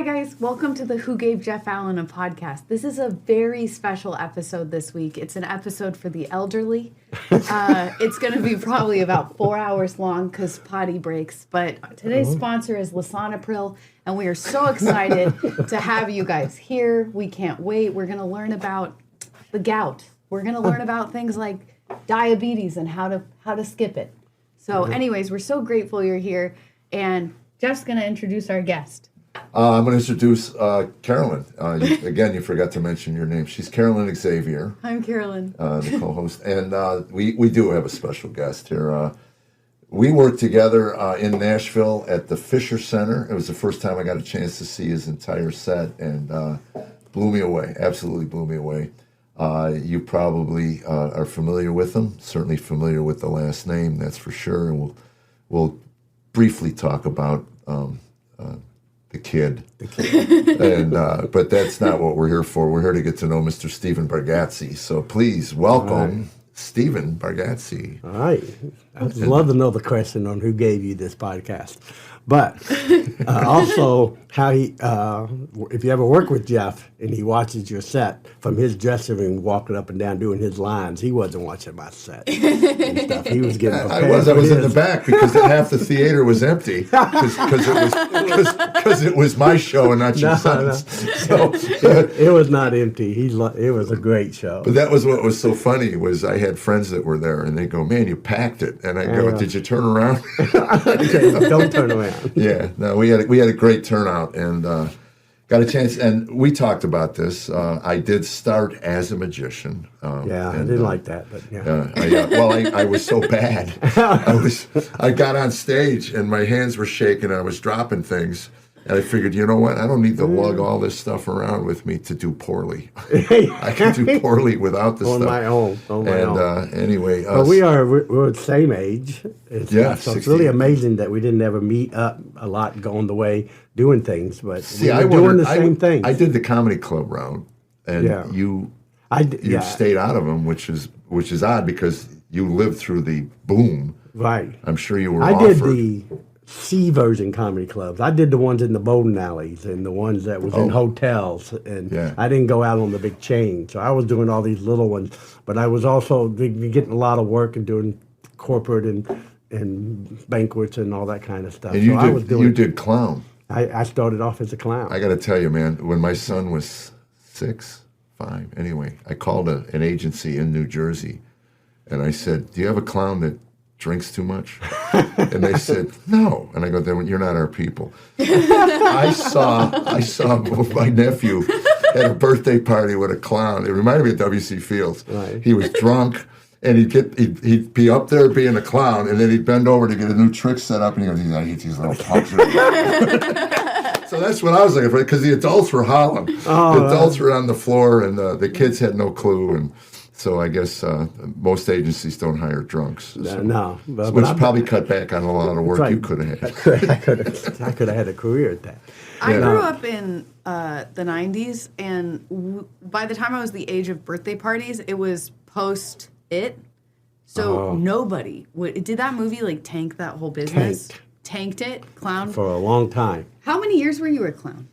Hi guys, welcome to the Who Gave Jeff Allen a Podcast. This is a very special episode this week. It's an episode for the elderly. It's going to be probably about 4 hours long because potty breaks. But today's sponsor is Lisanopril, and we are so excited to have you guys here. We can't wait. We're going to learn about the gout. We're going to learn about things like diabetes and how to skip it. So anyways, we're so grateful you're here. And Jeff's going to introduce our guest. I'm going to introduce Carollynn. Again, you forgot to mention your name. She's Carollynn Xavier. I'm Carollynn. The co-host. And we do have a special guest here. We worked together in Nashville at the Fisher Center. It was the first time I got a chance to see his entire set, and blew me away. Absolutely blew me away. You probably are familiar with him, certainly familiar with the last name, that's for sure. And we'll briefly talk about the kid. And but that's not what we're here for. We're here to get to know Mr. Stephen Bargatze. So please welcome Stephen Bargatze. All right. I'd love to know the question on who gave you this podcast. But also, how he, if you ever work with Jeff and he watches your set from his dressing room, walking up and down doing his lines, he wasn't watching my set and stuff. He was getting prepared. I was in the back because half the theater was empty because it was my show and not your son's. So it was not empty. It was a great show. But that was what was so funny was I had friends that were there and they go, "Man, you packed it," and I go, "Did you turn around?" Don't turn around. Yeah, no, we had a great turnout and got a chance. And we talked about this. I did start as a magician. I didn't like that, but yeah. I was so bad. I got on stage and my hands were shaking. I was dropping things. And I figured, you know what? I don't need to lug all this stuff around with me to do poorly. I can do poorly without this stuff. On my own. Anyway. But we're the same age. Yeah, so it's really amazing that we didn't ever meet up a lot going the way, doing things. But we were doing the same thing. I did the comedy club round, and you stayed out of them, which is odd because you lived through the boom. Right. I'm sure you were I offered. did the C version comedy clubs. I did the ones in the bowling alleys and the ones that was in hotels, and I didn't go out on the big chain. So I was doing all these little ones, but I was also getting a lot of work and doing corporate and banquets and all that kind of stuff. And you did clown. I started off as a clown. I got to tell you, man, when my son was 5, anyway, I called an agency in New Jersey, and I said, "Do you have a clown that drinks too much?" And they said, "No." And I go, "Then you're not our people." I saw my nephew at a birthday party with a clown. It reminded me of W.C. Fields. Right. He was drunk, and he'd be up there being a clown, and then he'd bend over to get a new trick set up, and he goes, "I hate these little punks." So that's what I was looking for, because the adults were hollering. The adults were on the floor, and the kids had no clue, and so I guess most agencies don't hire drunks. Which probably cut back on a lot of work you could have had. I could have had a career at that. I grew up in the 90s, and by the time I was the age of birthday parties, it was post-it. So nobody did that movie like tank that whole business? Tanked it? Clown? For a long time. How many years were you a clown?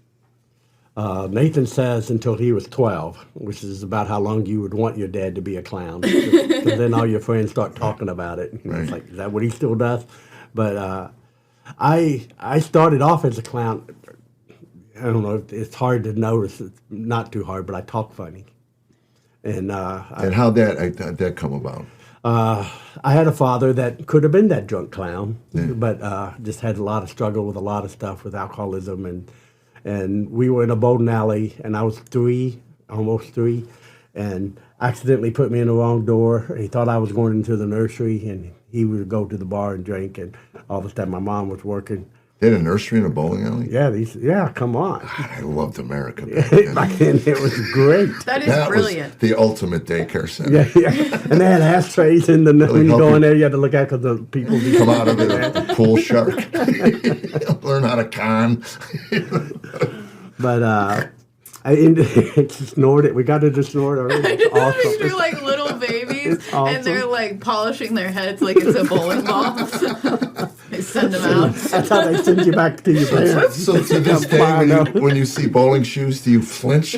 Nathan says until he was 12, which is about how long you would want your dad to be a clown. Because then all your friends start talking about it. Right. It's like, is that what he still does? But I started off as a clown. I don't know, it's hard to notice. It's not too hard, but I talk funny. And how'd that come about? I had a father that could have been that drunk clown, but just had a lot of struggle with a lot of stuff with alcoholism, and we were in a bowling alley, and I was almost 3, and accidentally put me in the wrong door. He thought I was going into the nursery, and he would go to the bar and drink, and all the time my mom was working. They had a nursery in a bowling alley? Yeah, come on. God, I loved America back then. Back then, it was great. That brilliant. Was the ultimate daycare center. Yeah. And they had ashtrays in when you go in there, you had to look out because the people come out of it, a pool shark. Learn how to con. But I snored it. We got to just snort already. It's awesome. They're like little babies, awesome. And they're like polishing their heads like it's a bowling ball. send them out. That's how they send you back to your parents. So to this day, when you see bowling shoes, do you flinch?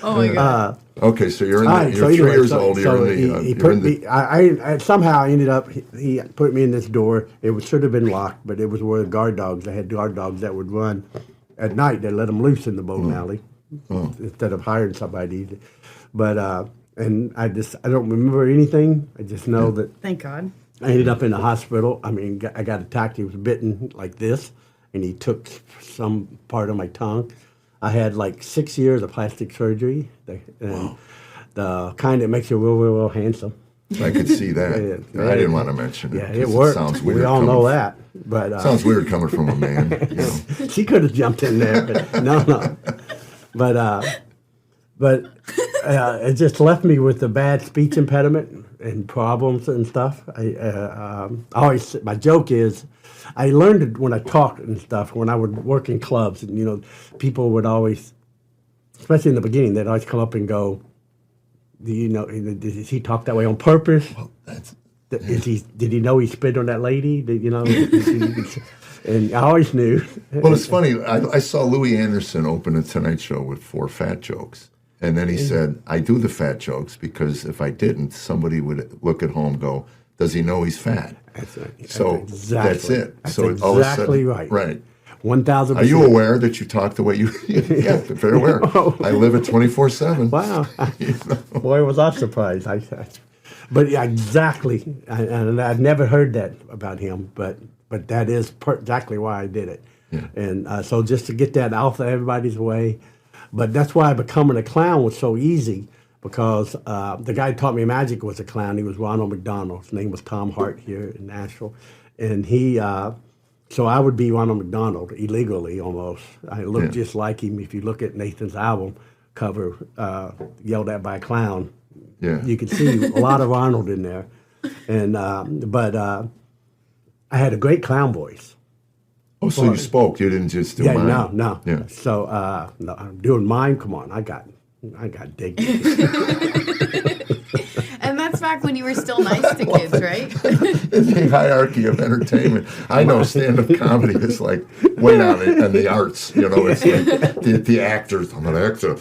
Oh my God. Okay, so you're you're 3 years old. He put me. I somehow ended up. He put me in this door. It should have been locked, but it was where the guard dogs. They had guard dogs that would run at night. They let them loose in the bowling alley instead of hiring somebody. But and I don't remember anything. I just know that. Thank God. I ended up in the hospital. I mean, I got attacked. He was bitten like this, and he took some part of my tongue. I had like 6 years of plastic surgery, and the kind that makes you real handsome. I could see that. I didn't want to mention it. Yeah, it worked. Sounds weird. We all know that. But sounds weird coming from a man. You know. She could have jumped in there, but no. But it just left me with a bad speech impediment and problems and stuff. I always, my joke is, I learned it when I talked and stuff, when I would work in clubs, and people would always, especially in the beginning, they'd always come up and go, did he talk that way on purpose? Well, did he know he spit on that lady? And I always knew. Well, it's funny. I saw Louis Anderson open a Tonight Show with 4 fat jokes. And then he said, I do the fat jokes because if I didn't, somebody would look at home and go, does he know he's fat? That's right. So that's it. That's so exactly all of a sudden, right. Right. 1,000%. Are you aware that you talk the way you? Yeah, very aware. I live it 24/7. Wow. Boy, was I surprised. But yeah, exactly. And I've never heard that about him, but that is exactly why I did it. Yeah. And so just to get that out of everybody's way. But that's why becoming a clown was so easy, because the guy who taught me magic was a clown. He was Ronald McDonald. His name was Tom Hart here in Nashville. And so I would be Ronald McDonald illegally almost. I looked just like him. If you look at Nathan's album cover, Yelled At by a Clown, you can see a lot of Ronald in there. And but I had a great clown voice. Oh, so you spoke. You didn't just do mime. No. Yeah. So I'm doing mime. Come on, I got dignity. And that's back when you were still nice to kids, right? In the hierarchy of entertainment, I know stand-up comedy is like way down in the arts. It's like the actors. I'm an actor.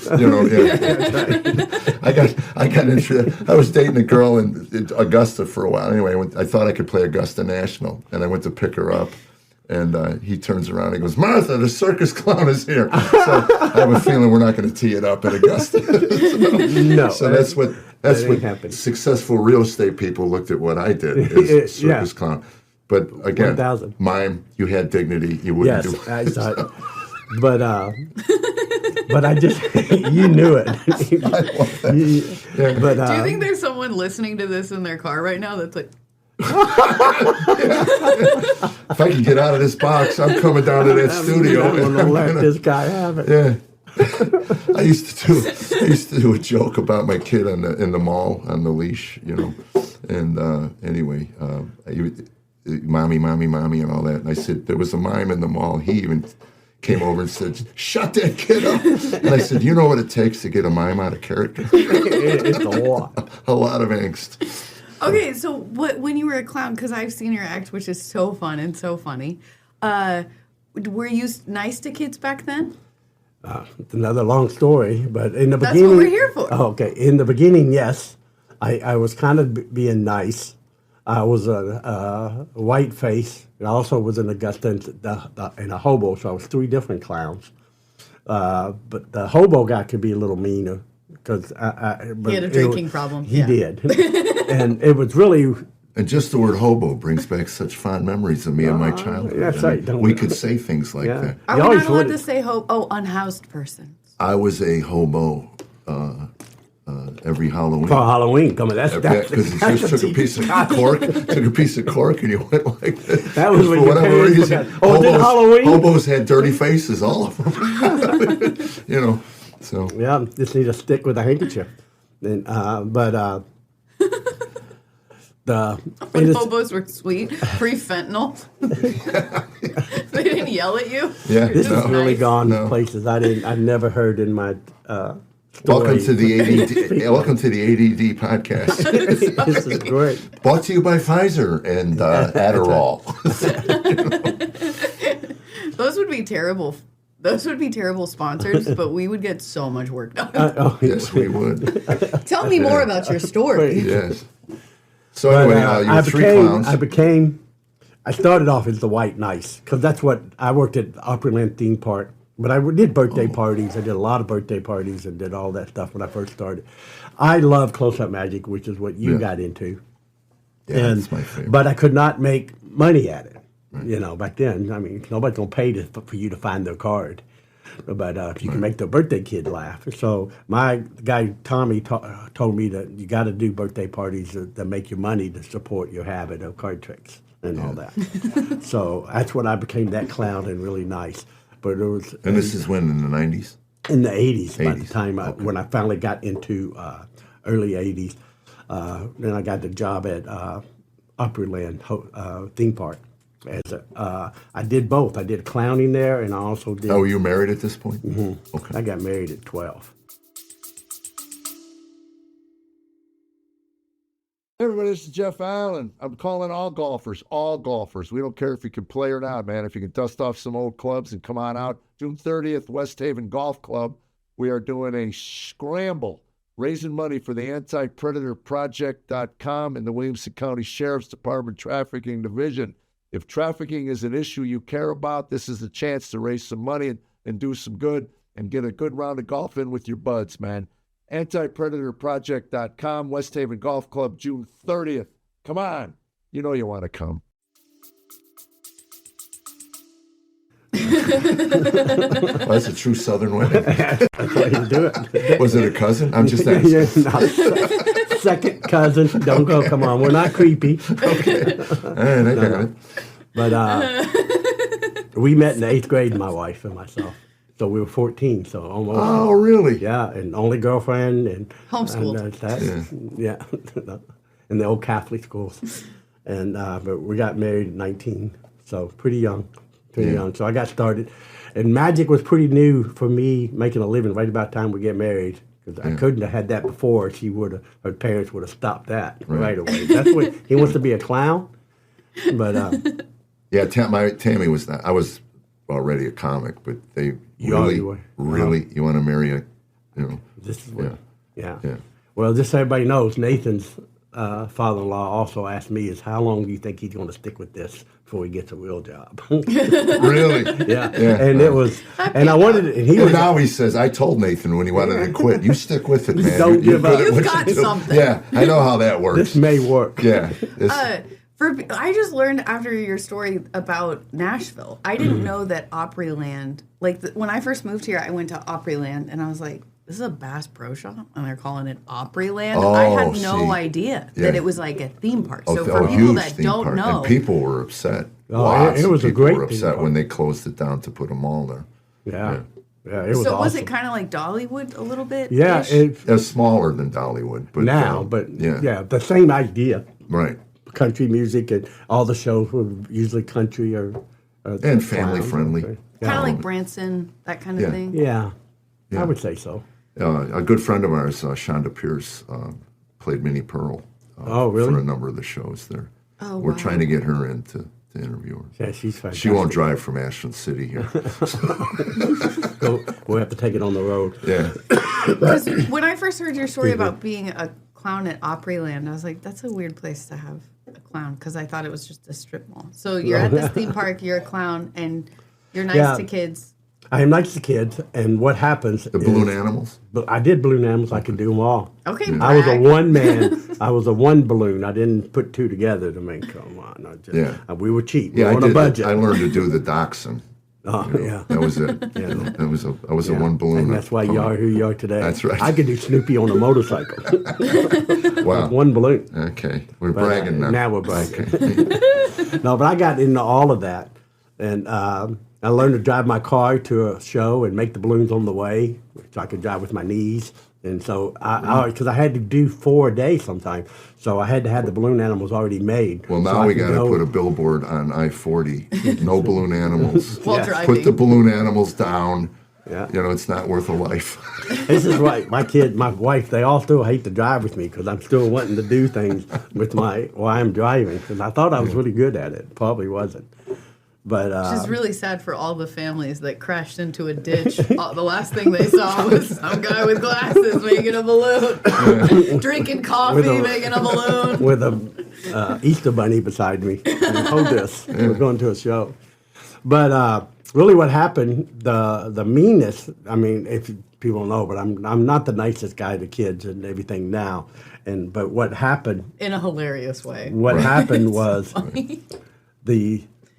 I got into. I was dating a girl in Augusta for a while. Anyway, I thought I could play Augusta National, and I went to pick her up. And he turns around and goes, Martha, the circus clown is here. So I have a feeling we're not going to tee it up at Augusta. So that's what successful real estate people looked at what I did as circus clown. But again, 1,000. Mime, you had dignity. You wouldn't do it. But I just, you knew it. I love that. But, do you think there's someone listening to this in their car right now that's like, if I can get out of this box, I'm coming down to that studio. I'm going to let this guy have it. Yeah. I used to do a joke about my kid in the mall on the leash, And anyway, mommy, and all that. And I said, there was a mime in the mall. He even came over and said, shut that kid up. And I said, you know what it takes to get a mime out of character? It's a lot. A lot of angst. Okay, so when you were a clown, because I've seen your act, which is so fun and so funny, were you nice to kids back then? It's another long story, but in the beginning... That's what we're here for. Oh, okay, in the beginning, yes. I was kind of being nice. I was a white face. I also was in Augusta and a hobo, so I was 3 different clowns. But the hobo guy could be a little meaner. Because he had a drinking problem. He did. And it was really... And just the word hobo brings back such fond memories of me and my childhood. That's right. We could say things like that. Are we not allowed to say unhoused persons? I was a hobo every Halloween. For Halloween, come on, that's because you just took a piece of cork, and you went like that. That was for when whatever reason. Halloween? Hobos had dirty faces, all of them. So yeah, just need a stick with a handkerchief. And when hobos were sweet, pre-fentanyl, they didn't yell at you. Yeah, this has really nice. gone places I never heard in my Welcome to the ADD. Welcome to the ADD podcast. This is great. Brought to you by Pfizer and Adderall. Those would be terrible. Those would be terrible sponsors, but we would get so much work done. Yes, we would. Tell me more about your story. Yes. So anyway, you were three clowns. I started off as the White Nice because that's what I worked at Opryland theme park. But I did birthday parties. I did a lot of birthday parties and did all that stuff when I first started. I love close-up magic, which is what you got into. Yeah, that's my favorite. But I could not make money at it. Right. Back then, I mean, nobody's gonna pay for you to find their card. But if you can make the birthday kid laugh. So my guy Tommy told me that you got to do birthday parties that make your money to support your habit of card tricks and all that. So that's when I became that clown and really nice. But it was. And this is when, in the 90s? In the 80s, by the time when I finally got into early 80s. Then I got the job at Opryland theme park. I did both. I did clowning there, and I also did. Oh, were you married at this point? Mm-hmm. Okay. I got married at 12. Hey everybody, this is Jeff Allen. I'm calling all golfers. We don't care if you can play or not, man. If you can dust off some old clubs and come on out. June 30th, West Haven Golf Club. We are doing a scramble, raising money for the Anti-Predator Project.com and the Williamson County Sheriff's Department Trafficking Division. If trafficking is an issue you care about, this is the chance to raise some money and do some good and get a good round of golf in with your buds, man. Anti-PredatorProject.com, West Haven Golf Club, June 30th. Come on. You know you want to come. Well, that's a true Southern wedding. That's why you do it. Was it a cousin? I'm just asking. No, second cousin. Don't go. Come on. We're not creepy. Okay. All right, I got it. But we met in the 8th grade, my wife and myself. So we were 14, so almost. Oh, really? Yeah, and only girlfriend. And Homeschooled. And in the old Catholic schools. And but we got married at 19, so pretty young. Young. So I got started. And magic was pretty new for me, making a living right about the time we get married. Because I couldn't have had that before. Her parents would have stopped that right away. That's what he wants to be a clown. But yeah, Tammy was not. I was already a comic, but they you want to marry a, This is what, yeah. Well, just so everybody knows, Nathan's father-in-law also asked me, is how long do you think he's going to stick with this before he gets a real job? Really? Yeah. And it was, and I wanted it. And now he says, I told Nathan when he wanted to quit, you stick with it, man. Don't give up. You've got something. Yeah, I know how that works. This may work. Yeah. I just learned after your story about Nashville. I didn't know that Opryland, when I first moved here, I went to Opryland and I was like, this is a Bass Pro Shop, and they're calling it Opryland. I had no idea that it was like a theme park. So for people that don't know, and people were upset. It was a great. Were upset when they closed it down to put a mall there. Yeah, it was. So awesome. was it kind of like Dollywood a little bit? Yeah, it's smaller than Dollywood, but the same idea. Right. Country music and all the shows were usually country or and family friendly. Kind of like Branson, that kind of thing. Yeah, I would say so. A good friend of ours, Shonda Pierce, played Minnie Pearl. Really? For a number of the shows there. Oh, We're trying to get her in to interview her. Yeah, she's fantastic. She won't drive from Ashland City here. We'll have to take it on the road. Yeah. Because when I first heard your story about being a clown at Opryland, I was like, that's a weird place to have a clown, because I thought it was just a strip mall. So you're at this theme park, you're a clown, and you're nice to kids. I am nice to kids, and what happens The balloon animals? But I did balloon animals. I could do them all. Okay, I was a one man. I was a one balloon. I didn't put two together to make them on. We were cheap. We were on a budget. I learned to do the dachshund. That was it. I was a one balloon. And that's why you are who you are today. That's right. I could do Snoopy on a motorcycle. Wow. One balloon. Okay. We're bragging now. Now we're bragging. No, but I got into all of that. And I learned to drive my car to a show and make the balloons on the way, so I could drive with my knees. And so, because I had to do 4 a day sometimes, so I had to have the balloon animals already made. Well, now we got to put a billboard on I-40. No balloon animals. While driving. Put the balloon animals down. Yeah. It's not worth a life. This is why my wife, they all still hate to drive with me because I'm still wanting to do things with while I'm driving. Because I thought I was really good at it. Probably wasn't. But Which is really sad for all the families that crashed into a ditch. The last thing they saw was some guy with glasses making a balloon, drinking coffee, making a balloon. With a Easter bunny beside me. Hold this. We're going to a show. But really what happened, the meanness, I mean, if people don't know, but I'm not the nicest guy to kids and everything now. But what happened... In a hilarious way. What happened was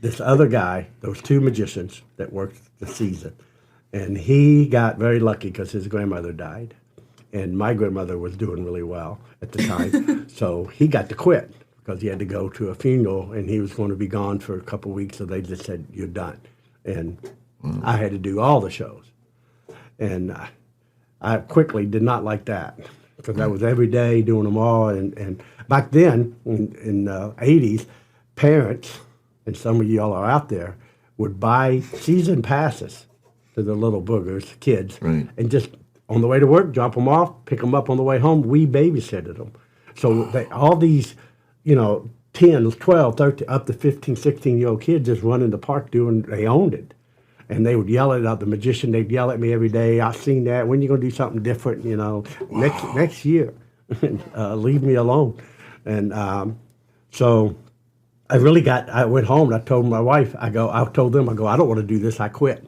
this other guy, those two magicians that worked the season, and he got very lucky because his grandmother died. And my grandmother was doing really well at the time. So he got to quit because he had to go to a funeral and he was going to be gone for a couple of weeks. So they just said, you're done. And I had to do all the shows. And I quickly did not like that because I was every day doing them all. And back then, in the 80s, parents, and some of y'all are out there, would buy season passes to the little boogers, kids, and just on the way to work, drop them off, pick them up on the way home. We babysitted them. So all these, 10, 12, 13, up to 15, 16-year-old kids just running the park they owned it. And they would yell at the magician. They'd yell at me every day. I've seen that. When are you going to do something different, next year? Leave me alone. And so I went home and I told my wife, I told them, I don't want to do this. I quit.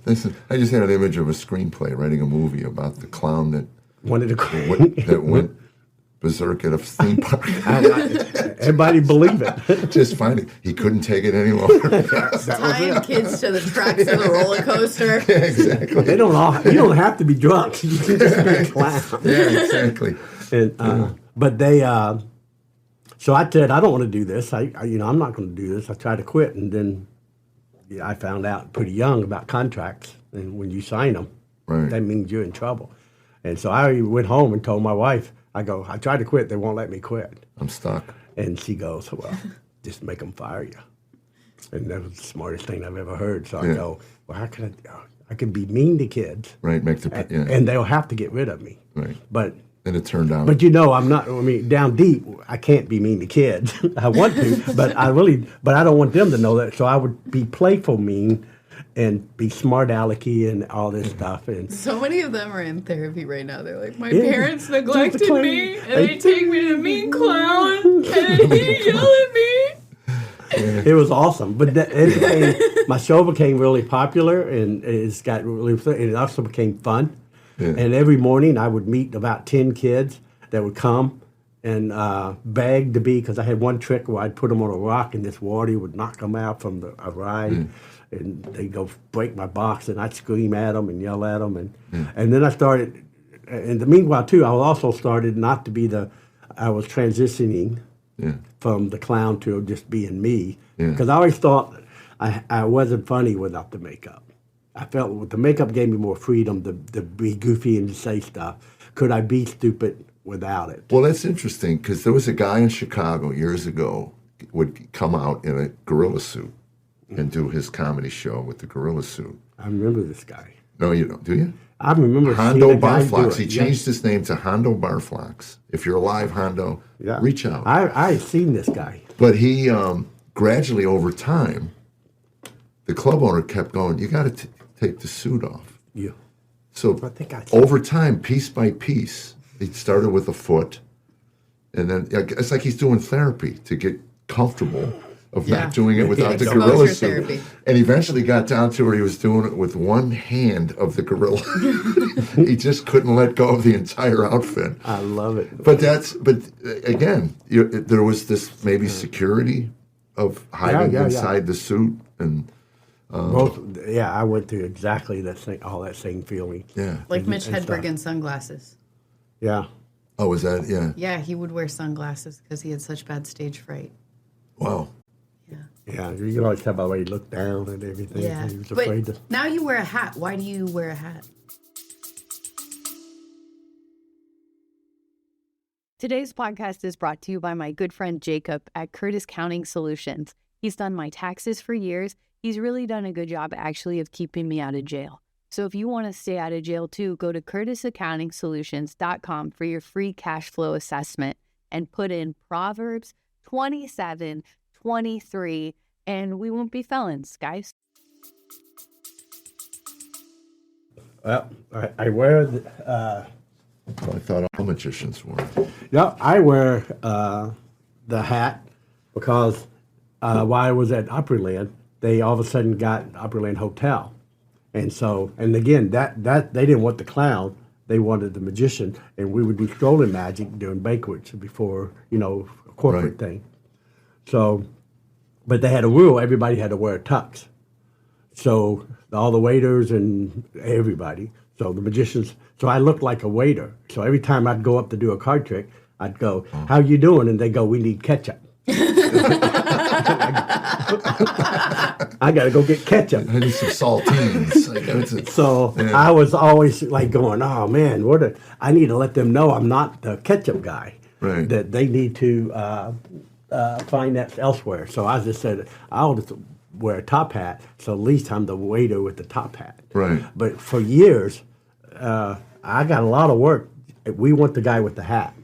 Listen, I just had an image of a screenplay, writing a movie about the clown that Wanted to quit. that went berserk at a theme park. Everybody believe it. Just find it. He couldn't take it any longer. Tying kids to the tracks of the roller coaster. Yeah, exactly. You don't have to be drunk. You can just be a clown. Yeah, exactly. And, but they, so I said, I don't want to do this. I'm not going to do this. I tried to quit, and then I found out pretty young about contracts, and when you sign them, that means you're in trouble. And so I went home and told my wife, I tried to quit. They won't let me quit. I'm stuck. And she goes, well, just make them fire you. And that was the smartest thing I've ever heard. So I go, well, how can I can be mean to kids. Right, and they'll have to get rid of me. Right. But and it turned out. But I'm not. Down deep, I can't be mean to kids. I want to, but I don't want them to know that. So I would be playful mean, and be smart alecky and all this stuff. And so many of them are in therapy right now. They're like, my parents neglected me, and they take me to mean clown, and he yell at me. It was awesome, but my show became really popular, and it also became fun. Yeah. And every morning I would meet about 10 kids that would come and beg to be, because I had one trick where I'd put them on a rock and this water would knock them out from a ride. And they'd go break my box, and I'd scream at them and yell at them. And then I started, and the meanwhile too, I also started not to be I was transitioning from the clown to just being me. Because I always thought I wasn't funny without the makeup. I felt with the makeup gave me more freedom to be goofy and to say stuff. Could I be stupid without it? Well, that's interesting, because there was a guy in Chicago years ago would come out in a gorilla suit and do his comedy show with the gorilla suit. I remember this guy. No, you don't, do you? I remember Hondo Barflax. He changed his name to Hondo Barflax. If you're alive, Hondo, reach out. I've seen this guy. But he gradually, over time, the club owner kept going, you got to take the suit off. Yeah. So over time, piece by piece, he started with a foot, and then it's like he's doing therapy to get comfortable of not doing it without the gorilla suit. Therapy. And eventually got down to where he was doing it with one hand of the gorilla. He just couldn't let go of the entire outfit. I love it. But again, there was this maybe security of hiding inside the suit. And I went through exactly all that same feeling. Yeah. Like Mitch Hedberg in sunglasses. Yeah. Oh, was that? Yeah. Yeah, he would wear sunglasses because he had such bad stage fright. Wow. Yeah, you can always tell by the way he looked down and everything. Yeah. He was afraid to. Now you wear a hat. Why do you wear a hat? Today's podcast is brought to you by my good friend Jacob at Curtis Counting Solutions. He's done my taxes for years. He's really done a good job, actually, of keeping me out of jail. So if you want to stay out of jail too, go to curtisaccountingsolutions.com for your free cash flow assessment and put in Proverbs 27:23, and we won't be felons, guys. Well, I wear, I thought all magicians were. I wear the hat because while I was at Opryland, they all of a sudden got Opryland Hotel. And so, and again, that they didn't want the clown, they wanted the magician, and we would do strolling magic during banquets before, a corporate thing. So, but they had a rule, everybody had to wear a tux. So all the waiters and everybody, so the magicians, so I looked like a waiter. So every time I'd go up to do a card trick, I'd go, "How you doing?" And they go, "We need ketchup." I got to go get ketchup. I need some saltines. I was always like going, "Oh man, I need to let them know I'm not the ketchup guy. Right. That they need to find that elsewhere." So I just said, "I'll just wear a top hat, so at least I'm the waiter with the top hat." Right. But for years, I got a lot of work. We want the guy with the hat.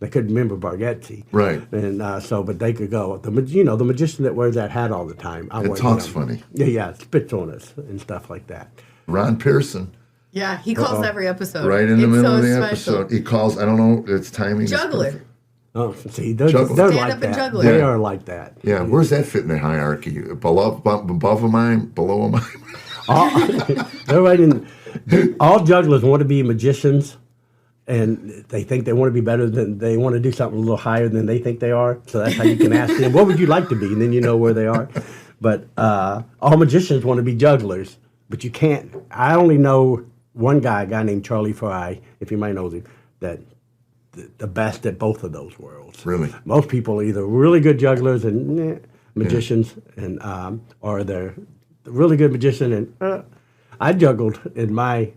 They couldn't remember Bargatze. Right. And but they could go, the magician that wears that hat all the time. It talks funny. Yeah, spits on us and stuff like that. Ron Pearson. Yeah, he calls every episode. Right in the middle of the special. episode. He calls, I don't know, it's timing. Juggler. Oh, see, they're Juggler. like Stand-up and that. juggler. They are like that. Yeah, where's that fit in the hierarchy? Above a mime, below a mime? They're right in. All jugglers want to be magicians, and they think they want to be better than they want to do something a little higher than they think they are. So that's how you can ask them, "What would you like to be?" And then you know where they are. But all magicians want to be jugglers, but you can't. I only know one guy, a guy named Charlie Fry, if you might know him, that the best at both of those worlds. Really? Most people are either really good jugglers and magicians, and or they're really good magician. And I juggled in my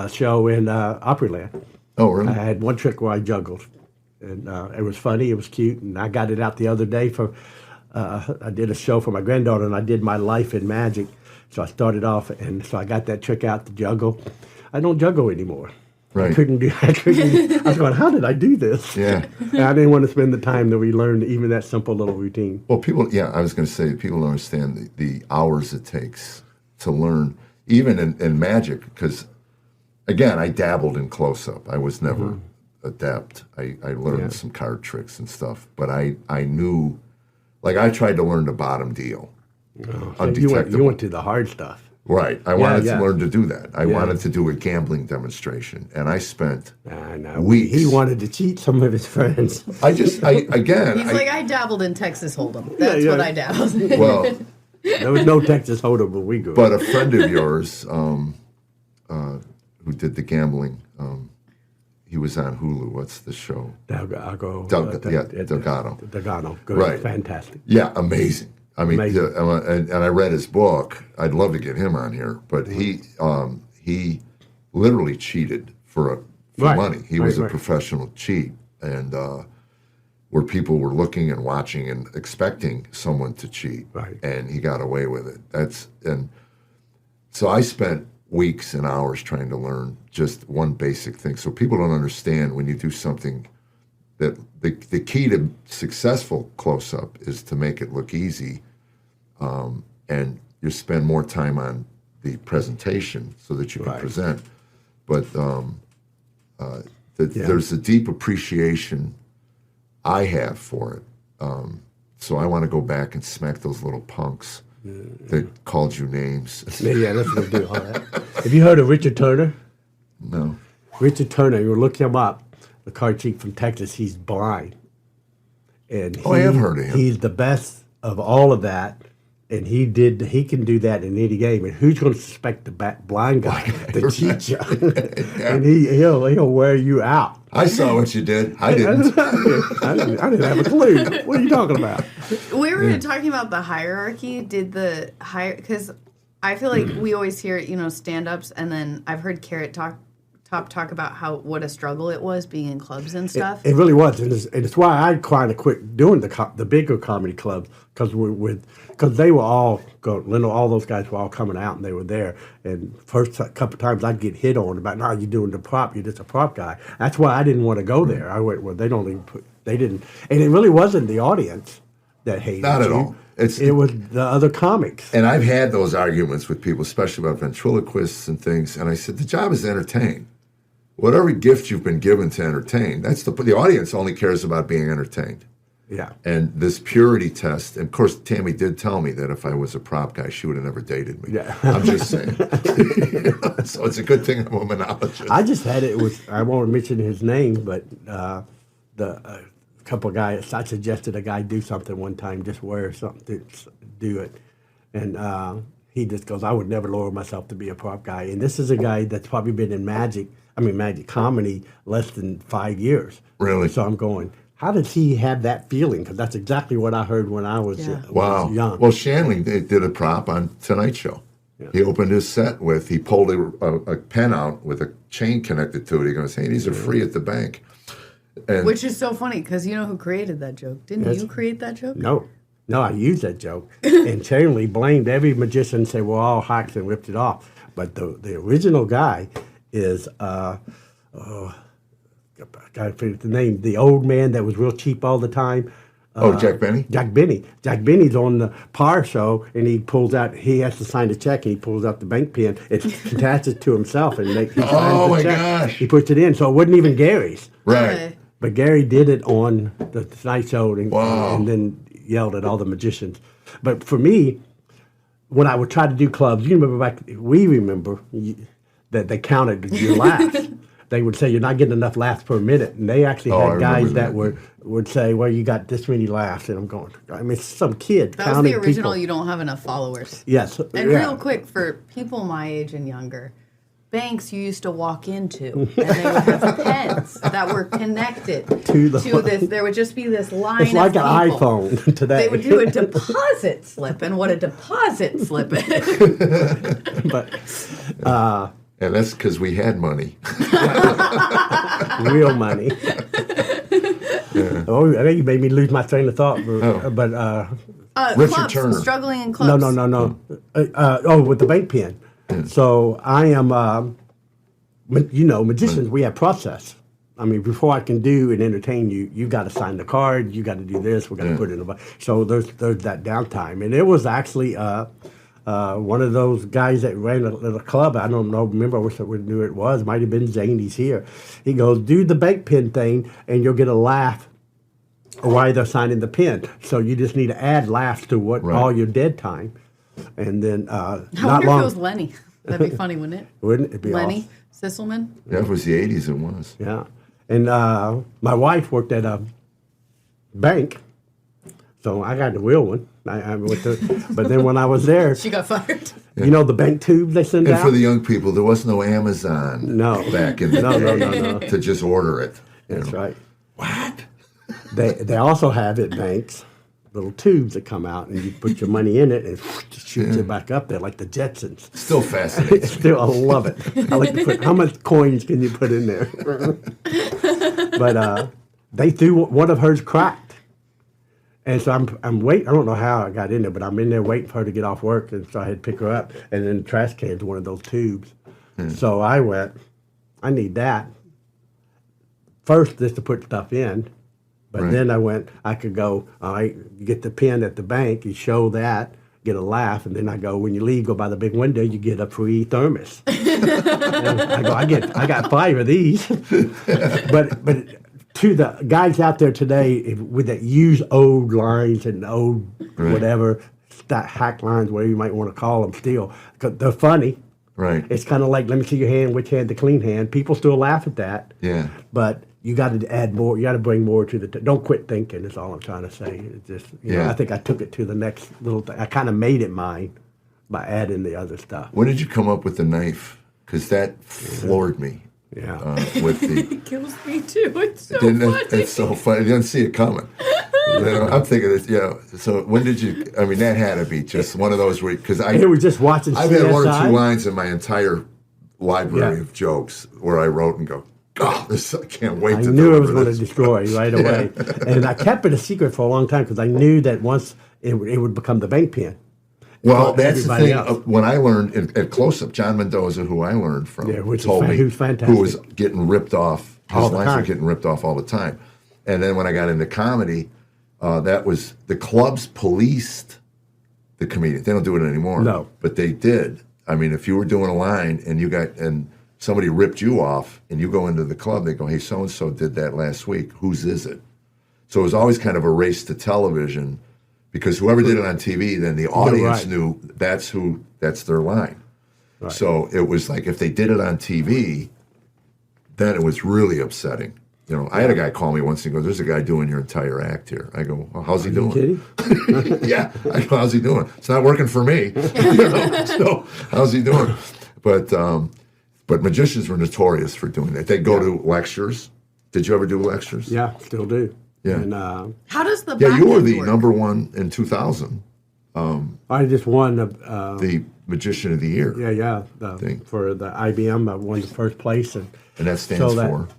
show in Opryland. Oh, really? I had one trick where I juggled, and it was funny. It was cute, and I got it out the other day for. I did a show for my granddaughter, and I did my life in magic. So I started off, and so I got that trick out to juggle. I don't juggle anymore. Right. I couldn't. I was going, "How did I do this?" Yeah. And I didn't want to spend the time that we learned even that simple little routine. Well, I was going to say, people don't understand the hours it takes to learn, even in magic, because, again, I dabbled in close-up. I was never adept. I learned some card tricks and stuff, but I knew, like, I tried to learn the bottom deal. Undetectable. You went to the hard stuff. Right. I wanted to learn to do that. I wanted to do a gambling demonstration, and I spent weeks. He wanted to cheat some of his friends. He's like, I dabbled in Texas Hold'em. That's what I dabbled in. Well, there was no Texas Hold'em when we grew up. But a friend of yours who did the gambling, he was on Hulu. What's the show? Delgado. Delgado. Good. Right. Fantastic. Yeah, amazing. I mean, and I read his book. I'd love to get him on here, but he literally cheated for money. He was a professional cheat, and where people were looking and watching and expecting someone to cheat, and he got away with it. So I spent weeks and hours trying to learn just one basic thing. So people don't understand when you do something that the key to successful close-up is to make it look easy, and you spend more time on the presentation so that you can present. But there's a deep appreciation I have for it. So I want to go back and smack those little punks that called you names. Yeah, that's what we do. All that. Have you heard of Richard Turner? No. Richard Turner, you look him up. The card cheat from Texas, he's blind. And I have heard of him. He's the best of all of that. And he can do that in any game. And who's going to suspect the blind guy to cheat you? And he'll wear you out. I saw what you did. I didn't. I didn't have a clue. What are you talking about? We were talking about the hierarchy. Because I feel like we always hear, stand-ups, and then I've heard Carrot talk talk about what a struggle it was being in clubs and stuff? It really was, and it's why I kind of quit doing the bigger comedy clubs because they were all all those guys were all coming out and they were there. And first couple times I'd get hit on about, no, you're doing the prop, you're just a prop guy. That's why I didn't want to go there. I went, well, they didn't, and it really wasn't the audience that hated Not at you. all. It was the other comics. And I've had those arguments with people, especially about ventriloquists and things. And I said, the job is to entertain. Whatever gift you've been given to entertain, that's the audience only cares about being entertained. Yeah. And this purity test, and of course, Tammy did tell me that if I was a prop guy, she would have never dated me. Yeah. I'm just saying. So it's a good thing I'm a monologist. I just had it with, I won't mention his name, but the couple of guys, I suggested a guy do something one time, just wear something to do it. And he just goes, I would never lower myself to be a prop guy. And this is a guy that's probably been in magic comedy less than 5 years. Really? So I'm going, how does he have that feeling? Because that's exactly what I heard when I was, was young. Well, Shanley did a prop on Tonight Show. Yeah. He opened his set he pulled a pen out with a chain connected to it. He goes, hey, these are free at the bank. And which is so funny because you know who created that joke? Didn't you create that joke? No, I used that joke. And Carollynn blamed every magician and said, we're all hacks and ripped it off. But the original guy is, I gotta forget the name, the old man that was real cheap all the time. Jack Benny? Jack Benny. Jack Benny's on the Par show, and he has to sign a check, and he pulls out the bank pen. It's attaches to himself, and he signs the check. Gosh. He puts it in, so it wasn't even Gary's. Right. But Gary did it on the Tonight Show and then yelled at all the magicians. But for me, when I would try to do clubs, you remember we remember that they counted your laughs. They would say you're not getting enough laughs per minute, and they actually had guys that would say, well, you got this many laughs, and I'm going, I mean, some kid that was counting the original people. You don't have enough followers. Yes. And real quick, for people my age and younger, banks you used to walk into, and they would have pens that were connected to this. There would just be this line it's like of an people. iPhone today. They would do a deposit slip, and what a deposit slip is. But and that's because we had money. real money. Yeah. Oh, I think you made me lose my train of thought. But Richard clubs, Turner. Struggling in clubs. No. With the bank pen. Yeah. So I am, magicians, we have process. I mean, before I can do and entertain you, you got to sign the card, you got to do this, we got to put it in the... So there's that downtime. And it was actually one of those guys that ran a club, I don't know, remember which knew it was, might have been Zany's here. He goes, do the bank pen thing, and you'll get a laugh while they're signing the pen. So you just need to add laughs to all your dead time. And then I wonder if it was Lenny. That'd be funny, wouldn't it? Wouldn't it be Lenny awesome? Sisselman? Yeah, it was the 80s, it was. Yeah. And my wife worked at a bank, so I got the real one. But then when I was there... She got fired. You know the bank tube they send out? And for the young people, there was no Amazon back in the day no. to just order it. That's right. What? They also have at banks little tubes that come out, and you put your money in it and just shoots it back up there like the Jetsons. Still fascinating. I love it. I like to put, how much coins can you put in there? But they threw one of hers cracked. And so I'm waiting. I don't know how I got in there, but I'm in there waiting for her to get off work, and so I had to pick her up. And then the trash can's one of those tubes. So I went, I need that. First, just to put stuff in. But then I went, I could go, all right, you get the pen at the bank, you show that, get a laugh, and then I go, when you leave, go by the big window, you get a free thermos. And I go, I got 5 of these. But to the guys out there today that use old lines and old whatever, hack lines, whatever you might want to call them still, 'cause they're funny. Right. It's kind of like, let me see your hand, which hand the clean hand. People still laugh at that. Yeah. But you got to add more. You got to bring more to the. Don't quit thinking. Is all I'm trying to say. It's just, you know, I think I took it to the next little thing. I kind of made it mine by adding the other stuff. When did you come up with the knife? Because that floored me. Yeah. With the. It kills me too. It's so funny. It's so funny. You didn't see it coming. I'm thinking, so when did you? I mean, that had to be just one of those where because it was just watching. I've had 1 or 2 lines in my entire library Yeah. of jokes where I wrote and go, God, I can't wait I to knew it was deliver going to this. destroy right away. And I kept it a secret for a long time because I knew that once it would become the bank pen. Well, for that's the everybody thing. else. When I learned at Close Up, John Mendoza, who I learned from, Yeah, which is told me who's fantastic. who was getting ripped off. All His the lines were time. getting ripped off all the time. And then when I got into comedy, that was the clubs policed the comedian. They don't do it anymore. No. But they did. I mean, if you were doing a line and somebody ripped you off and you go into the club, they go, hey, so-and-so did that last week. Whose is it? So it was always kind of a race to television because whoever did it on TV, then the audience right. knew that's their line. Right. So it was like if they did it on TV, then it was really upsetting. You know, I had a guy call me once and go, there's a guy doing your entire act here. I go, well, how's he doing? Kidding? Yeah. I go, how's he doing? It's not working for me. You know? So how's he doing? But magicians were notorious for doing that. They go to lectures. Did you ever do lectures? Yeah, still do. Yeah. And How does the Yeah, you were back the end work? number one in 2000, I just won the Magician of the Year. thing. For the IBM. I won the first place, and And that stands that, for?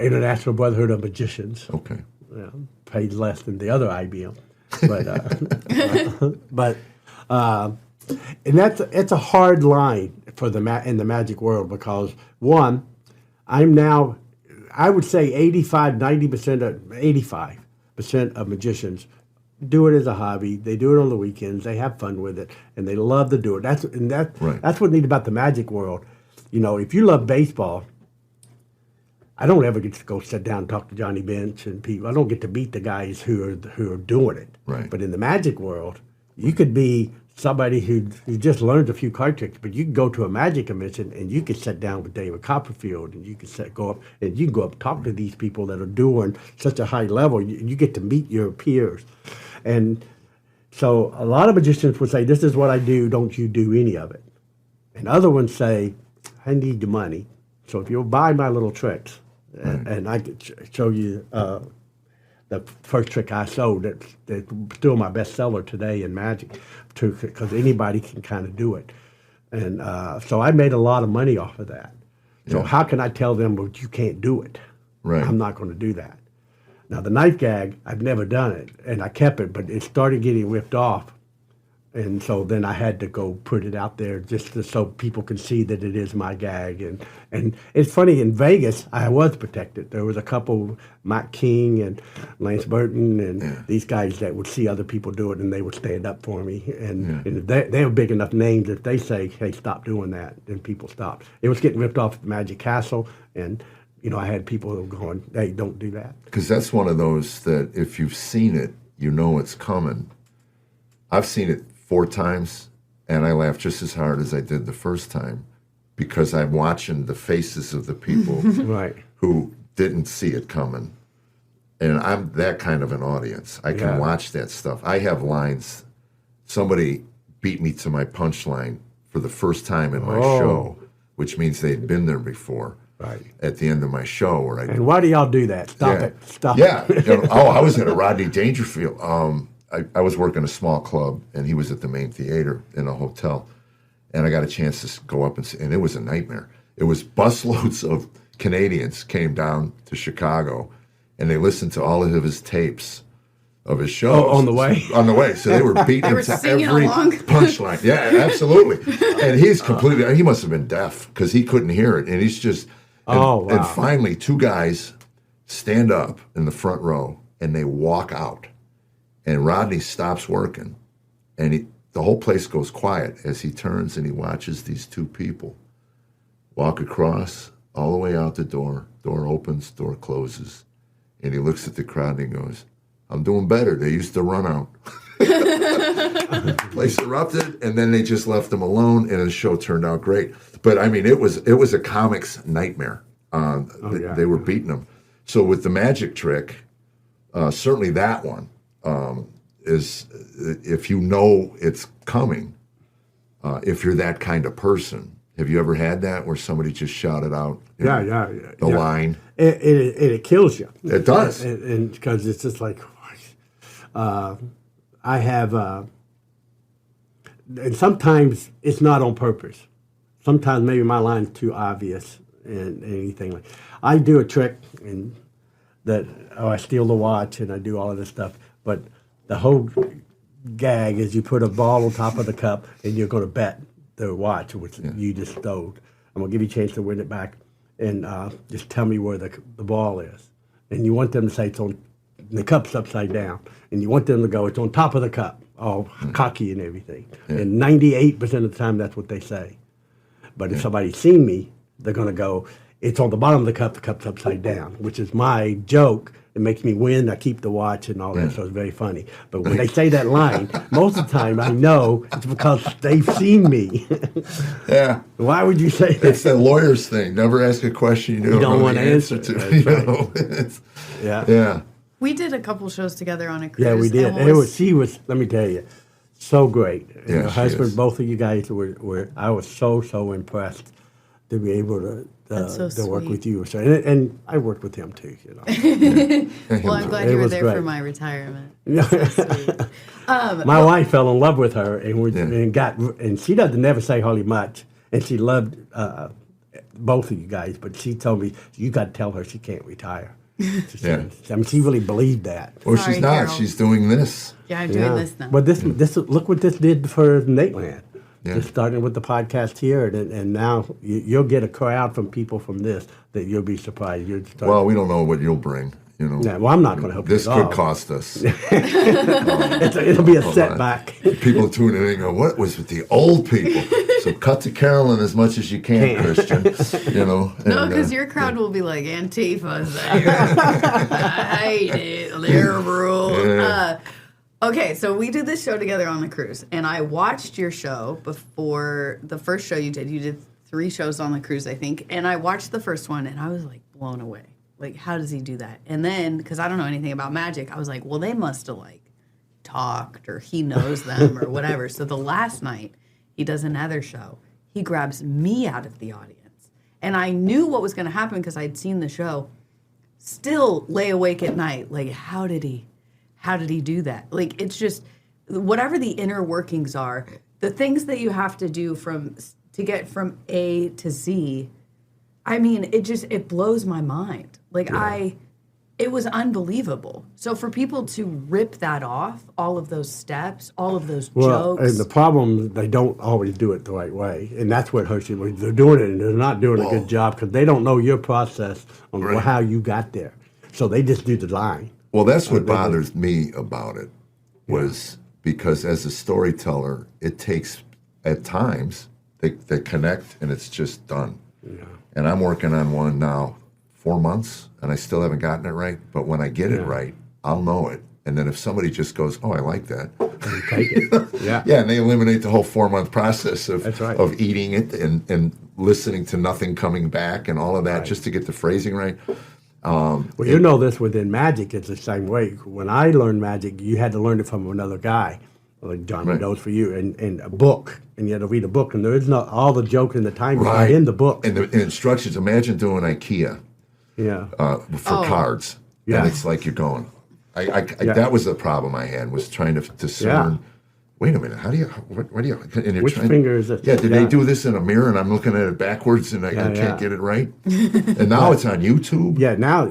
International Brotherhood of Magicians. Okay. Paid less than the other IBM, but and it's a hard line for in the magic world because one, I would say 85% of magicians do it as a hobby. They do it on the weekends. They have fun with it, and they love to do it. That's Right. what's neat about the magic world. You know, if you love baseball, I don't ever get to go sit down and talk to Johnny Bench and people. I don't get to meet the guys who are doing it. Right. But in the magic world, you could be somebody who just learns a few card tricks, but you can go to a magic convention and you can sit down with David Copperfield and you can go up and talk to these people that are doing such a high level. You get to meet your peers. And so a lot of magicians would say, this is what I do, don't you do any of it. And other ones say, I need the money. So if you'll buy my little tricks, and I could show you the first trick I sold that's still my best seller today in magic, because anybody can kind of do it. And so I made a lot of money off of that. So how can I tell them, well, you can't do it? Right. I'm not going to do that. Now, the knife gag, I've never done it, and I kept it, but it started getting ripped off. And so then I had to go put it out there so people can see that it is my gag. And it's funny, in Vegas, I was protected. There was a couple, Mike King and Lance Burton, and these guys that would see other people do it, and they would stand up for me. And they have big enough names that they say, hey, stop doing that, then people stop. It was getting ripped off at Magic Castle, and I had people going, hey, don't do that. Because that's one of those that if you've seen it, you know it's coming. I've seen it 4 times, and I laughed just as hard as I did the first time because I'm watching the faces of the people Right. who didn't see it coming. And I'm that kind of an audience. I can watch that stuff. I have lines. Somebody beat me to my punchline for the first time in my show, which means they'd been there before. Right. At the end of my show, where I And why do y'all do that? Stop it. Stop yeah. it. I was at a Rodney Dangerfield. I was working a small club, and he was at the main theater in a hotel. And I got a chance to go up and it was a nightmare. It was busloads of Canadians came down to Chicago, and they listened to all of his tapes of his shows. Oh, on the way? On the way. So they were beating him were to singing every along? punchline. Yeah, absolutely. And he's completely, he must have been deaf because he couldn't hear it. And he's just, and finally 2 guys stand up in the front row, and they walk out. And Rodney stops working, and the whole place goes quiet as he turns and he watches these 2 people walk across all the way out the door. Door opens, door closes. And he looks at the crowd and he goes, I'm doing better. They used to run out. Place erupted, and then they just left him alone, and the show turned out great. But, I mean, it was a comic's nightmare. They were beating him. So with the magic trick, certainly that one, is if you know it's coming, if you're that kind of person. Have you ever had that where somebody just shouted out the line? It kills you. It does. And because it's just like, I have, and sometimes it's not on purpose. sometimes maybe my line's too obvious and anything like. I do a trick and I steal the watch and I do all of this stuff, but the whole gag is you put a ball on top of the cup and you're going to bet the watch which you just stole. I'm going to give you a chance to win it back, and just tell me where the ball is. And you want them to say it's on the cup's upside down, and you want them to go it's on top of the cup, all cocky and everything. Yeah. And 98% of the time that's what they say. But if somebody's seen me, they're going to go it's on the bottom of the cup's upside down, which is my joke. It makes me win. I keep the watch and all that, so it's very funny. But when they say that line, most of the time I know it's because they've seen me. Yeah. Why would you say that? It's that lawyer's thing. Never ask a question you don't want the to answer to. That's Right. Yeah. We did a couple shows together on a cruise. Yeah, we did. She was, let me tell you, so great. Yeah, your husband, both of you guys were I was so impressed to be able to work with you. So, and I worked with him too, you know. Well, I'm glad you were there for my retirement. So my wife fell in love with her and she doesn't never say hardly much, and she loved both of you guys, but she told me you got to tell her she can't retire. She really believed that. Well, she's not. Carol. She's doing this. Yeah, I'm doing this now. But this look what this did for Nateland. Just starting with the podcast here, and now you'll get a crowd from people from this that you'll be surprised. Well, we don't know what you'll bring. You know. Yeah, well, I'm not going to help you. This could cost us. It'll be a setback. People tune in and go, "What was with the old people?" So cut to Carollynn as much as you can, Christian. You know. No, because your crowd will be like Antifa's there. I hate it. They're rules. Okay, so we did this show together on the cruise, and I watched your show before the first show you did. You did 3 shows on the cruise, I think, and I watched the first one, and I was, like, blown away. Like, how does he do that? And then, because I don't know anything about magic, I was like, well, they must have, like, talked, or he knows them, or whatever. So the last night, he does another show. He grabs me out of the audience, and I knew what was going to happen because I'd seen the show. Still lay awake at night, like, how did he do that? Like, it's just whatever the inner workings are, the things that you have to do to get from A to Z. I mean, it blows my mind. Like it was unbelievable. So for people to rip that off, all of those steps, all of those jokes. And the problem, they don't always do it the right way. And that's what hurts you. They're doing it and they're not doing a good job because they don't know your process on how you got there. So they just do the line. Well, that's what bothers me about it was because as a storyteller, it takes, at times, they connect and it's just done. Yeah. And I'm working on one now 4 months, and I still haven't gotten it right. But when I get it right, I'll know it. And then if somebody just goes, oh, I like that. You take it. Yeah, and they eliminate the whole 4-month process of eating it and listening to nothing coming back and all of that just to get the phrasing right. Well, you know this within magic, it's the same way. When I learned magic, you had to learn it from another guy, like John knows for you, and a book, and you had to read a book, and there is not all the joke and the timing are in the book. And the instructions, imagine doing IKEA for cards, and it's like you're going. That was the problem I had, was trying to discern. Wait a minute, how do you, what do you, and you're which finger is it? Yeah, did they do this in a mirror and I'm looking at it backwards and I can't get it right? And now it's on YouTube? Now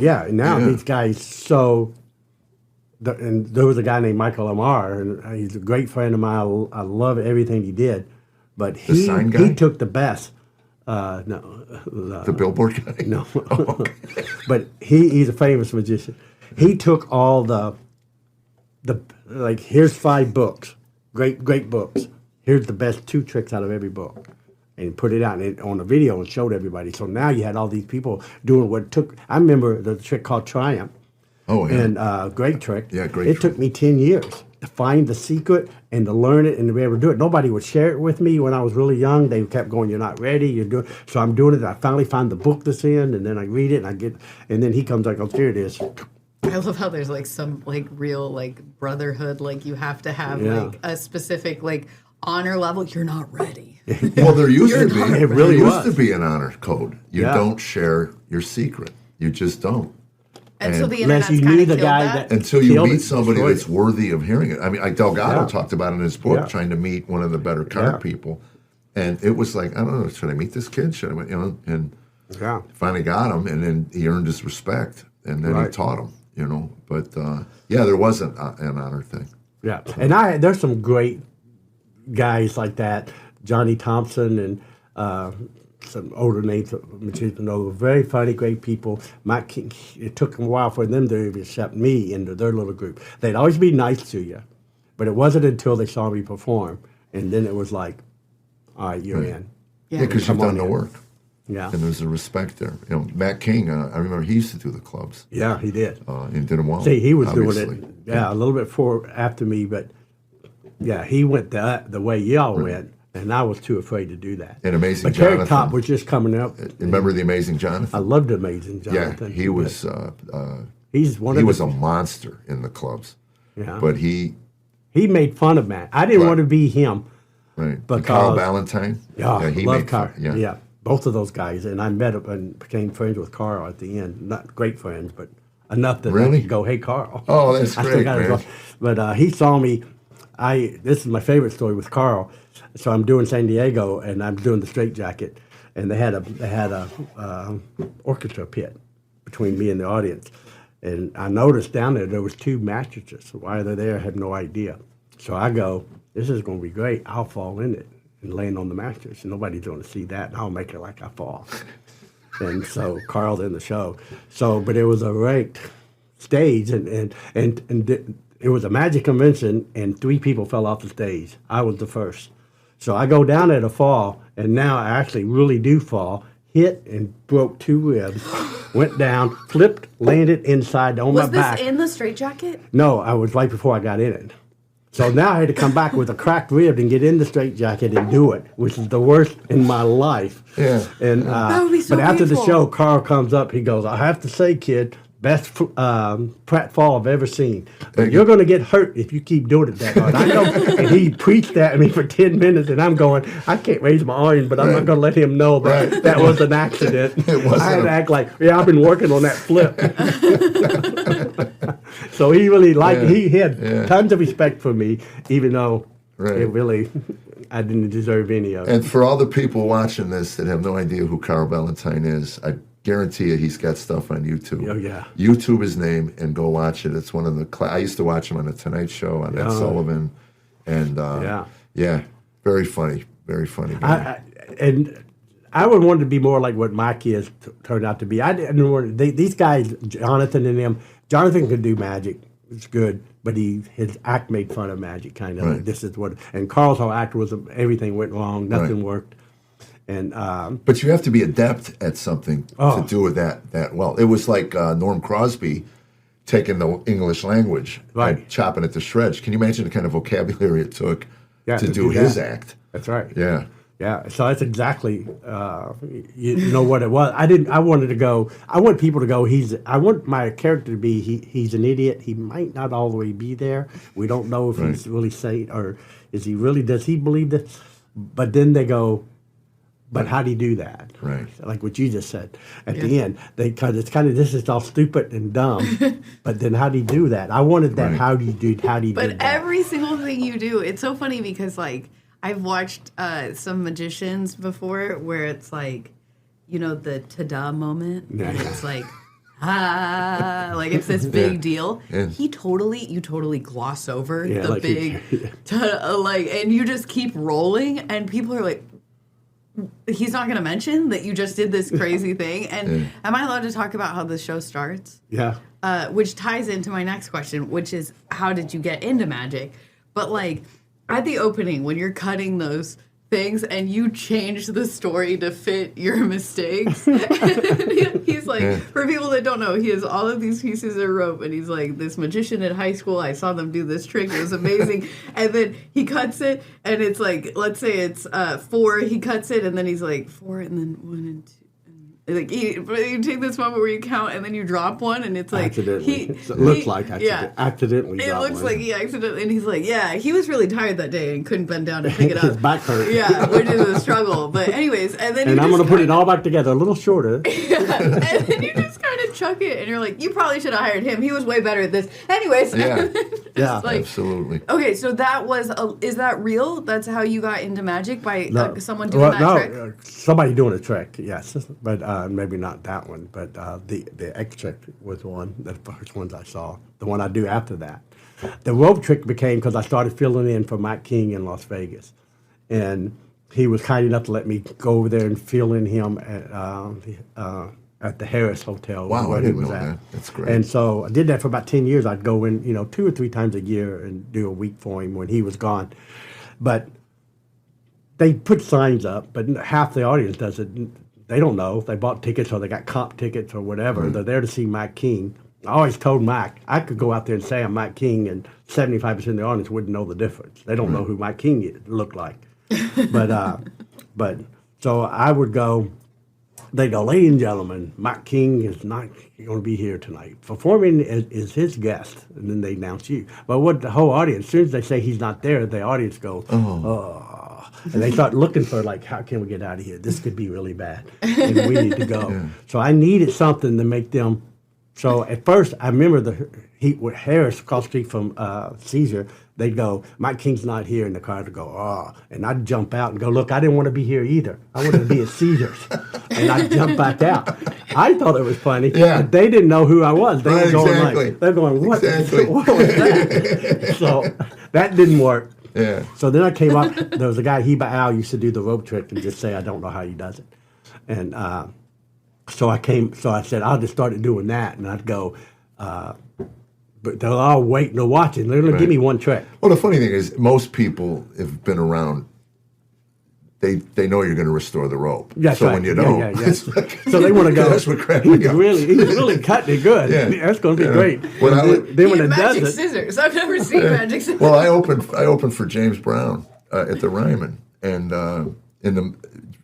these guys, and there was a guy named Michael Lamar, and he's a great friend of mine. I love everything he did, but he took the best. The billboard guy? No. But he's a famous magician. He took all the like, here's 5 books. Great books. Here's the best 2 tricks out of every book. And put it out on a video and showed everybody. So now you had all these people doing what it took. I remember the trick called Triumph. Oh, yeah. And great trick. Yeah, great trick. It took me 10 years to find the secret and to learn it and to be able to do it. Nobody would share it with me when I was really young. They kept going, you're not ready. You're doing. So I'm doing it. I finally find the book that's in, and then I read it, and then he comes like, oh, here it is. I love how there's like some like real like brotherhood, like you have to have like a specific like honor level. You're not ready. Well, there used to be. It really used to be an honor code. You don't share your secret. You just don't. And so the internet's kind of killed that. Until you meet somebody that's worthy of hearing it. I mean, Delgado talked about it in his book, trying to meet one of the better card people. And it was like, I don't know, should I meet this kid? Should I, and finally got him, and then he earned his respect, and then he taught him, But, there was an honor thing. Yeah, and there's some great guys like that, Johnny Thompson and some older names, very funny, great people. It took them a while for them to accept me into their little group. They'd always be nice to you, but it wasn't until they saw me perform, and then it was like, all right, you're in. Yeah, because you've done the work. Yeah. And there's a respect there. Matt King, I remember he used to do the clubs. Yeah, he did. And did them well. See, he was obviously. doing it, a little bit after me, but he went the way y'all went. And I was too afraid to do that. And Amazing but Jonathan. Carrot Top was just coming up. Remember the Amazing Jonathan? I loved Amazing Jonathan. Yeah, he was. He's one. He was a monster in the clubs. Yeah, but he made fun of Matt. I didn't want to be him. Right. But Carl Valentine. Yeah, he loved made Carl. fun. Yeah, both of those guys, and I met him and became friends with Carl at the end. Not great friends, but enough that I could go, "Hey, Carl." Oh, that's great, man. But he saw me. This is my favorite story with Carl. So I'm doing San Diego, and I'm doing the Straight Jacket, and they had a orchestra pit between me and the audience, and I noticed down there was 2 mattresses. Why they're there, I have no idea. So I go, this is going to be great. I'll fall in it and land on the mattress, and nobody's going to see that, and I'll make it like I fall. And so Carl's in the show. But it was a ranked stage, and it was a magic convention, and 3 people fell off the stage. I was the first. So I go down at a fall, and now I actually really do fall, hit and broke 2 ribs, went down, flipped, landed inside on my back. Was this in the Straight Jacket? No, I was right before I got in it. So now I had to come back with a cracked rib and get in the Straight Jacket and do it, which is the worst in my life. Yeah. And that would be so but after painful. the show, Carl comes up, he goes, I have to say, kid, best prat fall I've ever seen. But you're going to get hurt if you keep doing it that hard. I know. And he preached that at me for 10 minutes, and I'm going, I can't raise my arm, but I'm not going to let him know that that was an accident. I had to act like, I've been working on that flip. So he really he had tons of respect for me, even though it really, I didn't deserve any of it. And for all the people watching this that have no idea who Carl Valentine is, I guarantee you he's got stuff on YouTube. Oh, yeah. YouTube his name and go watch it. It's one of the I used to watch him on The Tonight Show, on Ed Sullivan. And very funny. Very funny guy. I would want to be more like what my kids turned out to be. I didn't want these guys, Jonathan and them. Jonathan could do magic. It's good, but his act made fun of magic, kind of. Right. Like, this is what. And Carl's whole act was everything went wrong, nothing worked. And but you have to be adept at something to do it that well. It was like Norm Crosby taking the English language and chopping it to shreds. Can you imagine the kind of vocabulary it took to do his act? That's right. Yeah. Yeah, so that's exactly you know what it was. I wanted to go. I want people to go. I want my character to be. He's an idiot. He might not all the way be there. We don't know if he's really sane or is he really. Does he believe this? But then they go. But how do you do that? Right. Like what you just said at the end. It's kind of this is all stupid and dumb. But then how do you do that? I wanted that. How do you do that? But every single thing you do, it's so funny because like. I've watched some magicians before where it's like, the ta-da moment. Yeah. And it's like, like it's this big deal. Yeah. You totally gloss over the like big, and you just keep rolling and people are like, he's not going to mention that you just did this crazy thing. And am I allowed to talk about how the show starts? Yeah. Which ties into my next question, which is how did you get into magic? But like, at the opening, when you're cutting those things and you change the story to fit your mistakes, he's like, for people that don't know, he has all of these pieces of rope, and he's like, this magician in high school, I saw them do this trick, it was amazing. And then he cuts it, and it's like, let's say it's 4, he cuts it, and then he's like, 4, and then 1 and 2. Like you take this moment where you count and then you drop one and it's like accidentally. It looks like accidentally. It looks like he accidentally, and he's like, he was really tired that day and couldn't bend down to pick it up. His back hurt. Yeah, which is a struggle. But anyways, and then I'm going to put it all back together, a little shorter. And then you just kind of chuck it, and you're like, you probably should have hired him. He was way better at this. Anyways. Yeah. Yeah. Like, Absolutely. okay, so that was, is that real? That's how you got into magic, by someone doing that trick? Somebody doing a trick, yes, but maybe not that one. But the X trick was one, the first ones I saw. The one I do after that. The rope trick became because I started filling in for Mike King in Las Vegas, and he was kind enough to let me go over there and fill in him at the Harris Hotel. Wow, where I he didn't was know at. that. That's great. And so I did that for about 10 years. I'd go in, 2 or 3 times a year and do a week for him when he was gone. But they put signs up, but half the audience doesn't. They don't know. They bought tickets or they got comp tickets or whatever. Right. They're there to see Mike King. I always told Mike, I could go out there and say I'm Mike King, and 75% of the audience wouldn't know the difference. They don't know who Mike King looked like. But so I would go. They go, ladies and gentlemen, Mike King is not going to be here tonight. Performing is his guest, and then they announce you. But what the whole audience, as soon as they say he's not there, the audience goes, oh. And they start looking for, like, how can we get out of here? This could be really bad, and we need to go. Yeah. So I needed something to make them. So at first, I remember with Harris across the street from Caesar, they'd go, Mike King's not here, and the crowd would go, oh. And I'd jump out and go, look, I didn't want to be here either. I wanted to be at Caesar's. And I'd jump back out. I thought it was funny, but they didn't know who I was. They were going they're going, what? Exactly. What was that? So that didn't work. Yeah. So then I came up, there was a guy, Heba Al, used to do the rope trick and just say, I don't know how he does it. And so I said, I'll just start doing that. And I'd go, but they're all waiting or watching. They're going to give me one trick. Well, the funny thing is, most people have been around. They know you're going to restore the rope. That's so right. when you don't, so they want to go. That's what cracked he's me up. really cutting it good. Yeah. That's going to be great. Then when it does magic it, scissors. I've never seen magic scissors. Well, I opened for James Brown at the Ryman, and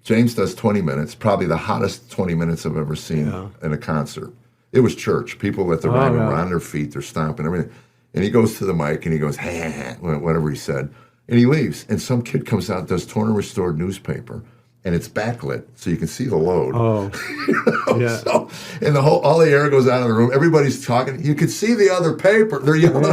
James does 20 minutes, probably the hottest 20 minutes I've ever seen in a concert. It was church. People at the Ryman were on their feet, they're stomping, everything. And he goes to the mic and he goes, ha, whatever he said. And he leaves. And some kid comes out, does torn and restored newspaper. And it's backlit, so you can see the load. Oh, yeah. So, and all the air goes out of the room. Everybody's talking. You could see the other paper. They're yelling.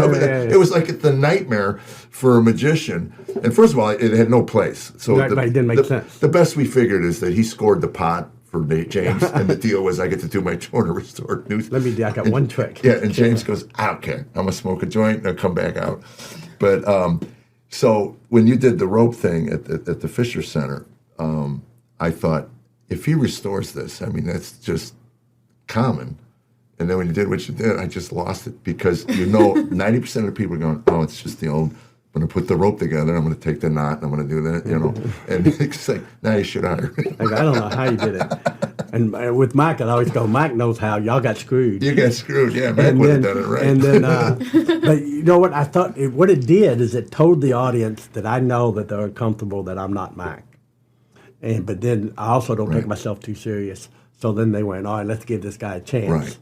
It was like the nightmare for a magician. And first of all, it had no place. So it didn't make sense. The best we figured is that he scored the pot for James, and the deal was I get to do my torn and restored news. I got one trick. Yeah, and James goes, I don't care. I'm going to smoke a joint and I'll come back out. But so when you did the rope thing at the Fisher Center, I thought, if he restores this, I mean, that's just common. And then when you did what you did, I just lost it because 90% of the people are going, oh, it's just the old, I'm going to put the rope together, I'm going to take the knot, and I'm going to do that, And it's like, now you should hire me. I don't know how you did it. And with Mike, I always go, Mike knows how. Y'all got screwed. You got screwed, yeah. Mike would have done it right. And then, but you know what? I thought what it did is it told the audience that I know that they're uncomfortable, that I'm not Mike. But then I also don't take myself too serious. So then they went, all right, let's give this guy a chance. Right.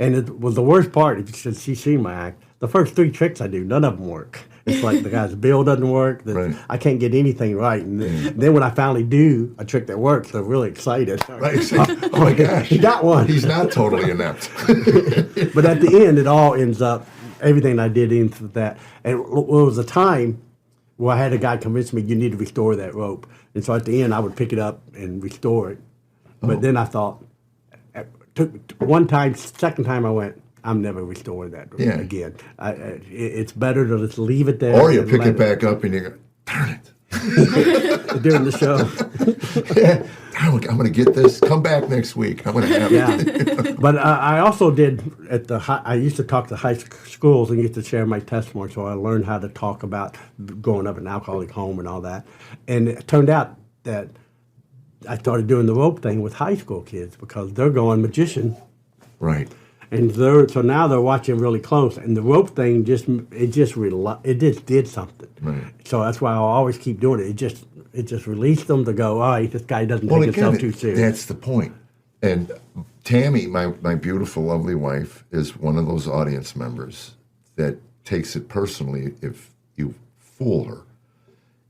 And it was the worst part, since you've seen my act, the first 3 tricks I do, none of them work. It's like the guy's bill doesn't work. I can't get anything right. And then when I finally do a trick that works, they're really excited. Right. Oh my gosh. He got one. He's not totally inept. But at the end, it all ends up, everything I did into that. And it was a time where I had a guy convince me, you need to restore that rope. And so at the end, I would pick it up and restore it. But then I thought, one time, second time I went, I'm never restoring that again. It's better to just leave it there. Or you pick it back up and you go, darn it. During the show. I'm going to get this. Come back next week. I'm going to have it. But I also did I used to talk to high schools and get to share my testimony. So I learned how to talk about growing up in an alcoholic home and all that. And it turned out that I started doing the rope thing with high school kids because they're going magician. Right. And so now they're watching really close, and the rope thing just did something. Right. So that's why I'll always keep doing it. It just released them to go, all right, this guy doesn't take himself too serious. That's the point. And Tammy, my beautiful, lovely wife, is one of those audience members that takes it personally if you fool her.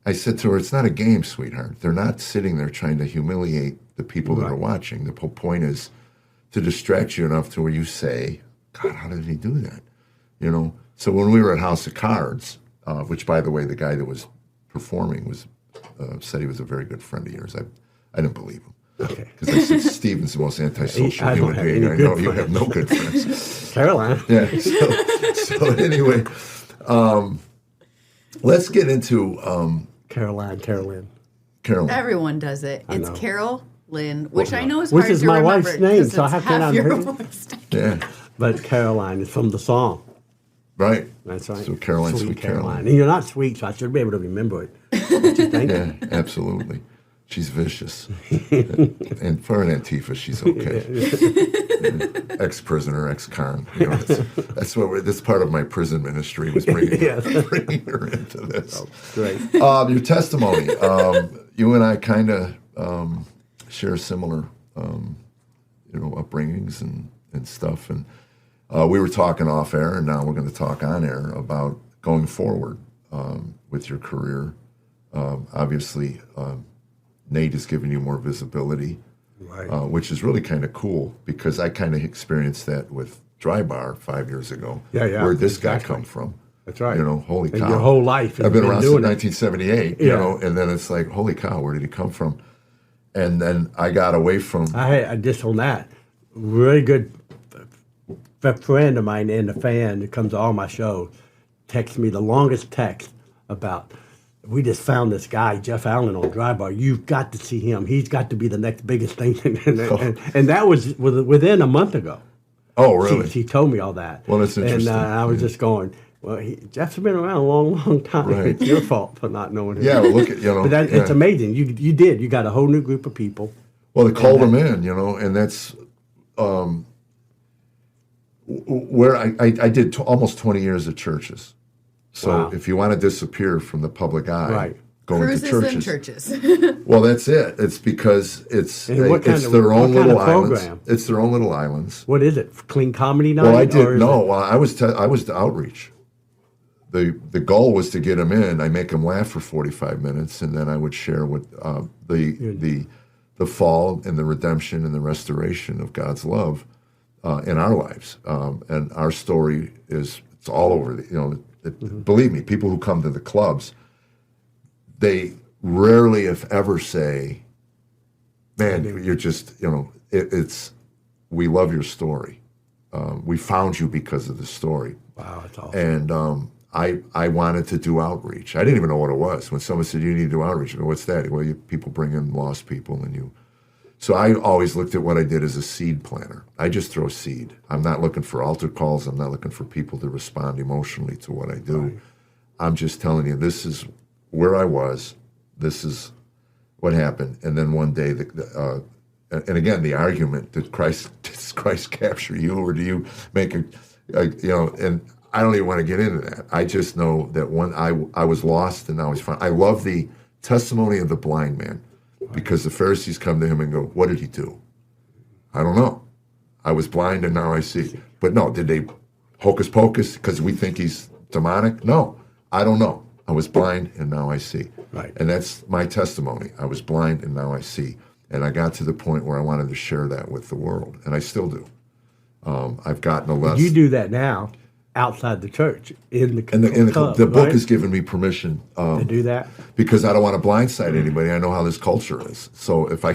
I said to her, it's not a game, sweetheart. They're not sitting there trying to humiliate the people that are watching. The whole point is to distract you enough to where you say, God, how did he do that? You know? So when we were at House of Cards, which, by the way, the guy that was performing was said he was a very good friend of yours. I didn't believe him. Okay. Because I said, Stephen's the most antisocial human being I know. You have no good friends. Caroline. Yeah. So anyway, let's get into Carollynn. Carollynn. Everyone does it. It's know. Carollynn, which I know is Which hard is to my remember. wife's name, 'cause so it's how can half I your remember? wife's name. Yeah. But Caroline is from the song. Right. That's right. So Caroline, Sweet Caroline. And you're not sweet, so I should be able to remember it. What you think? Yeah, absolutely. She's vicious. And for an Antifa, she's okay. Ex-prisoner, ex-con. You know, that's part of my prison ministry was bringing her into this. Oh, great. Your testimony. You and I kind of share similar, upbringings and stuff. And we were talking off air, and now we're going to talk on air about going forward with your career. Obviously, Nate has given you more visibility, Right. Which is really kind of cool because I kind of experienced that with Dry Bar 5 years ago. Yeah. Where'd this guy come from? That's right. Holy And cow. your whole life. I've been you've around since doing it. 1978, and then it's like, holy cow, where did he come from? And then I got away from... I just on that, really good friend of mine and a fan that comes to all my shows, texts me the longest text about, we just found this guy, Jeff Allen, on Dry Bar. You've got to see him. He's got to be the next biggest thing. and that was within a month ago. Oh, really? She told me all that. Well, that's interesting. And I was just going, well, Jeff's been around a long time. Right. It's your fault for not knowing him. Yeah, well, look at, But it's amazing. You did. You got a whole new group of people. Well, they called him in, and that's where I did almost 20 years of churches. So Wow. if you want to disappear from the public eye, Right. go Cruises into and churches. churches. Well, that's it. It's because it's And what kind of- their own what kind little of islands. program? It's their own little islands. What is it? Clean comedy night? Well, I or did is no. it- Well, I was the outreach. The goal was to get them in. I make them laugh for 45 minutes, and then I would share what the fall and the redemption and the restoration of God's love in our lives. And our story it's all over. Believe me, people who come to the clubs, they rarely, if ever, say, "Man, you're just it's we love your story. We found you because of the story." Wow, that's awesome. And I wanted to do outreach. I didn't even know what it was. When someone said, you need to do outreach, I go, what's that? Well, people bring in lost people and you. So I always looked at what I did as a seed planter. I just throw seed. I'm not looking for altar calls. I'm not looking for people to respond emotionally to what I do. Right. I'm just telling you, this is where I was. This is what happened. And then one day, and again, the argument, does Christ capture you, or do you make and I don't even want to get into that. I just know that when I was lost and now he's found. I love the testimony of the blind man because the Pharisees come to him and go, what did he do? I don't know. I was blind and now I see. But no, did they hocus pocus because we think he's demonic? No, I don't know. I was blind and now I see. Right. And that's my testimony. I was blind and now I see. And I got to the point where I wanted to share that with the world, and I still do. I've gotten a lesson. You do that now outside the church in the club, the book right? has given me permission to do that because I don't want to blindside anybody. I know how this culture is. So if I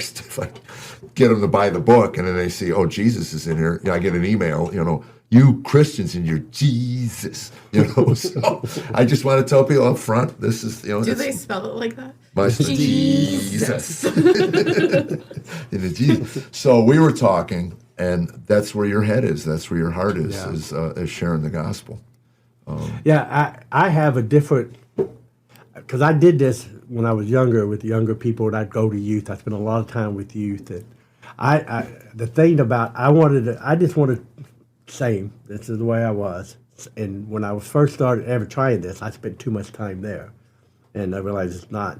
get them to buy the book and then they see, oh, Jesus is in here, I get an email, you Christians and your Jesus, So I just want to tell people up front, this is, Do they spell it like that? Jesus. In the Jesus. So we were talking. And that's where your head is. That's where your heart is, is sharing the gospel. I have a different, because I did this when I was younger with younger people, and I'd go to youth. I spent a lot of time with youth. And the thing about, I just wanted, same, this is the way I was. And when I was first started ever trying this, I spent too much time there. And I realized it's not,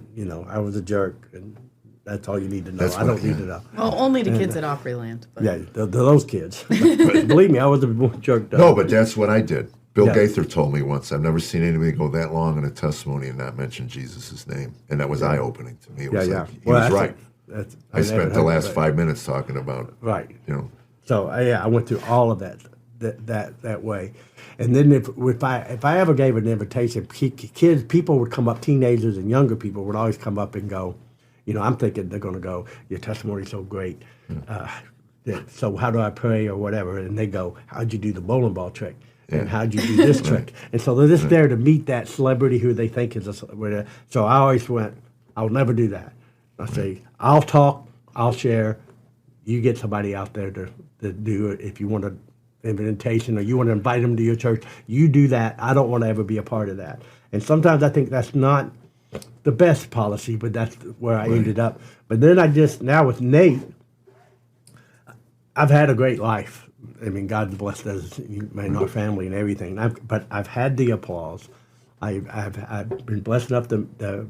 I was a jerk, and that's all you need to know. I don't need to know. Well, only to kids at Opryland. But. Yeah, those kids. But believe me, I was a jerk. No, but that's what I did. Bill Gaither told me once, I've never seen anybody go that long in a testimony and not mention Jesus' name. And that was eye-opening to me. It was he was right. I spent the last 5 minutes talking about Right. So I went through all of that way. And then if I ever gave an invitation, people would come up, teenagers and younger people would always come up and go, I'm thinking they're going to go, your testimony's so great. So how do I pray or whatever? And they go, how'd you do the bowling ball trick? And how'd you do this trick? And so they're just there to meet that celebrity who they think is a celebrity. So I always went, I'll never do that. I say, I'll talk, I'll share. You get somebody out there to do it. If you want an invitation or you want to invite them to your church, you do that. I don't want to ever be a part of that. And sometimes I think that's not the best policy, but that's where I ended up. But then now with Nate, I've had a great life. I mean, God's blessed us and our family and everything. But I've had the applause. I've been blessed enough to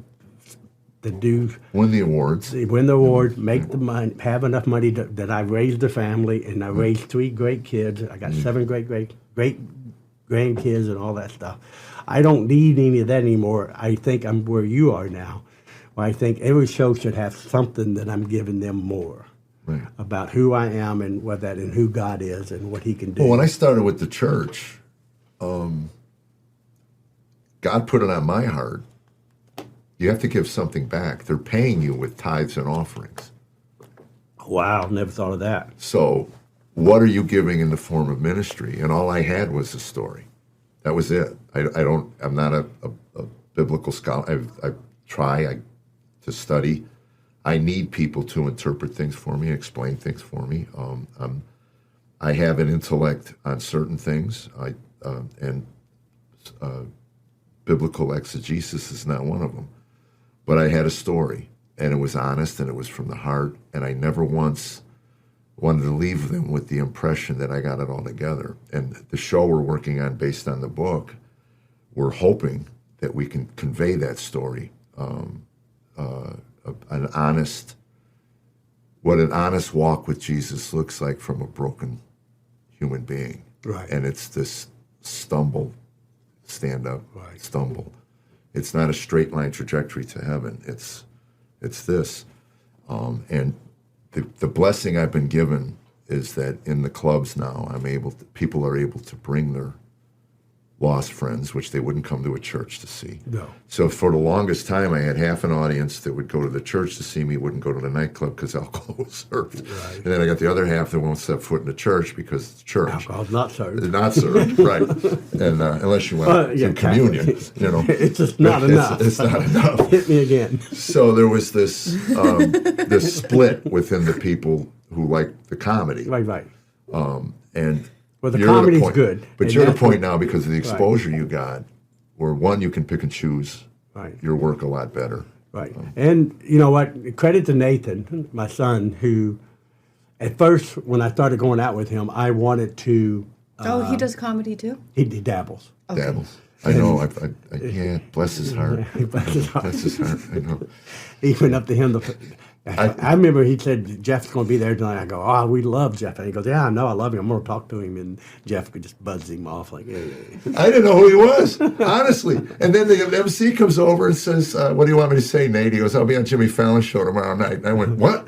do win the awards, make the money, have enough money that I raised a family, and I raised 3 great kids. I got 7 great grandkids and all that stuff. I don't need any of that anymore. I think I'm where you are now, where I think every show should have something that I'm giving them more. Right. About who I am and who God is and what He can do. Well, when I started with the church, God put it on my heart. You have to give something back. They're paying you with tithes and offerings. Wow, never thought of that. So, what are you giving in the form of ministry? And all I had was a story. That was it. I'm not a biblical scholar. I try to study. I need people to interpret things for me, explain things for me. I have an intellect on certain things, and biblical exegesis is not one of them. But I had a story, and it was honest, and it was from the heart, and I never once wanted to leave them with the impression that I got it all together. And the show we're working on based on the book, we're hoping that we can convey that story. What an honest walk with Jesus looks like from a broken human being. Right. And it's this stumble, stand up, right. Stumble. It's not a straight line trajectory to heaven. It's this. And the blessing I've been given is that in the clubs now, people are able to bring their lost friends, which they wouldn't come to a church to see. No. So for the longest time, I had half an audience that would go to the church to see me, wouldn't go to the nightclub because alcohol was served. Right. And then I got the other half that won't step foot in the church because it's church. Alcohol's not served. It's not served, right. And unless you went to communion, It's just not enough. It's not enough. Hit me again. So there was this this split within the people who liked the comedy. Right. And well, the comedy's good. But you're at a point now because of the exposure you got, where one, you can pick and choose your work a lot better. Right. And you know what? Credit to Nathan, my son, who at first, when I started going out with him, I wanted to... he does comedy too? He dabbles. Okay. Dabbles. I know. Yeah, bless his heart. Bless his heart. Bless his heart. I know. He went up to him. I remember he said, Jeff's going to be there tonight. I go, we love Jeff. And he goes, yeah, I know, I love him. I'm going to talk to him. And Jeff could just buzz him off like, hey. I didn't know who he was, honestly. And then the MC comes over and says, what do you want me to say, Nate? He goes, I'll be on Jimmy Fallon's show tomorrow night. And I went, what?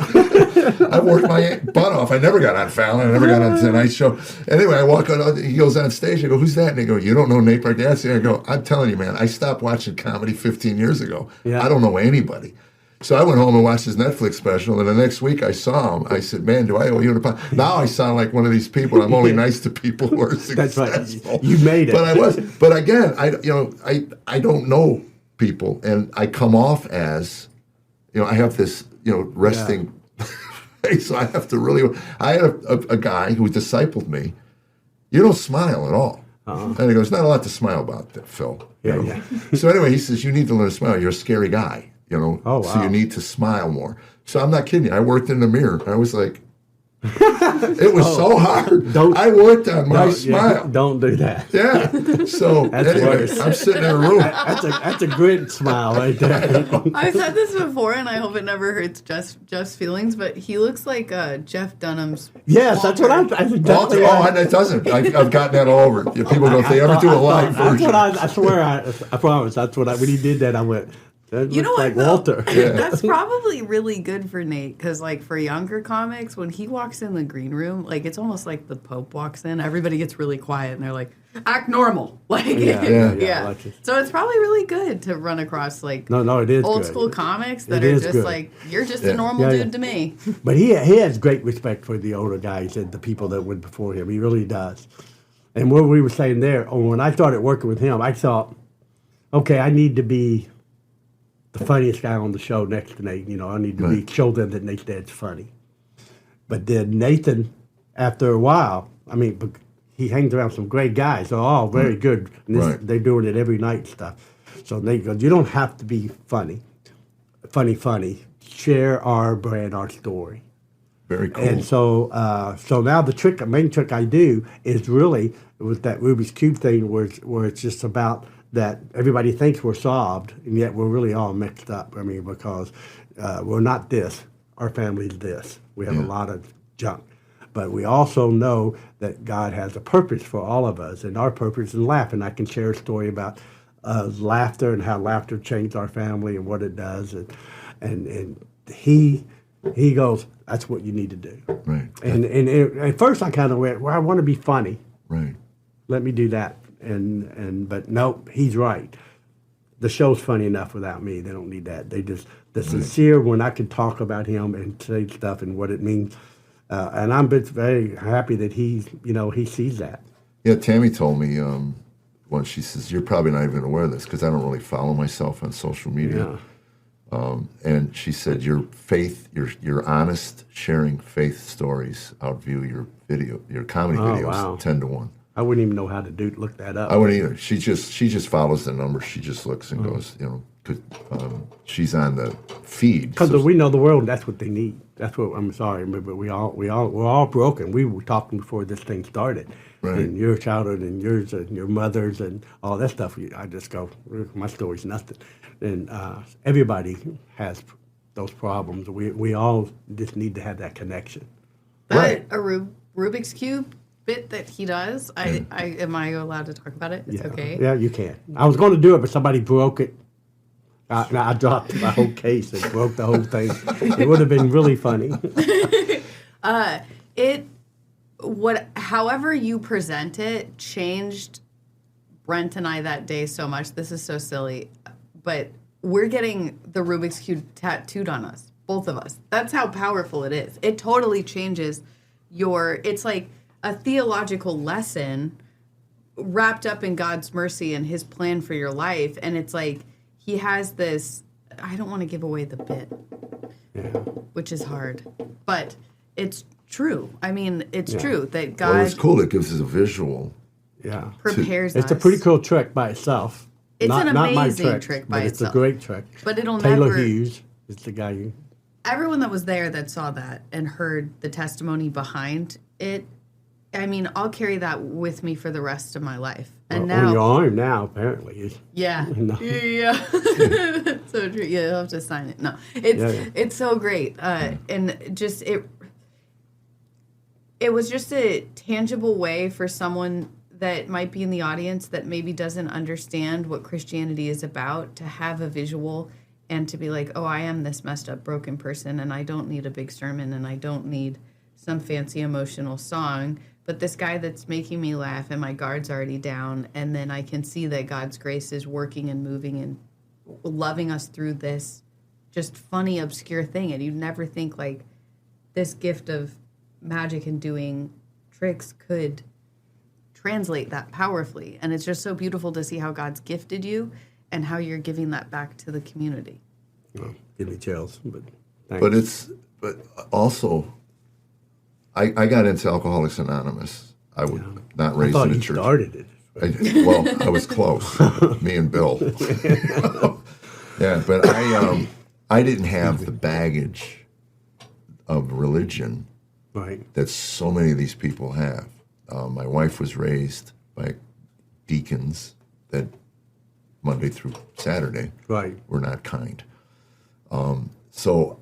I worked my butt off. I never got on Fallon. I never got on Tonight's show. Anyway, I walk out. He goes on stage. I go, who's that? And they go, you don't know Nate Bargatze? I go, I'm telling you, man, I stopped watching comedy 15 years ago. Yeah. I don't know anybody. So I went home and watched his Netflix special, and the next week I saw him. I said, man, do I owe you an apology? Now I sound like one of these people. I'm only nice to people who are successful. That's right. You made it. But I was. But again, I don't know people, and I come off as, I have this, resting face, so I have to really, I had a guy who discipled me. You don't smile at all. Uh-huh. And he goes, not a lot to smile about, Phil. Yeah. So anyway, he says, you need to learn to smile. You're a scary guy. Oh, wow. So you need to smile more. So I'm not kidding you. I worked in the mirror. I was like, it was so hard. I worked on my smile. Don't do that. Yeah. So anyway, I'm sitting in a room. That's a good smile right there. I've said this before, and I hope it never hurts Jeff's feelings, but he looks like Jeff Dunham's. Yes, that's what I'm. And it doesn't. I've gotten that all over. People go, if they ever do a live version. I swear, I promise. That's what when he did that, I went, That You know looks what, like though? Walter. That's probably really good for Nate because, like, for younger comics, when he walks in the green room, like, it's almost like the Pope walks in. Everybody gets really quiet and they're like, act normal. Like, Yeah. Like it. So it's probably really good to run across, like, No, it is old good. school comics that It are is just good. like, you're just Yeah. a normal Yeah, dude yeah. to me. But he has great respect for the older guys and the people that went before him. He really does. And what we were saying there, when I started working with him, I thought, okay, I need to be the funniest guy on the show next to Nate. You know, I need to show them that Nate's dad's funny. But then Nathan, after a while, I mean, he hangs around some great guys. They're all very good. And they're doing it every night and stuff. So Nate goes, you don't have to be funny. Share our brand, our story. Very cool. And so now the main trick I do is really with that Rubik's Cube thing where it's just about that everybody thinks we're solved, and yet we're really all mixed up. I mean, because we're not this. Our family's this. We have a lot of junk. But we also know that God has a purpose for all of us, and our purpose is laugh. And I can share a story about laughter and how laughter changed our family and what it does. And he goes, that's what you need to do. Right. And at first I kind of went, well, I want to be funny. Right. Let me do that. But nope, he's right. The show's funny enough without me. They don't need that. They just sincere when I can talk about him and say stuff and what it means. And I'm very happy that he sees that. Yeah, Tammy told me once, she says, you're probably not even aware of this because I don't really follow myself on social media. Yeah. And she said, your faith, your honest sharing faith stories outview your comedy videos 10 to 1. I wouldn't even know how to look that up. I wouldn't either. She just follows the numbers. She just looks and goes, because she's on the feed. Because we know the world, that's what they need. That's what I'm sorry, but we're all broken. We were talking before this thing started, Right. And your childhood and yours and your mother's and all that stuff. I just go, my story's nothing, and everybody has those problems. We all just need to have that connection. Right. A Rubik's Cube bit that he does. Am I allowed to talk about it? It's okay. Yeah, you can. I was going to do it, but somebody broke it. I dropped my whole case and broke the whole thing. It would have been really funny. However you present it changed Brent and I that day so much. This is so silly, but we're getting the Rubik's Cube tattooed on us, both of us. That's how powerful it is. It totally changes it's like a theological lesson wrapped up in God's mercy and his plan for your life. And it's like, he has this, I don't want to give away the bit, which is hard, but it's true. I mean, it's true that God Well, it's cool. It gives us a visual. Yeah, prepares us. It's a pretty cool trick by itself. It's not an my amazing trick by but itself. It's a great trick. But it'll Taylor never... Hughes is the guy who... Everyone that was there that saw that and heard the testimony behind it, I mean, I'll carry that with me for the rest of my life. And now... On your arm now, apparently. Yeah. No. Yeah. So true. Yeah, you'll have to sign it. No. It's so great. And just it was just a tangible way for someone that might be in the audience that maybe doesn't understand what Christianity is about to have a visual and to be like, oh, I am this messed up, broken person, and I don't need a big sermon, and I don't need some fancy emotional song. But this guy that's making me laugh and my guard's already down, and then I can see that God's grace is working and moving and loving us through this just funny, obscure thing. And you'd never think like this gift of magic and doing tricks could translate that powerfully. And it's just so beautiful to see how God's gifted you and how you're giving that back to the community. Well, give me chills, but thanks. But also, I got into Alcoholics Anonymous. I was not raised in a church. I thought you started it. I was close. Me and Bill. Yeah, but I didn't have the baggage of religion that so many of these people have. My wife was raised by deacons that Monday through Saturday were not kind. So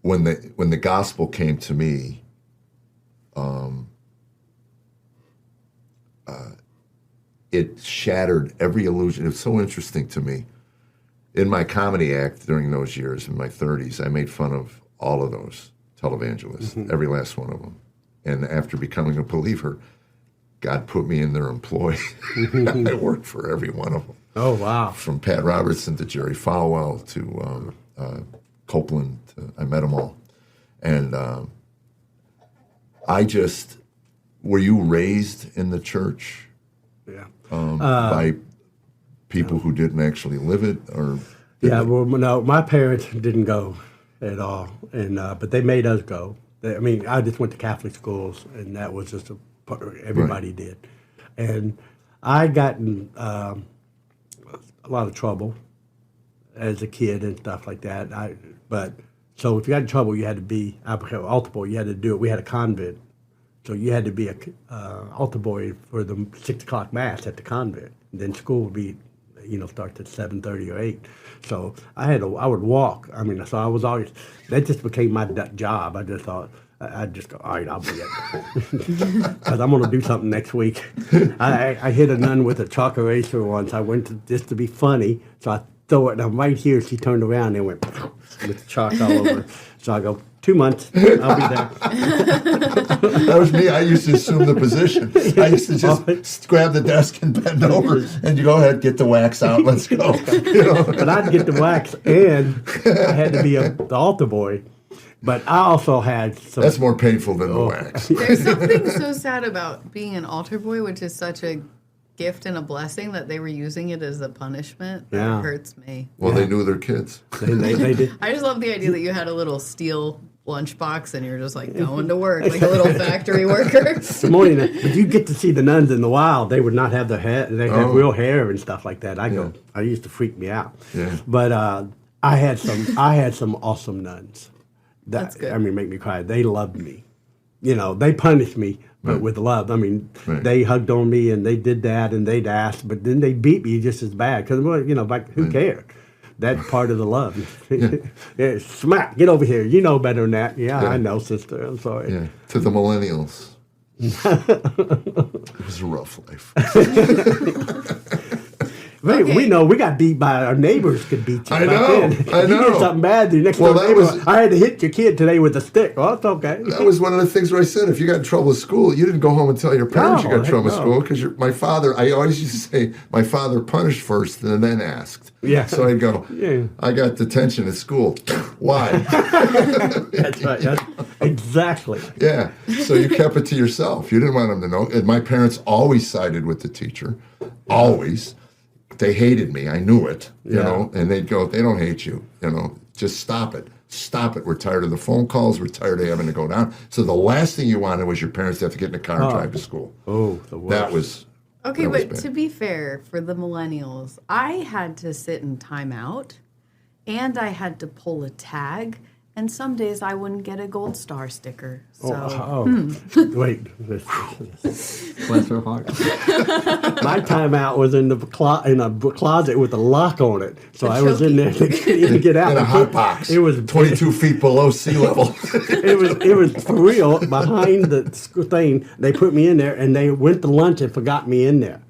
when the gospel came to me, it shattered every illusion. It's so interesting to me. in my comedy act during those years, in my 30s, I made fun of all of those televangelists, every last one of them. And after becoming a believer, God put me in their employ. I worked for every one of them. Oh, wow. From Pat Robertson to Jerry Falwell to Copeland. I met them all. And were you raised in the church? Yeah. By people who didn't actually live it? Or Well, no, my parents didn't go at all, and but they made us go. I just went to Catholic schools, and that was just everybody did. And I got in a lot of trouble as a kid and stuff like that. So if you got in trouble, you had to be altar boy. You had to do it. We had a convent, so you had to be a altar boy for the 6 o'clock mass at the convent. And then school would be, starts at 7:30 or 8. So I would walk. So I was always, that just became my job. I just thought, I'd just go, all right, I'll be it. Because I'm going to do something next week. I hit a nun with a chalk eraser once. I went just to be funny. So I throw it, and I'm right here. She turned around and went with chalk all over. So I go, 2 months, I'll be there. That was me. I used to assume the position. I used to just grab the desk and bend over, and you go ahead, get the wax out, let's go. But I'd get the wax, and I had to be the altar boy. But I also had some... That's more painful than the wax. There's something so sad about being an altar boy, which is such a gift and a blessing, that they were using it as a punishment. That hurts me. Well, they knew their kids. They did. I just love the idea that you had a little steel lunchbox and you're just like going to work like a little factory worker. Good morning. But you get to see the nuns in the wild. They would not have their hair. They had real hair and stuff like that. I used to freak me out. Yeah. But I had some awesome nuns. That's good. Make me cry. They loved me. They punished me, but with love. They hugged on me and they did that and they'd ask, but then they beat me just as bad because, who cared? That's part of the love. Yeah, smack, get over here. You know better than that. Yeah, I know, sister. I'm sorry. Yeah. To the millennials. It was a rough life. We know we got beat by our neighbors could beat you. I know. You did something bad to your next door neighbor. I had to hit your kid today with a stick. Well, it's okay. That was one of the things where I said, if you got in trouble at school, you didn't go home and tell your parents you got in trouble at school because my father, I always used to say, my father punished first and then asked. Yeah. So I'd go, I got detention at school. Why? That's right. Exactly. Yeah. So you kept it to yourself. You didn't want them to know. And my parents always sided with the teacher. Always. They hated me. I knew it, and they'd go, they don't hate you, just stop it. Stop it. We're tired of the phone calls. We're tired of having to go down. So the last thing you wanted was your parents to have to get in a car and drive to school. Oh, the worst. That was... Okay, but to be fair, for the millennials, I had to sit in timeout, and I had to pull a tag, and some days I wouldn't get a gold star sticker. So, wait. Bless her heart. My timeout was in a closet with a lock on it, so I was in there to get out. In a hot box. It was 22 feet below sea level. It was for real. Behind the thing, they put me in there, and they went to lunch and forgot me in there.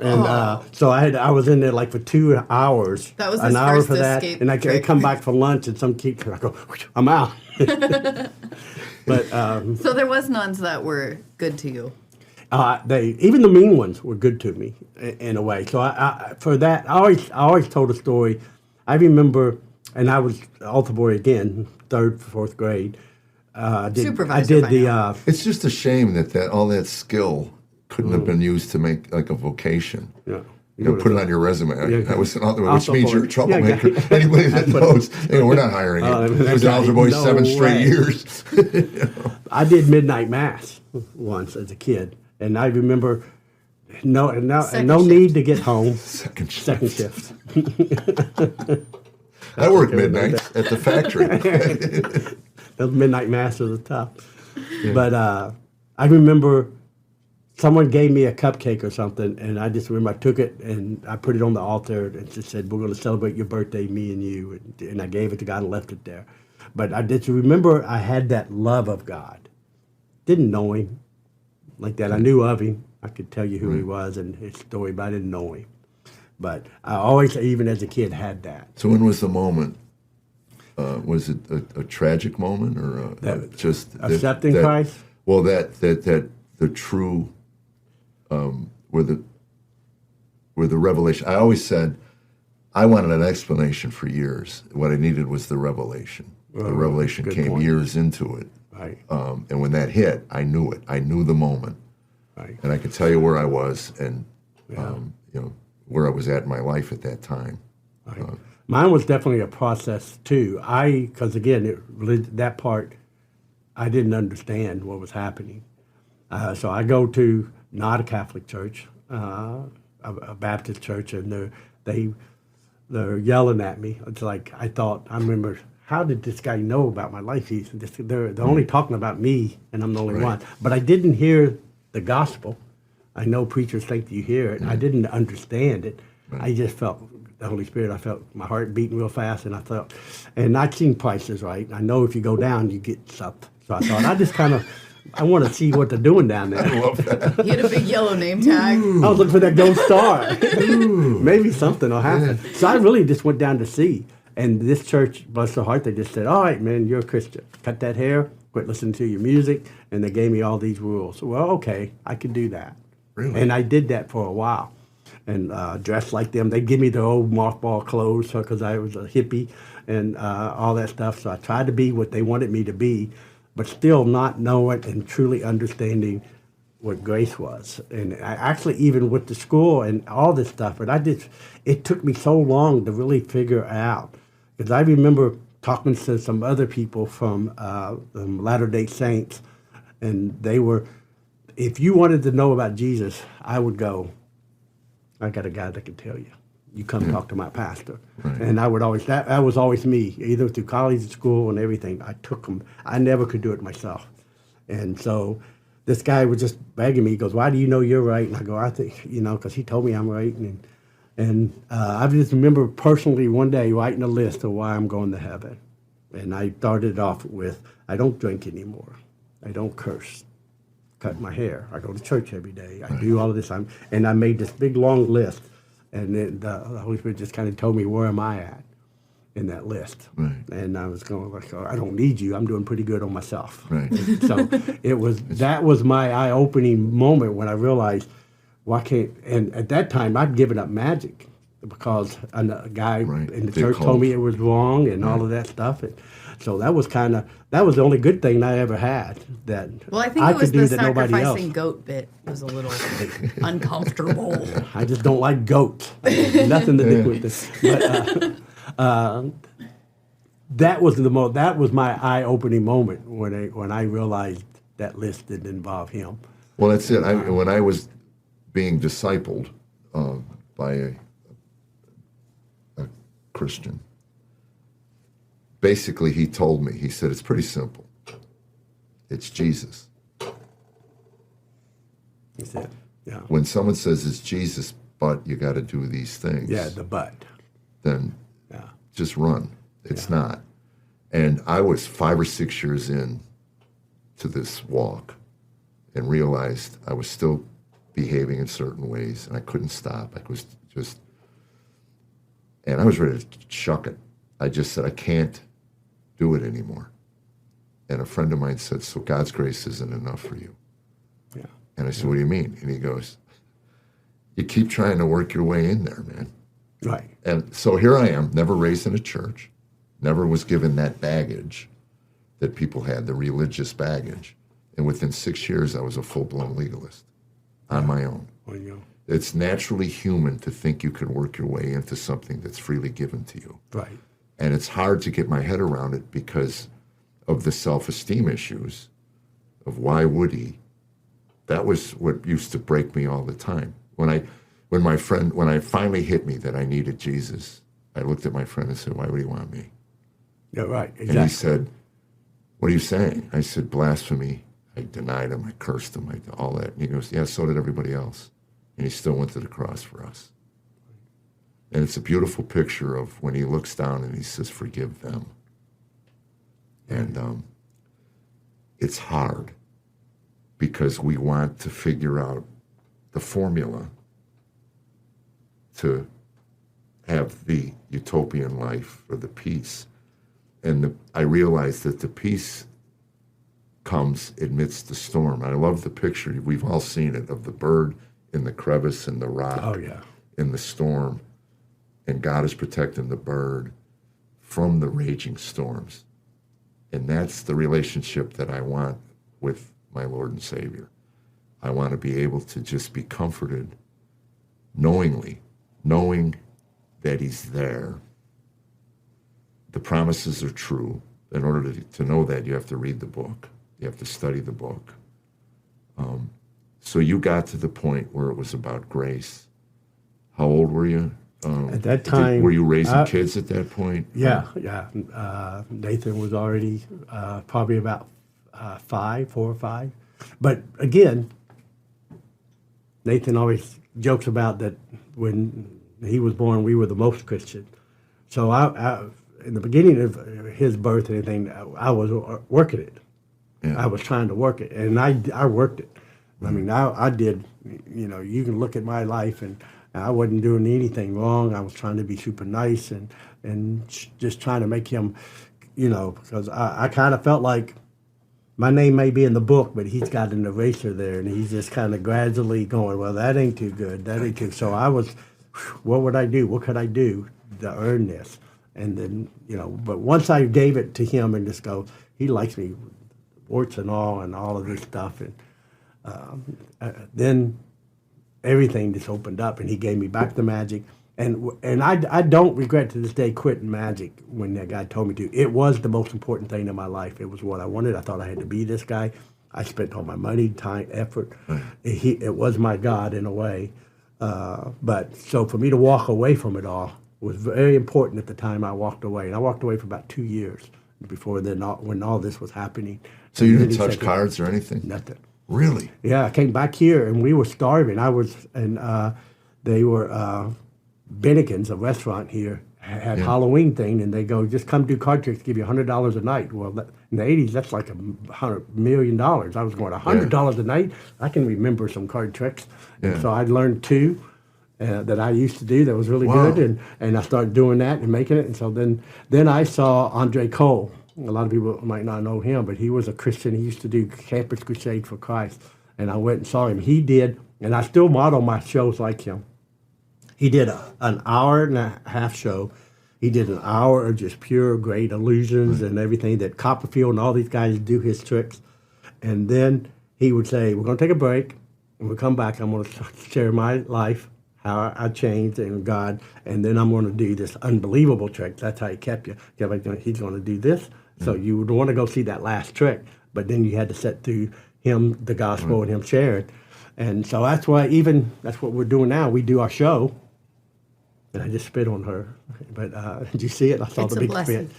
And so I was in there like for 2 hours. That was an hour first for that, escape and I trick. come back from lunch, and some kid, I go, I'm out. But so there was nuns that were good to you. Even the mean ones were good to me in a way. So for that, I always told a story. I remember, and I was altar boy again, 3rd, 4th grade. Supervisor. It's just a shame that all that skill couldn't have been used to make like a vocation. Yeah. Put it on your resume. Yeah. That was which means you're a troublemaker. Anybody that knows, we're not hiring you. He was an altar boy 7 straight years. I did midnight mass once as a kid, and I remember no need to get home. Second shift. I worked midnight at the factory. Those midnight masses are tough. Yeah. But I remember someone gave me a cupcake or something, and I just remember I took it and I put it on the altar and just said, we're going to celebrate your birthday, me and you. And I gave it to God and left it there. But I just remember I had that love of God. Didn't know him like that. I knew of him. I could tell you who he was and his story, but I didn't know him. But I always, even as a kid, had that. So when was the moment? Was it a tragic moment or just Accepting Christ? Well, that the true where the revelation. I always said I wanted an explanation for years. What I needed was the revelation. The revelation came point. years into it. Right. And when that hit, I knew it. I knew the moment. Right. And I could tell you where I was and where I was at in my life at that time. Right. Mine was definitely a process too. Because again, that part, I didn't understand what was happening. So I go to not a Catholic church, a Baptist church, and they're yelling at me. It's like I remember, how did this guy know about my life? They're only talking about me, and I'm the only one. But I didn't hear the gospel. I know preachers think you hear it. I didn't understand it. I just felt the Holy Spirit. I felt my heart beating real fast, and I'd seen Price is Right. I know if you go down, you get something. So I thought, I want to see what they're doing down there. I love that. He had a big yellow name tag. I was looking for that gold star. Maybe something will happen. Yeah. So I really just went down to see. And this church, bless their heart, they just said, all right, man, you're a Christian. Cut that hair, quit listening to your music. And they gave me all these rules. Well, okay, I could do that. Really? And I did that for a while. And dressed like them. They'd give me their old mothball clothes because I was a hippie and all that stuff. So I tried to be what they wanted me to be, but still not knowing and truly understanding what grace was. And I actually, even with the school and all this stuff, but it took me so long to really figure out. Because I remember talking to some other people from Latter-day Saints, and they were, if you wanted to know about Jesus, I would go, I got a guy that can tell you. You come talk to my pastor. Right. And I would always, that was always me, either through college, school, and everything. I took them. I never could do it myself. And so this guy was just begging me. He goes, why do you know you're right? And I go, I think, because he told me I'm right. And I just remember personally one day writing a list of why I'm going to heaven. And I started off with, I don't drink anymore. I don't curse. Cut my hair. I go to church every day. I do all of this. And I made this big long list, and then the Holy Spirit just kind of told me, where am I at in that list? Right. And I was going like, oh, I don't need you. I'm doing pretty good on myself. Right. So that was my eye-opening moment when I realized, why can't? And at that time, I'd given up magic because a guy in the church told me it was wrong and all of that stuff. And so that was the only good thing I ever had that well, I think I it was could do the that nobody else. sacrificing goat bit was a little uncomfortable. I just don't like goats. Nothing to do with this. But that was my eye-opening moment when I realized that list didn't involve him. Well, that's it. When I was being discipled by a Christian, basically he told me, he said, it's pretty simple. It's Jesus. He said, yeah. When someone says it's Jesus, but you got to do these things. Yeah, the but. Then just run. It's not. And I was 5 or 6 years in to this walk and realized I was still behaving in certain ways, and I couldn't stop. I was just, and I was ready to chuck it. I just said, I can't do it anymore. And a friend of mine said, so God's grace isn't enough for you. Yeah. And I said, what do you mean? And he goes, you keep trying to work your way in there, man. Right. And so here I am, never raised in a church, never was given that baggage that people had, the religious baggage. And within 6 years, I was a full-blown legalist on my own. It's naturally human to think you can work your way into something that's freely given to you. Right. And it's hard to get my head around it because of the self-esteem issues of why would he? That was what used to break me all the time. When I finally hit me that I needed Jesus, I looked at my friend and said, why would he want me? Yeah, right. Exactly. And he said, what are you saying? I said, blasphemy. I denied him. I cursed him. I did all that. And he goes, yeah, so did everybody else. And he still went to the cross for us. And it's a beautiful picture of when he looks down and he says, forgive them. And it's hard because we want to figure out the formula to have the utopian life or the peace. And I realized that the peace comes amidst the storm. I love the picture, we've all seen it, of the bird in the crevice and the rock. Oh, yeah. In the storm. And God is protecting the bird from the raging storms. And that's the relationship that I want with my Lord and Savior. I want to be able to just be comforted knowing that he's there. The promises are true. In order to know that, you have to read the book. You have to study the book. So you got to the point where it was about grace. How old were you? At that time, were you raising kids at that point? Yeah. Nathan was already probably about 4 or 5. But again, Nathan always jokes about that when he was born, we were the most Christian. So I in the beginning of his birth and everything, I was working it. Yeah. I was trying to work it, and I worked it. I mean, I did, you can look at my life, and I wasn't doing anything wrong. I was trying to be super nice and just trying to make him, because I kind of felt like my name may be in the book, but he's got an eraser there, and he's just kind of gradually going, well, that ain't too good. That ain't too. So I was, what would I do? What could I do to earn this? And then, but once I gave it to him and just go, he likes me, warts and all of this stuff. And then everything just opened up, and he gave me back the magic. And I don't regret to this day quitting magic when that guy told me to. It was the most important thing in my life. It was what I wanted. I thought I had to be this guy. I spent all my money, time, effort. Right. It was my God in a way. But so for me to walk away from it all was very important at the time I walked away. And I walked away for about 2 years before then, when all this was happening. So you didn't touch cards or anything? Nothing. Really? Yeah, I came back here, and we were starving. They were Bennigan's, a restaurant here, had Halloween thing, and they go, just come do card tricks, give you $100 a night. Well, in the 80s, that's like $100 million. I was going, $100 a night? I can remember some card tricks. Yeah. And so I learned 2 that I used to do that was really good, and I started doing that and making it. And so then I saw Andre Cole. A lot of people might not know him, but he was a Christian. He used to do Campus Crusade for Christ. And I went and saw him. He did, and I still model my shows like him. He did an hour and a half show. He did an hour of just pure great illusions and everything that Copperfield and all these guys do his tricks. And then he would say, we're going to take a break, and we'll come back. I'm going to share my life, how I changed in God, and then I'm going to do this unbelievable trick. That's how he kept you. He's going to do this. So you would want to go see that last trick, but then you had to sit through him, the gospel, and him sharing. And so that's why that's what we're doing now. We do our show, and I just spit on her. But did you see it? I saw the big spit.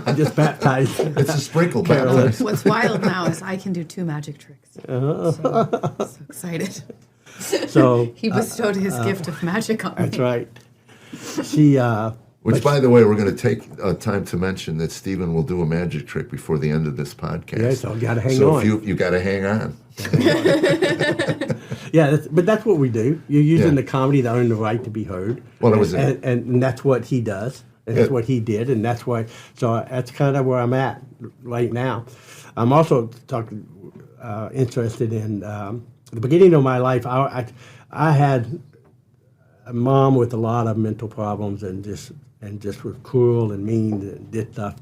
I just baptized. It's a sprinkle, Carollynn. What's wild now is I can do 2 magic tricks. So excited. So he bestowed his gift of magic on me. That's right. She. Which, by the way, we're going to take time to mention that Stephen will do a magic trick before the end of this podcast. Yeah, so you got to hang on. So you got to hang on. Yeah, but that's what we do. You're using the comedy to earn the right to be heard. Well, and that's what he does. And that's what he did, and that's why. So that's kind of where I'm at right now. I'm also interested in the beginning of my life. I had a mom with a lot of mental problems and just was cruel and mean and did stuff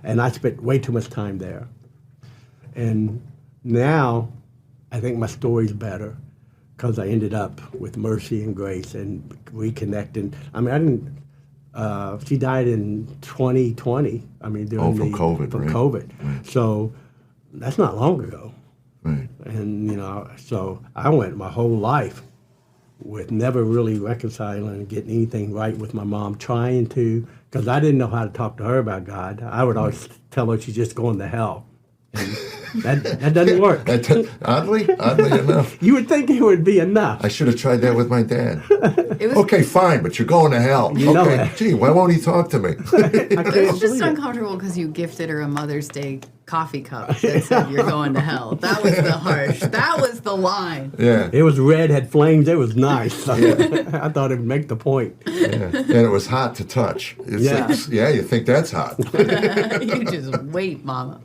and I spent way too much time there. And now I think my story's better because I ended up with mercy and grace and reconnecting. I mean, she died in 2020. I mean, during from COVID, from right? COVID. Right. So that's not long ago. Right. And, so I went my whole life with never really reconciling and getting anything right with my mom, trying to, because I didn't know how to talk to her about God. I would always tell her she's just going to hell. And that doesn't work. Oddly enough. You would think it would be enough. I should have tried that with my dad. Okay, fine, but you're going to hell. Okay, gee, why won't he talk to me? It was just uncomfortable because you gifted her a Mother's Day coffee cup that said you're going to hell. That was the harsh. That was the line. Yeah. It was red, had flames. It was nice. Yeah. I thought it would make the point. Yeah. And it was hot to touch. It's Yeah. you think that's hot. You just wait, mama.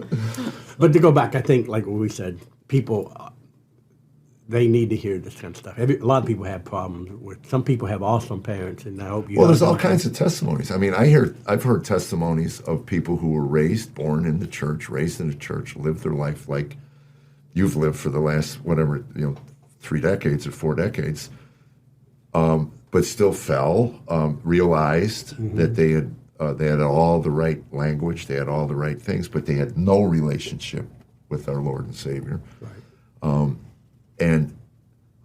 But to go back, I think, like what we said, people, they need to hear this kind of stuff. A lot of people have problems with. Some people have awesome parents, and I hope you. Well, there's all kinds of testimonies. I mean, I've heard testimonies of people who were born in the church, raised in the church, lived their life like you've lived for the last 3 decades or 4 decades, but still fell, realized that they had all the right language, they had all the right things, but they had no relationship with our Lord and Savior. Right. And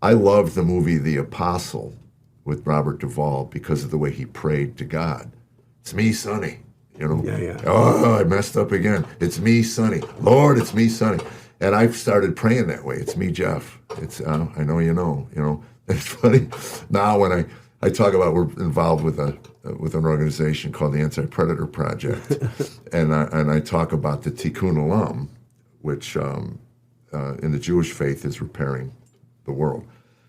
I love the movie The Apostle with Robert Duvall because of the way he prayed to God. It's me, Sonny. Yeah. Oh, I messed up again. It's me, Sonny. Lord, it's me, Sonny. And I've started praying that way. It's me, Jeff. It's I know you know. It's funny. Now when I talk about we're involved with an organization called the Anti-Predator Project, and I talk about the Tikkun Olam, which in the Jewish faith is repairing the world.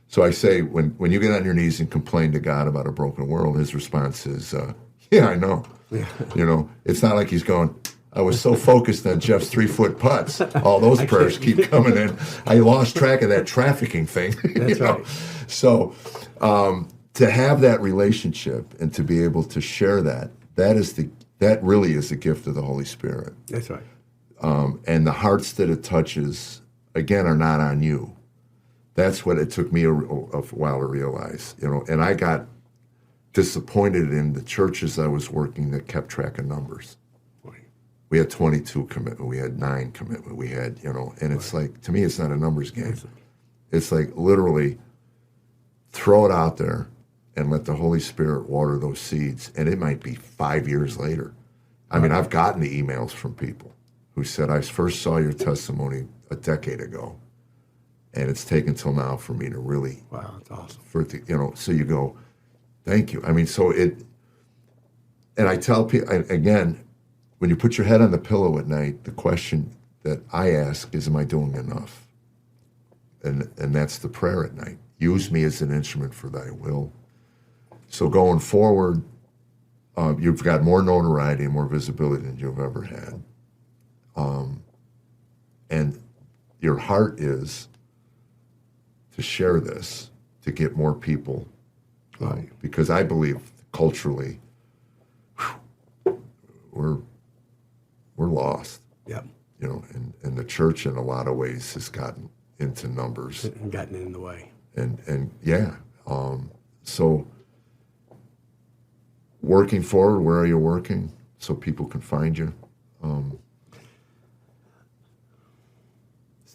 So I say, when you get on your knees and complain to God about a broken world, his response is, yeah, I know. It's not like he's going, I was so focused on Jeff's 3-foot putts. All those prayers keep coming in. I lost track of that trafficking thing. That's right. So to have that relationship and to be able to share that really is the gift of the Holy Spirit. That's right. And the hearts that it touches, again, are not on you. That's what it took me a while to realize, and I got disappointed in the churches I was working that kept track of numbers. We had 22 commitment, we had 9 commitment, we had, and it's like, to me, it's not a numbers game. It's like literally throw it out there and let the Holy Spirit water those seeds, and it might be 5 years later. I mean, I've gotten the emails from people who said, I first saw your testimony a decade ago, and it's taken till now for me to really, wow, that's awesome. So you go, thank you. I mean, and I tell people, again, when you put your head on the pillow at night, the question that I ask is, am I doing enough? And that's the prayer at night. Use me as an instrument for thy will. So going forward, you've got more notoriety and more visibility than you've ever had. And your heart is to share this, to get more people, because I believe culturally we're lost. Yep. And the church in a lot of ways has gotten into numbers and gotten in the way. And so working forward, where are you working so people can find you?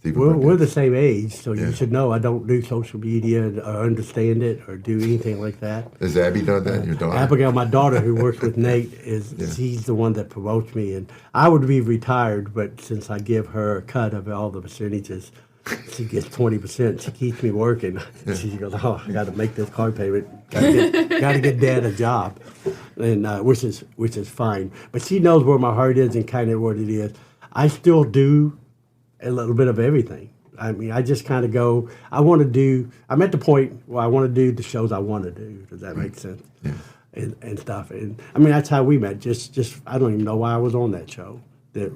We're the same age, so you should know I don't do social media or understand it or do anything like that. Has Abby done that, your daughter? Abigail, my daughter, who works with Nate, she's the one that promotes me. And I would be retired, but since I give her a cut of all the percentages, she gets 20%. She keeps me working. Yeah. She goes, I got to make this car payment. Got to get Dad a job, and which is fine. But she knows where my heart is and kind of what it is. I still do a little bit of everything. I mean, I just kind of go, I'm at the point where I want to do the shows I want to do. Does that make sense? Yeah. And stuff. And I mean, that's how we met. Just I don't even know why I was on that show. The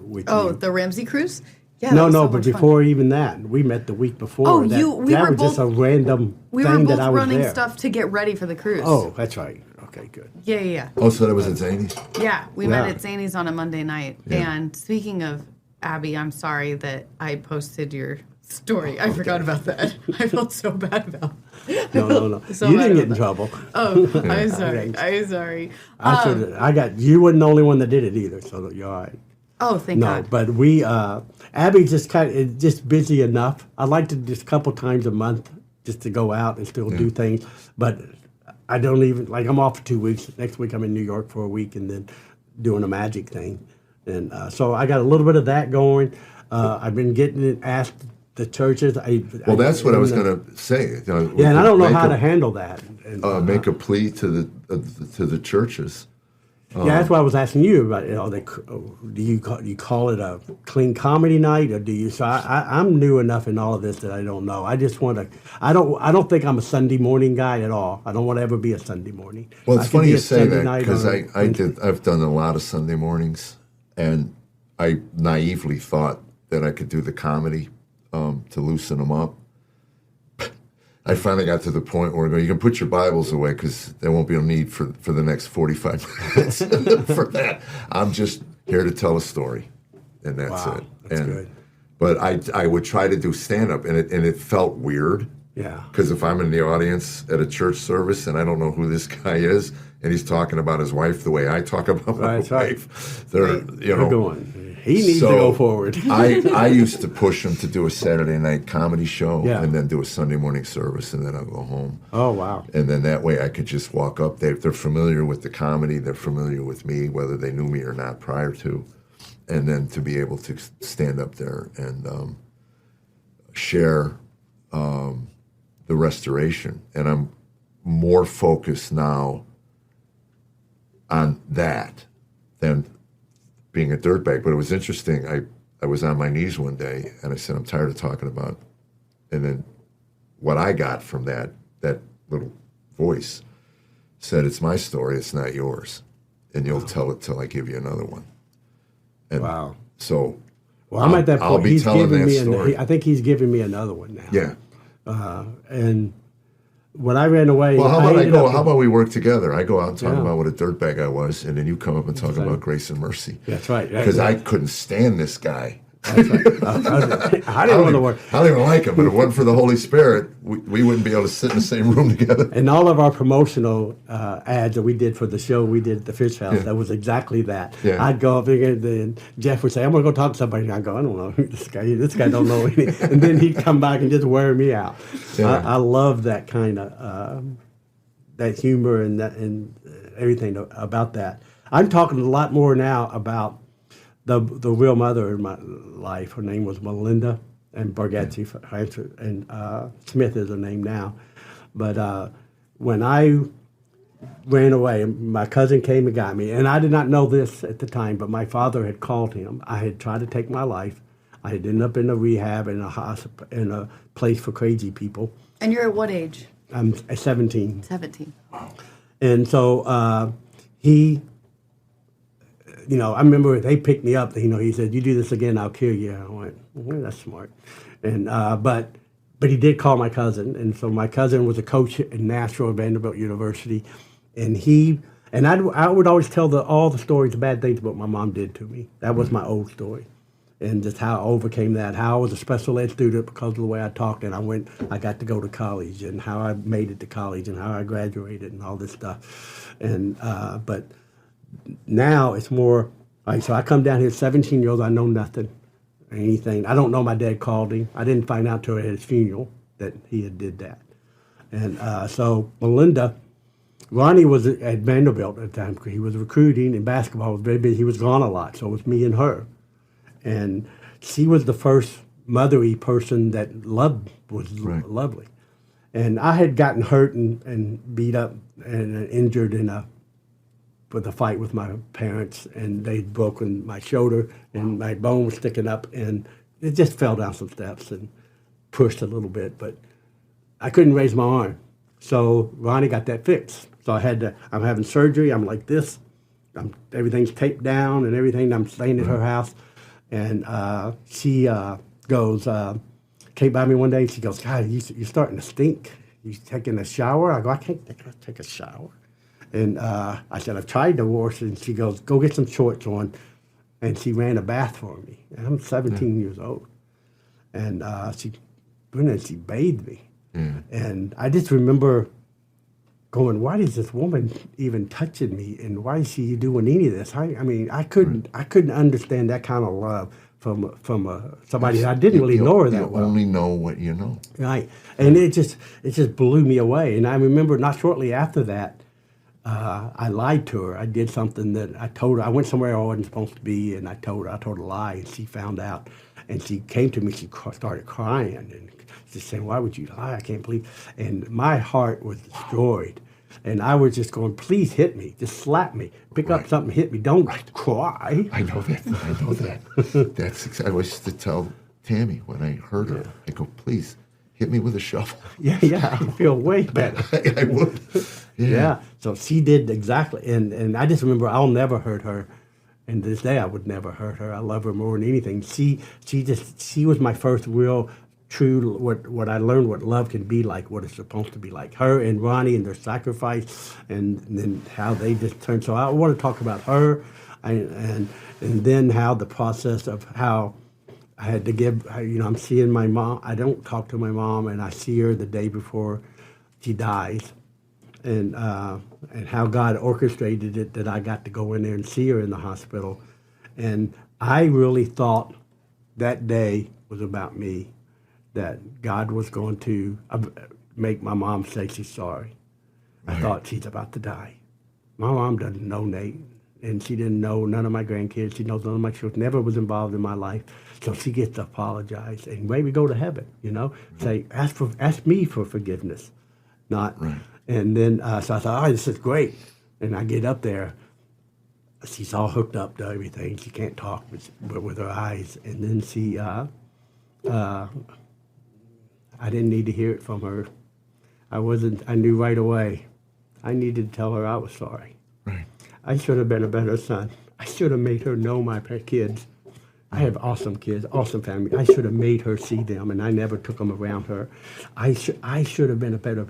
Ramsey Cruise? Yeah. No, but before even that, we met the week before. Oh, we were both just a random we thing were both that I was running there. stuff to get ready for the cruise. Oh, that's right. Okay, good. Yeah. Oh, so that was at Zany's? Yeah, we met at Zany's on a Monday night. Yeah. And speaking of Abby, I'm sorry that I posted your story. I forgot about that. I felt so bad about it. No. So You bad didn't get about in that. trouble. Oh, I'm sorry. I'm sorry. You weren't the only one that did it either, so you're all right. Oh, thank God. But we, Abby's just busy enough. I like to just a couple times a month just to go out and still do things. But I don't even, I'm off for 2 weeks. Next week I'm in New York for a week and then doing a magic thing. And so I got a little bit of that going. I've been getting asked the churches. That's what I was going to say. And I don't know how to handle that. And, make a plea to the churches. Yeah, that's why I was asking you about. Do you call it a clean comedy night, or do you? So I'm new enough in all of this that I don't know. I just want to. I don't think I'm a Sunday morning guy at all. I don't want to ever be a Sunday morning. Well, it's I can funny be you a say Sunday that night because or Wednesday. I've done a lot of Sunday mornings, and I naively thought that I could do the comedy to loosen them up. I finally got to the point where I go, you can put your Bibles away because there won't be a need for the next 45 minutes for that. I'm just here to tell a story, and that's Wow, it. that's good. But I would try to do stand-up, and it felt weird. Yeah. Because if I'm in the audience at a church service and I don't know who this guy is, and he's talking about his wife the way I talk about my That's right. wife, They're going. He needs to go forward. I used to push him to do a Saturday night comedy show Yeah. and then do a Sunday morning service, and then I'll go home. Oh, wow. And then that way I could just walk up. They're familiar with the comedy. They're familiar with me, whether they knew me or not prior to. And then to be able to stand up there and share the restoration. And I'm more focused now on that than being a dirtbag. But it was interesting. I was on my knees one day, and I said, I'm tired of talking about. And then what I got from that little voice said, it's my story, it's not yours. And you'll tell it till I give you another one. And Wow. so Well, I'm at that I'll point. be He's telling giving that me story. I think he's giving me another one now. Yeah. And when I ran away, Well, how about ended up- how about we work together? I go out and talk Yeah. about what a dirtbag I was, and then you come up and talk about grace and mercy. That's right. Because I couldn't stand this guy. That's right. I didn't want to work. I don't even like him, but if it wasn't for the Holy Spirit, we wouldn't be able to sit in the same room together. And all of our promotional ads that we did for the show we did at the Fish House, that was exactly that. Yeah. I'd go up there, and then Jeff would say, I'm going to go talk to somebody. And I'd go, I don't know who this guy. This guy don't know any. And then he'd come back and just wear me out. Yeah. I love that kind of that humor and everything about that. I'm talking a lot more now about the real mother in my life. Her name was Melinda, and Bargatze, and Smith is her name now. But when I ran away, my cousin came and got me, and I did not know this at the time, but my father had called him. I had tried to take my life. I had ended up in a rehab in a place for crazy people. And you're at what age? I'm 17. 17. And so he, I remember they picked me up. He said, "You do this again, I'll kill you." I went, well, "That's smart." And but he did call my cousin, and so my cousin was a coach in Nashville at Vanderbilt University, and I would always tell all the stories, the bad things what my mom did to me. That was my old story, and just how I overcame that. How I was a special ed student because of the way I talked, and I got to go to college, and how I made it to college, and how I graduated, and all this stuff, and but. Now it's more like, so I come down here 17 years old, I know nothing, anything. I don't know my dad called him. I didn't find out till at his funeral that he had did that. And so Melinda, Ronnie was at Vanderbilt at the time. He was recruiting and basketball was very busy. He was gone a lot, so it was me and her. And she was the first mothery person that was lovely. And I had gotten hurt and beat up and injured with a fight with my parents, and they'd broken my shoulder, and my bone was sticking up, and it just fell down some steps and pushed a little bit, but I couldn't raise my arm. So Ronnie got that fixed. So I'm having surgery, I'm like this, everything's taped down and everything, I'm staying at her house, and she came by me one day, and she goes, "God, you're starting to stink. You taking a shower?" I go, "I can't take a shower." And I said, "I've tried to wash," and she goes, "Go get some shorts on." And she ran a bath for me. And I'm 17 years old. And she bathed me. And I just remember going, why is this woman even touching me? And why is she doing any of this? I couldn't understand that kind of love from somebody I didn't really know her that well. You only know what you know. Right. And it just blew me away. And I remember not shortly after that, I lied to her. I did something that I told her. I went somewhere I wasn't supposed to be, and I told her a lie, and she found out. And she came to me, she started crying, and she said, "Why would you lie? I can't believe." And my heart was destroyed. And I was just going, please hit me. Just slap me. Pick up something, hit me. Don't cry. I know that. I used to tell Tammy when I heard her, I go, please, hit me with a shovel. Yeah, I feel way better. I would. Yeah. So she did exactly. And I just remember I'll never hurt her. And to this day, I would never hurt her. I love her more than anything. She was my first real true, what I learned what love can be like, what it's supposed to be like. Her and Ronnie and their sacrifice, and then how they just turned. So I want to talk about her, and then how the process of how I had to give. I'm seeing my mom. I don't talk to my mom, and I see her the day before she dies, and how God orchestrated it that I got to go in there and see her in the hospital, and I really thought that day was about me. That God was going to make my mom say she's sorry. I thought she's about to die. My mom doesn't know Nate, and she didn't know none of my grandkids. She knows none of my children, never was involved in my life. So she gets to apologize and maybe go to heaven, say, ask me for forgiveness, not. Right. And then, so I thought, this is great. And I get up there. She's all hooked up to everything. She can't talk but with her eyes. And then she, I didn't need to hear it from her. I knew right away. I needed to tell her I was sorry. Right. I should have been a better son. I should have made her know my kids. I have awesome kids, awesome family. I should have made her see them, and I never took them around her. I should have been a better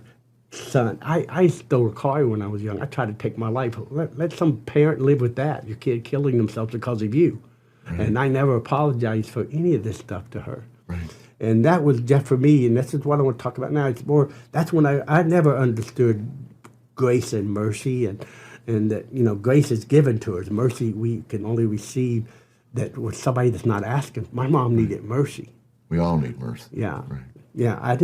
son. I stole a car when I was young. I tried to take my life. Let some parent live with that, your kid killing themselves because of you. Right. And I never apologized for any of this stuff to her. Right. And that was just for me, and this is what I want to talk about now. It's more, that's when I never understood grace and mercy, and that, grace is given to us. Mercy, we can only receive that with somebody that's not asking. My mom needed mercy. We all need mercy. Yeah. Right. Yeah,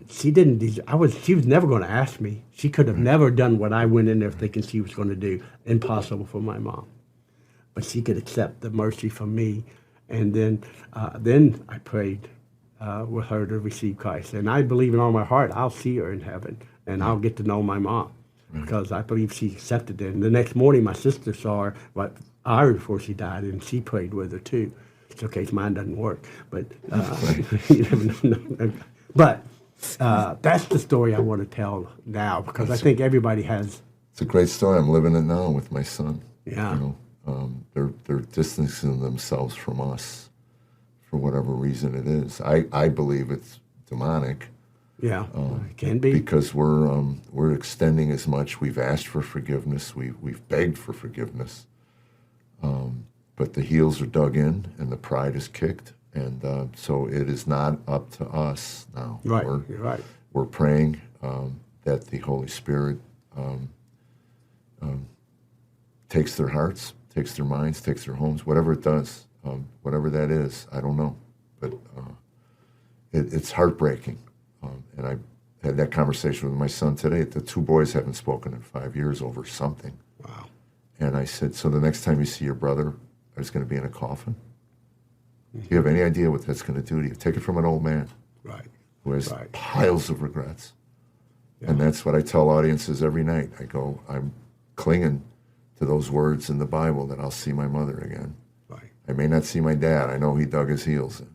she was never going to ask me. She could have never done what I went in there thinking she was going to do. Impossible for my mom. But she could accept the mercy from me. And then I prayed with her to receive Christ. And I believe in all my heart I'll see her in heaven, and I'll get to know my mom, because I believe she accepted it. And the next morning my sister saw her an hour before she died, and she prayed with her too. It's okay, mine doesn't work. But you never know. But that's the story I want to tell now, because I think everybody has. It's a great story. I'm living it now with my son. Yeah. They're distancing themselves from us for whatever reason it is. I believe it's demonic. Yeah, it can be. Because we're extending as much. We've asked for forgiveness. We've begged for forgiveness. But the heels are dug in and the pride is kicked. And so it is not up to us now. Right, you're right. We're praying that the Holy Spirit takes their hearts, takes their minds, takes their homes, whatever it does, whatever that is, I don't know. But it's heartbreaking. And I had that conversation with my son today. The two boys haven't spoken in 5 years over something. Wow. And I said, so the next time you see your brother, there's going to be in a coffin? Do you have any idea what that's going to do to you? Take it from an old man, right, who has piles of regrets. Yeah. And that's what I tell audiences every night. I go, I'm clinging to those words in the Bible that I'll see my mother again. Right. I may not see my dad. I know he dug his heels in.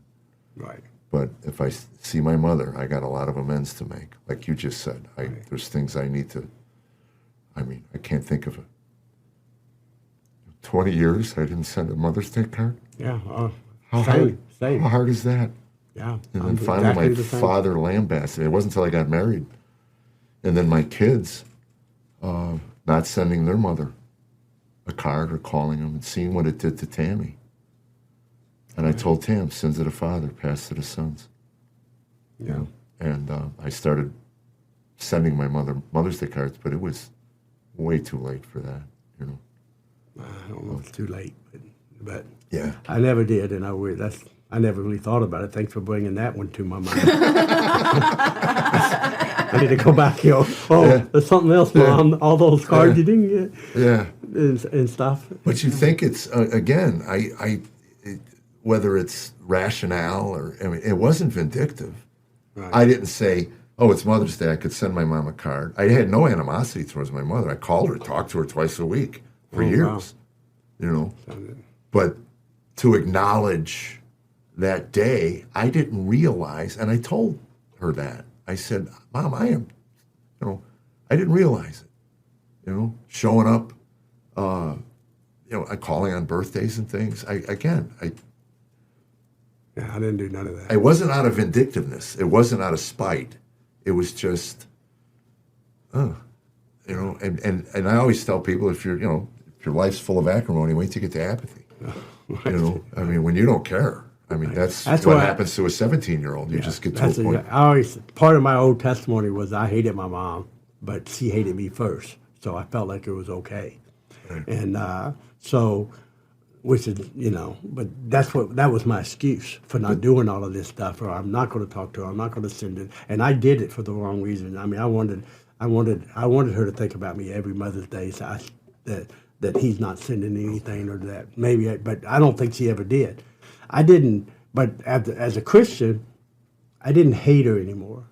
Right. But if I see my mother, I got a lot of amends to make. Like you just said, there's things I need to, I can't think of it. 20 years, I didn't send a Mother's Day card? Yeah. Same. How hard is that? Yeah. And then finally my father lambasted me. It wasn't until I got married. And then my kids not sending their mother a card or calling them and seeing what it did to Tammy. And I told Tam, sins of the father, pass to the sons. Yeah. And I started sending my Mother's Day cards, but it was way too late for that, I don't know if it's too late, but yeah, I never did, and I never really thought about it. Thanks for bringing that one to my mind. I need to go back here. There's something else, Mom. All those cards you didn't get. Yeah. And stuff. But you think it's, again, whether it's rationale or, it wasn't vindictive. Right. I didn't say, oh, it's Mother's Day. I could send my mom a card. I had no animosity towards my mother. I called her, talked to her twice a week for years, you know. But to acknowledge that day, I didn't realize, and I told her that. I said, Mom, I didn't realize it. You know, showing up, calling on birthdays and things. I didn't do none of that. It wasn't out of vindictiveness. It wasn't out of spite. It was just, and I always tell people, if your life's full of acrimony, wait till you get to apathy. You know, I mean, when you don't care. I mean, that's what happens to a 17-year-old. You just get to a point. Part of my old testimony was I hated my mom, but she hated me first. So I felt like it was okay. Right. And which is, but that was my excuse for not doing all of this stuff, or I'm not going to talk to her, I'm not going to send it. And I did it for the wrong reason. I mean, I wanted her to think about me every Mother's Day, so that he's not sending anything, or that maybe, but I don't think she ever did. I didn't, but as a Christian, I didn't hate her anymore,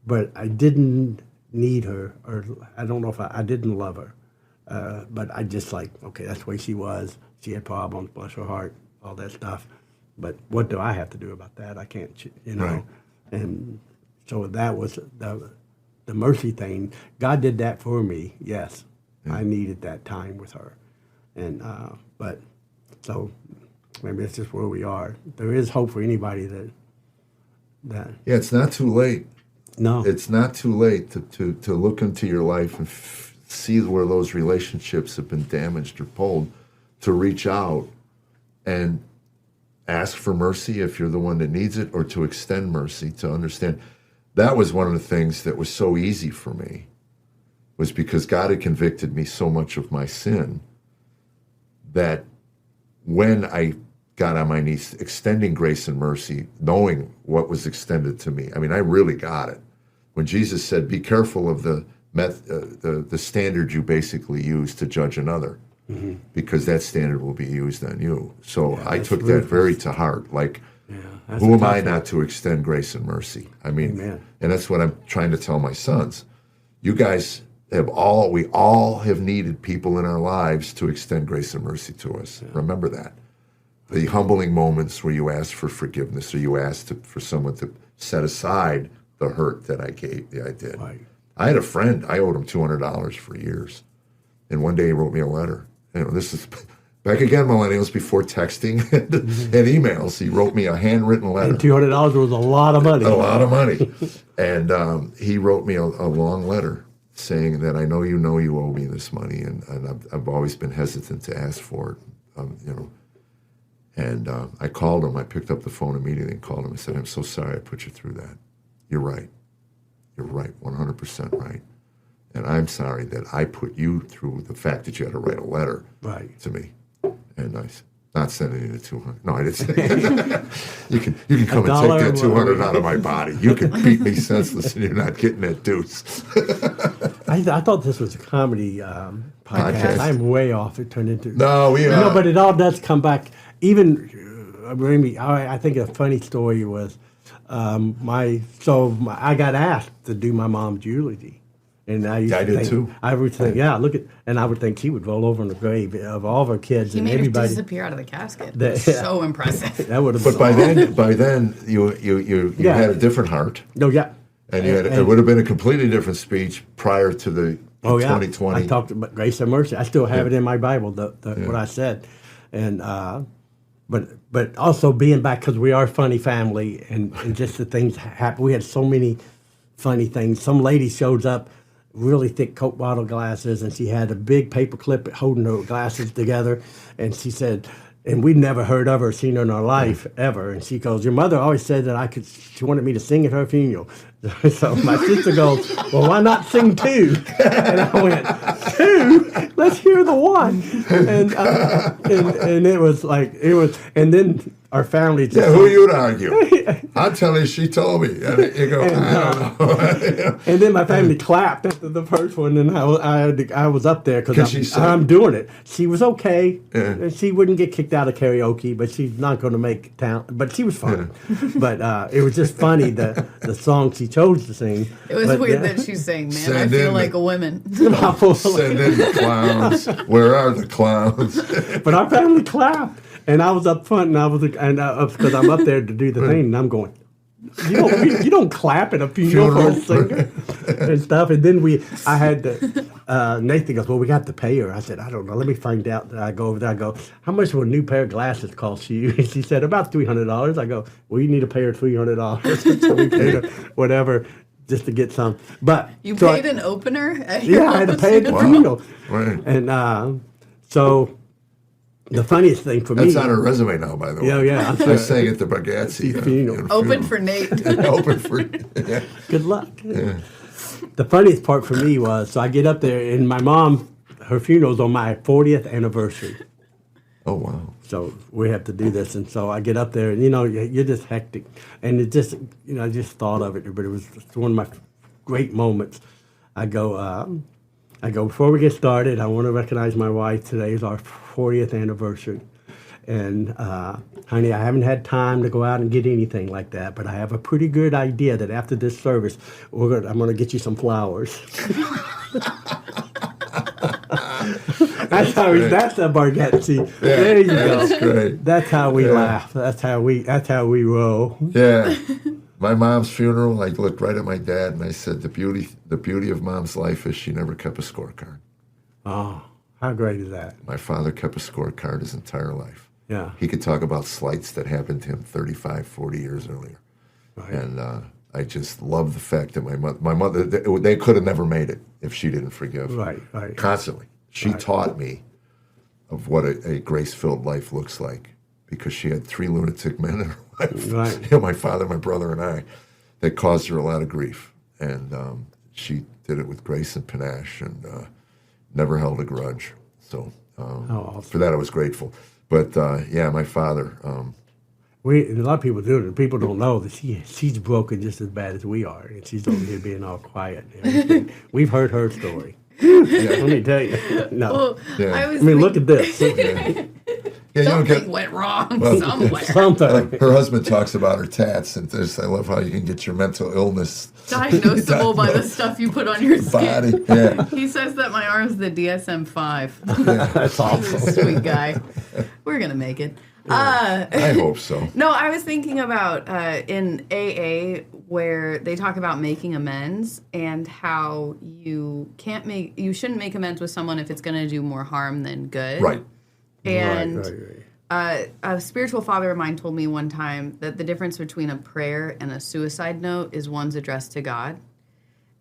but I didn't need her, or I don't know if I didn't love her, but I just okay, that's the way she was. She had problems, bless her heart, all that stuff. But what do I have to do about that? I can't, Right. And so that was the mercy thing. God did that for me, yes. Yeah. I needed that time with her. And, but, so maybe that's just where we are. There is hope for anybody that. Yeah, it's not too late. No. It's not too late to look into your life and see where those relationships have been damaged or pulled, to reach out and ask for mercy if you're the one that needs it, or to extend mercy, to understand. That was one of the things that was so easy for me, was because God had convicted me so much of my sin that when I got on my knees, extending grace and mercy, knowing what was extended to me. I mean, I really got it. When Jesus said, be careful of the standard you basically use to judge another, mm-hmm. because that standard will be used on you. So I took that very to heart. Who am I not to extend grace and mercy? I mean, Amen. And that's what I'm trying to tell my sons. You guys we all have needed people in our lives to extend grace and mercy to us. Yeah. Remember that. The humbling moments where you ask for forgiveness, or you ask for someone to set aside the hurt that I did. Right. I had a friend, I owed him $200 for years. And one day he wrote me a letter. This is back again, millennials, before texting and emails. He wrote me a handwritten letter. And $200 was a lot of money. A lot of money. And he wrote me a long letter saying that I know you owe me this money, and I've always been hesitant to ask for it, And I called him. I picked up the phone immediately and called him and said, I'm so sorry I put you through that. You're right. You're right, 100% right. And I'm sorry that I put you through the fact that you had to write a letter to me. And I said, not sending you the 200. No, I didn't say you can come and take that 200 out of my body. You can beat me senseless and you're not getting that deuce. I thought this was a comedy podcast. I'm way off. It turned into... No, we are. No, but it all does come back. Even, I think a funny story was, I got asked to do my mom's eulogy. And I did too. I would think, and I would think she would roll over in the grave of all of her kids and everybody. He made her disappear out of the casket. So impressive. That would have. But by then you had a different heart. No, yeah. And it would have been a completely different speech prior to the 2020. I talked about grace and mercy. I still have it in my Bible. What I said, and but also being back, because we are a funny family, and just the things happen. We had so many funny things. Some lady shows up, really thick Coke bottle glasses, and she had a big paper clip holding her glasses together, and she said, and we'd never heard of her, seen her in our life ever, and she goes, your mother always said that she wanted me to sing at her funeral. So my sister goes, well, why not sing two? And I went, two? Let's hear the one. And it was, and then our family. Just Yeah, who you to argue? I'll tell you, she told me. And you go, I don't know. And then my family clapped after the first one, and I was up there because I'm doing it. She was okay. Yeah. And she wouldn't get kicked out of karaoke, but she's not going to make town. But she was fun. But it was just funny the song she chose to sing. It was weird that she's saying, "Man, I feel like a woman." Send in the clowns. Where are the clowns? But our family clapped, and I was up front, and because I'm up there to do the thing, and I'm going. You don't clap at a funeral for a singer and stuff. And then I had Nathan goes, well, we got to pay her. I said, I don't know. Let me find out. I go over there. I go, how much will a new pair of glasses cost you? And she said, about $300. I go, well, you need to pay her $300. So we paid her whatever just to get some. But you paid an opener? Yeah, I had to pay at the funeral. Right. And so the funniest thing for me. That's on her resume now, by the way. Yeah. I sang at the Bargatze. Funeral. Open for Nate. Open for. Yeah. Good luck. Yeah. The funniest part for me was, so I get up there, and my mom, her funeral's on my 40th anniversary. Oh, wow. So we have to do this. And so I get up there, and, you're just hectic. And it just, I just thought of it, but it was one of my great moments. I go, before we get started, I want to recognize my wife. Today is our 40th anniversary. And, honey, I haven't had time to go out and get anything like that, but I have a pretty good idea that after this service, I'm going to get you some flowers. That's a Bargatze. Yeah, there you go. That's great. That's how we laugh. That's how we roll. Yeah. My mom's funeral, I looked right at my dad and I said, the beauty of Mom's life is she never kept a scorecard. Oh, how great is that? My father kept a scorecard his entire life. Yeah. He could talk about slights that happened to him 35, 40 years earlier. Right. And I just love the fact that my mother, they could have never made it if she didn't forgive. Right. Constantly. She taught me of what a grace-filled life looks like, because she had 3 lunatic men in her life. Right. My father, my brother, and I, that caused her a lot of grief. And she did it with grace and panache and never held a grudge. So awesome. for that I was grateful. But, my father... a lot of people do it. People don't know that she's broken just as bad as we are, and she's over here being all quiet. We've heard her story. Let me tell you. No. Well, Yeah. Look at this. Something went wrong somewhere. Something. Her husband talks about her tats, and I love how you can get your mental illness Diagnosable by the stuff you put on your skin. body. Yeah. He says that my arm's the DSM-5. That's awesome. Sweet guy. We're going to make it. I hope so. No, I was thinking about in AA where they talk about making amends and how you shouldn't make amends with someone if it's going to do more harm than good. Right. And Right. a spiritual father of mine told me one time that the difference between a prayer and a suicide note is one's addressed to God.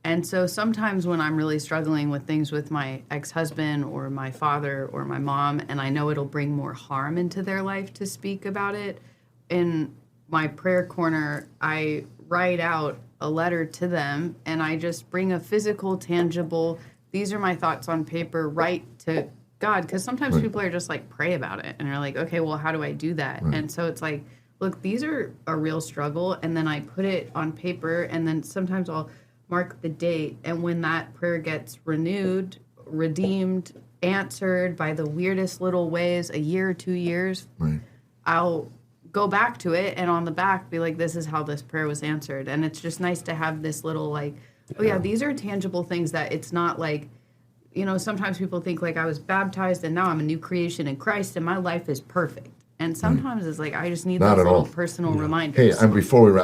And so sometimes when I'm really struggling with things with my ex-husband or my father or my mom, and I know it'll bring more harm into their life to speak about it, in my prayer corner, I write out a letter to them, and I just bring a physical, tangible, these are my thoughts on paper, right to God. Because sometimes people are just like, pray about it. And they're like, okay, well, how do I do that? Right. And so it's like, look, these are a real struggle. And then I put it on paper, and then sometimes I'll mark the date, and when that prayer gets renewed, redeemed, answered by the weirdest little ways, a year or 2 years, Right. I'll go back to it and on the back be like, this is how this prayer was answered. And it's just nice to have this little like, oh yeah, these are tangible things that it's not like, sometimes people think like I was baptized and now I'm a new creation in Christ and my life is perfect. And sometimes it's like I just need Not those at little all. personal reminders. Hey, I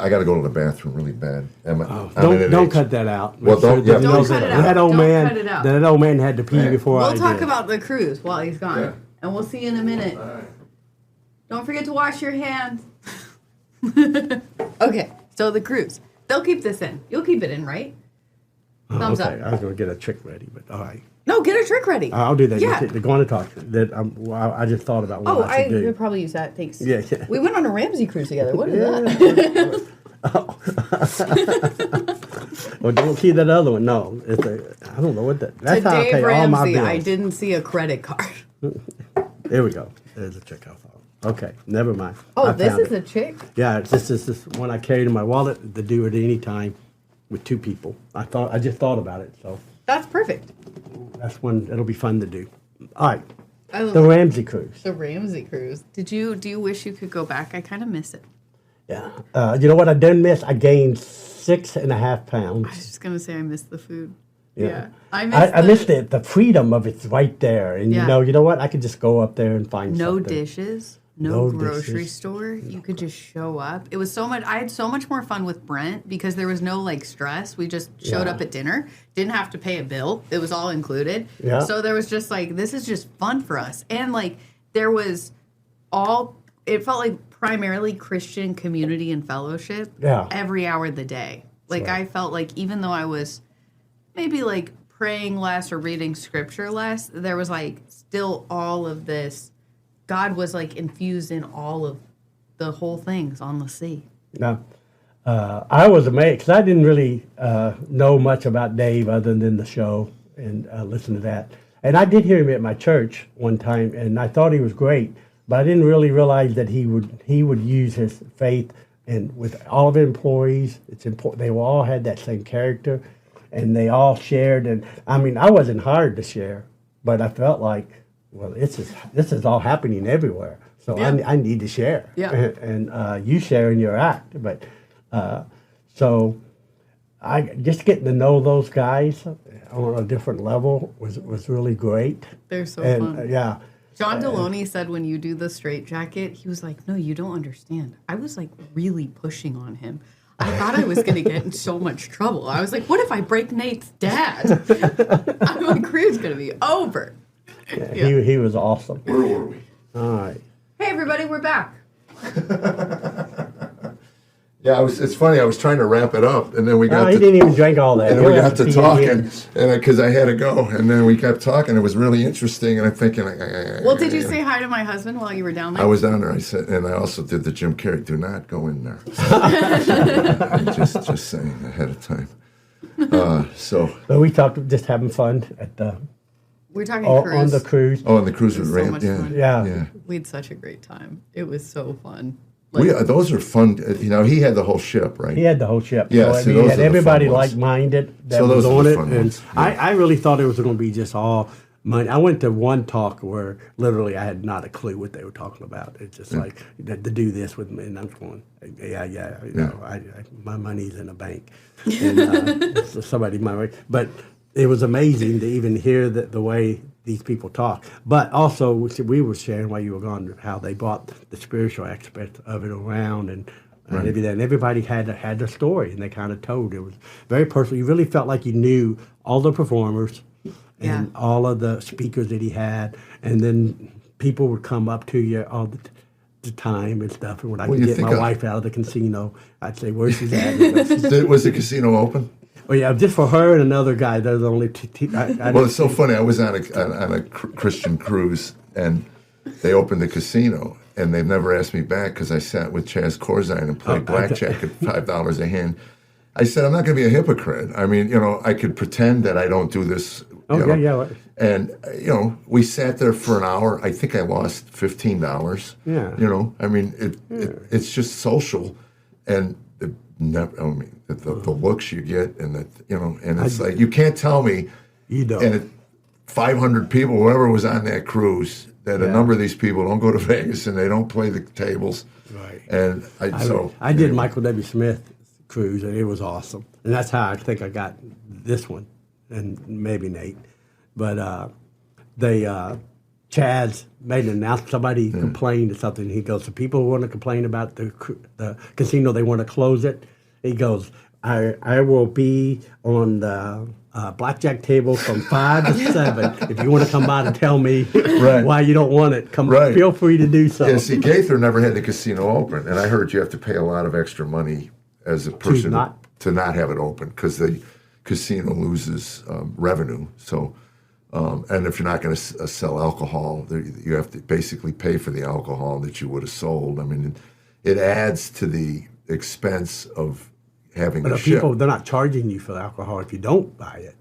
got to go to the bathroom really bad. Don't cut that out. Well, don't cut it out. That old Don't man. cut it out. That old man had to pee before I We'll did. talk about the cruise while he's gone. Yeah. And we'll see you in a minute. Don't forget to wash your hands. Okay, so the cruise. They'll keep this in. You'll keep it in, right? Thumbs okay. up. I was going to get a trick ready, but all right. No, get a trick ready. I'll do that. Yeah. They're going to talk. I just thought about what I should do. could probably use that. Thanks. Yeah. We went on a Ramsey cruise together. What is that? Well, don't see that other one. No, I don't know what that. That's To how I Dave pay all my Ramsey, bills. I didn't see a credit card. There we go. There's a check I thought. Okay, never mind. Oh, I this found is it. a chick. Yeah, it's this one I carried in my wallet to do it any time with 2 people. I just thought about it, so That's perfect. that's one it'll be fun to do. All right, I love the Ramsey cruise. the Ramsey cruise. Do you wish you could go back? I kind of miss it. Yeah, you know what I didn't miss? I gained 6.5 I pounds. was just gonna say I miss the food. Yeah. Yeah. I missed it. The freedom of it's right there, and Yeah. you know what? I could just go up there and find No something. dishes, No no grocery dishes. store. You could just show up. It was so much. I had so much more fun with Brent because there was no like stress. We just showed Yeah. up at dinner, didn't have to pay a bill. It was all included. Yeah. So there was just like this is just fun for us, and like there was all. It felt like primarily Christian community and fellowship. Yeah. Every hour of the day. Like right. I felt like even though I was maybe like praying less or reading scripture less, there was like still all of this. God was like infused in all of the whole things on the sea. No. I was amazed because I didn't really know much about Dave other than the show and listen to that. And I did hear him at my church one time, and I thought he was great, but I didn't really realize that he would use his faith and with all of the employees. It's important. They all had that same character, and they all shared. And I mean, I wasn't hired to share, but I felt like, well, this is all happening everywhere. So Yeah. I need to share. Yeah. And you share in your act, but so I just getting to know those guys on a different level was really great. They're so And fun. yeah, John Deloney said when you do the straight jacket, he was like, no, you don't understand. I was like really pushing on him. I thought I was going to get in so much trouble. I was like, what if I break Nate's dad? My career's going to be over. yeah. He was awesome. Where were we? All right. Hey, everybody, we're back. Yeah, it's funny. I was trying to wrap it up, and then we No, got he to, didn't even drink all that. and then He'll we have got to pee talking, again. and because I had to go, and then we kept talking. It was really interesting, and I'm thinking, Well, did you say hi to my husband while you were down there? I was down there. I said, and I also did the Jim Carrey. Do not go in there. just saying ahead of time. So But we talked just having fun at the We're talking on cruise. the cruise. and the cruise It was with so Ram. much Yeah, fun. Yeah. We had such a great time. It was so fun. Those are fun. You know, he had the whole ship, right? He had the whole ship. Yeah, so, see, he those had are the everybody fun ones. like-minded that So was those are on the it. fun And ones, yeah. I really thought it was going to be just all money. I went to one talk where literally I had not a clue what they were talking about. It's just like, to do this with me. And I'm going, yeah. You know, my money's in a bank. And so somebody might, but it was amazing to even hear the way these people talk. But also, we were sharing while you were gone how they brought the spiritual aspect of it around and everything. And everybody had their story, and they kind of told. It was very personal. You really felt like you knew all the performers and all of the speakers that he had. And then people would come up to you all the time and stuff. And when I Well, could you get my think wife out of the casino, I'd say, where's she's at? Was the casino open? Oh yeah, just for her and another guy. There's only two. Well, it's so funny. I was on a Christian cruise, and they opened the casino, and they've never asked me back because I sat with Chaz Corzine and played blackjack at $5 a hand. I said, I'm not going to be a hypocrite. I mean, you know, I could pretend that I don't do this. Yeah. And, you know, we sat there for an hour. I think I lost $15. Yeah. You know, I mean, it's just social. And the looks you get, and and it's like, you can't tell me. You don't. And 500 people, whoever was on that cruise, that a number of these people don't go to Vegas and they don't play the tables. Right. And I did Michael W. Smith cruise, and it was awesome. And that's how I think I got this one, and maybe Nate. But Chaz made an announcement. Somebody complained or something. He goes, so people want to complain about the casino, they want to close it. He goes, I will be on the blackjack table from 5 to 7. If you want to come by and tell me why you don't want it, feel free to do so. Yeah, see, Gaither never had the casino open, and I heard you have to pay a lot of extra money as a person to not have it open because the casino loses revenue. So, and if you're not going to sell alcohol, you have to basically pay for the alcohol that you would have sold. I mean, it adds to the expense of having But a ship. they're not charging you for the alcohol if you don't buy it.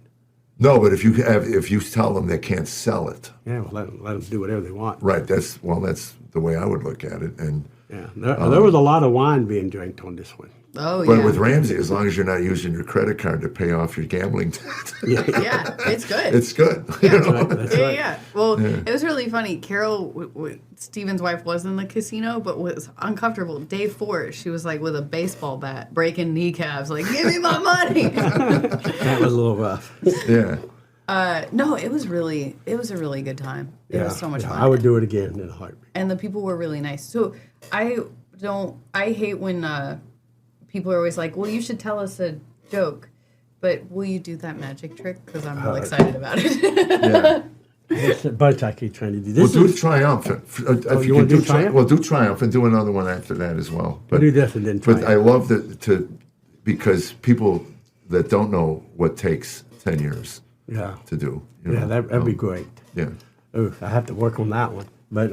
No, but if you tell them they can't sell it, Yeah, well, let them do whatever they want. right? That's the way I would look at it. And Yeah, there was a lot of wine being drank on this one. Oh, but yeah. with Ramsey, as long as you're not using your credit card to pay off your gambling debt, Yeah, it's good. it's good. Yeah. You know? That's Yeah, right. yeah. Well, it was really funny. Carol, Stephen's wife, was in the casino, but was uncomfortable. Day 4, she was like with a baseball bat, breaking kneecaps, like, give me my money. That was a little rough. Yeah. No, it was a really good time. It was so much fun. I would do it again in a heartbeat. And the people were really nice. So I hate when people are always like, well, you should tell us a joke. But will you do that magic trick? Because I'm real excited about it. Yeah. It's a bunch I keep trying to do. We'll This do is, Triumphant. If you wanna do Triumph? We'll do Triumph and do another one after that as well. But do this and then But Triumph. I love because people that don't know what takes 10 years yeah, to do. You yeah, know, that'd be great. Yeah. Oh, I have to work on that one. But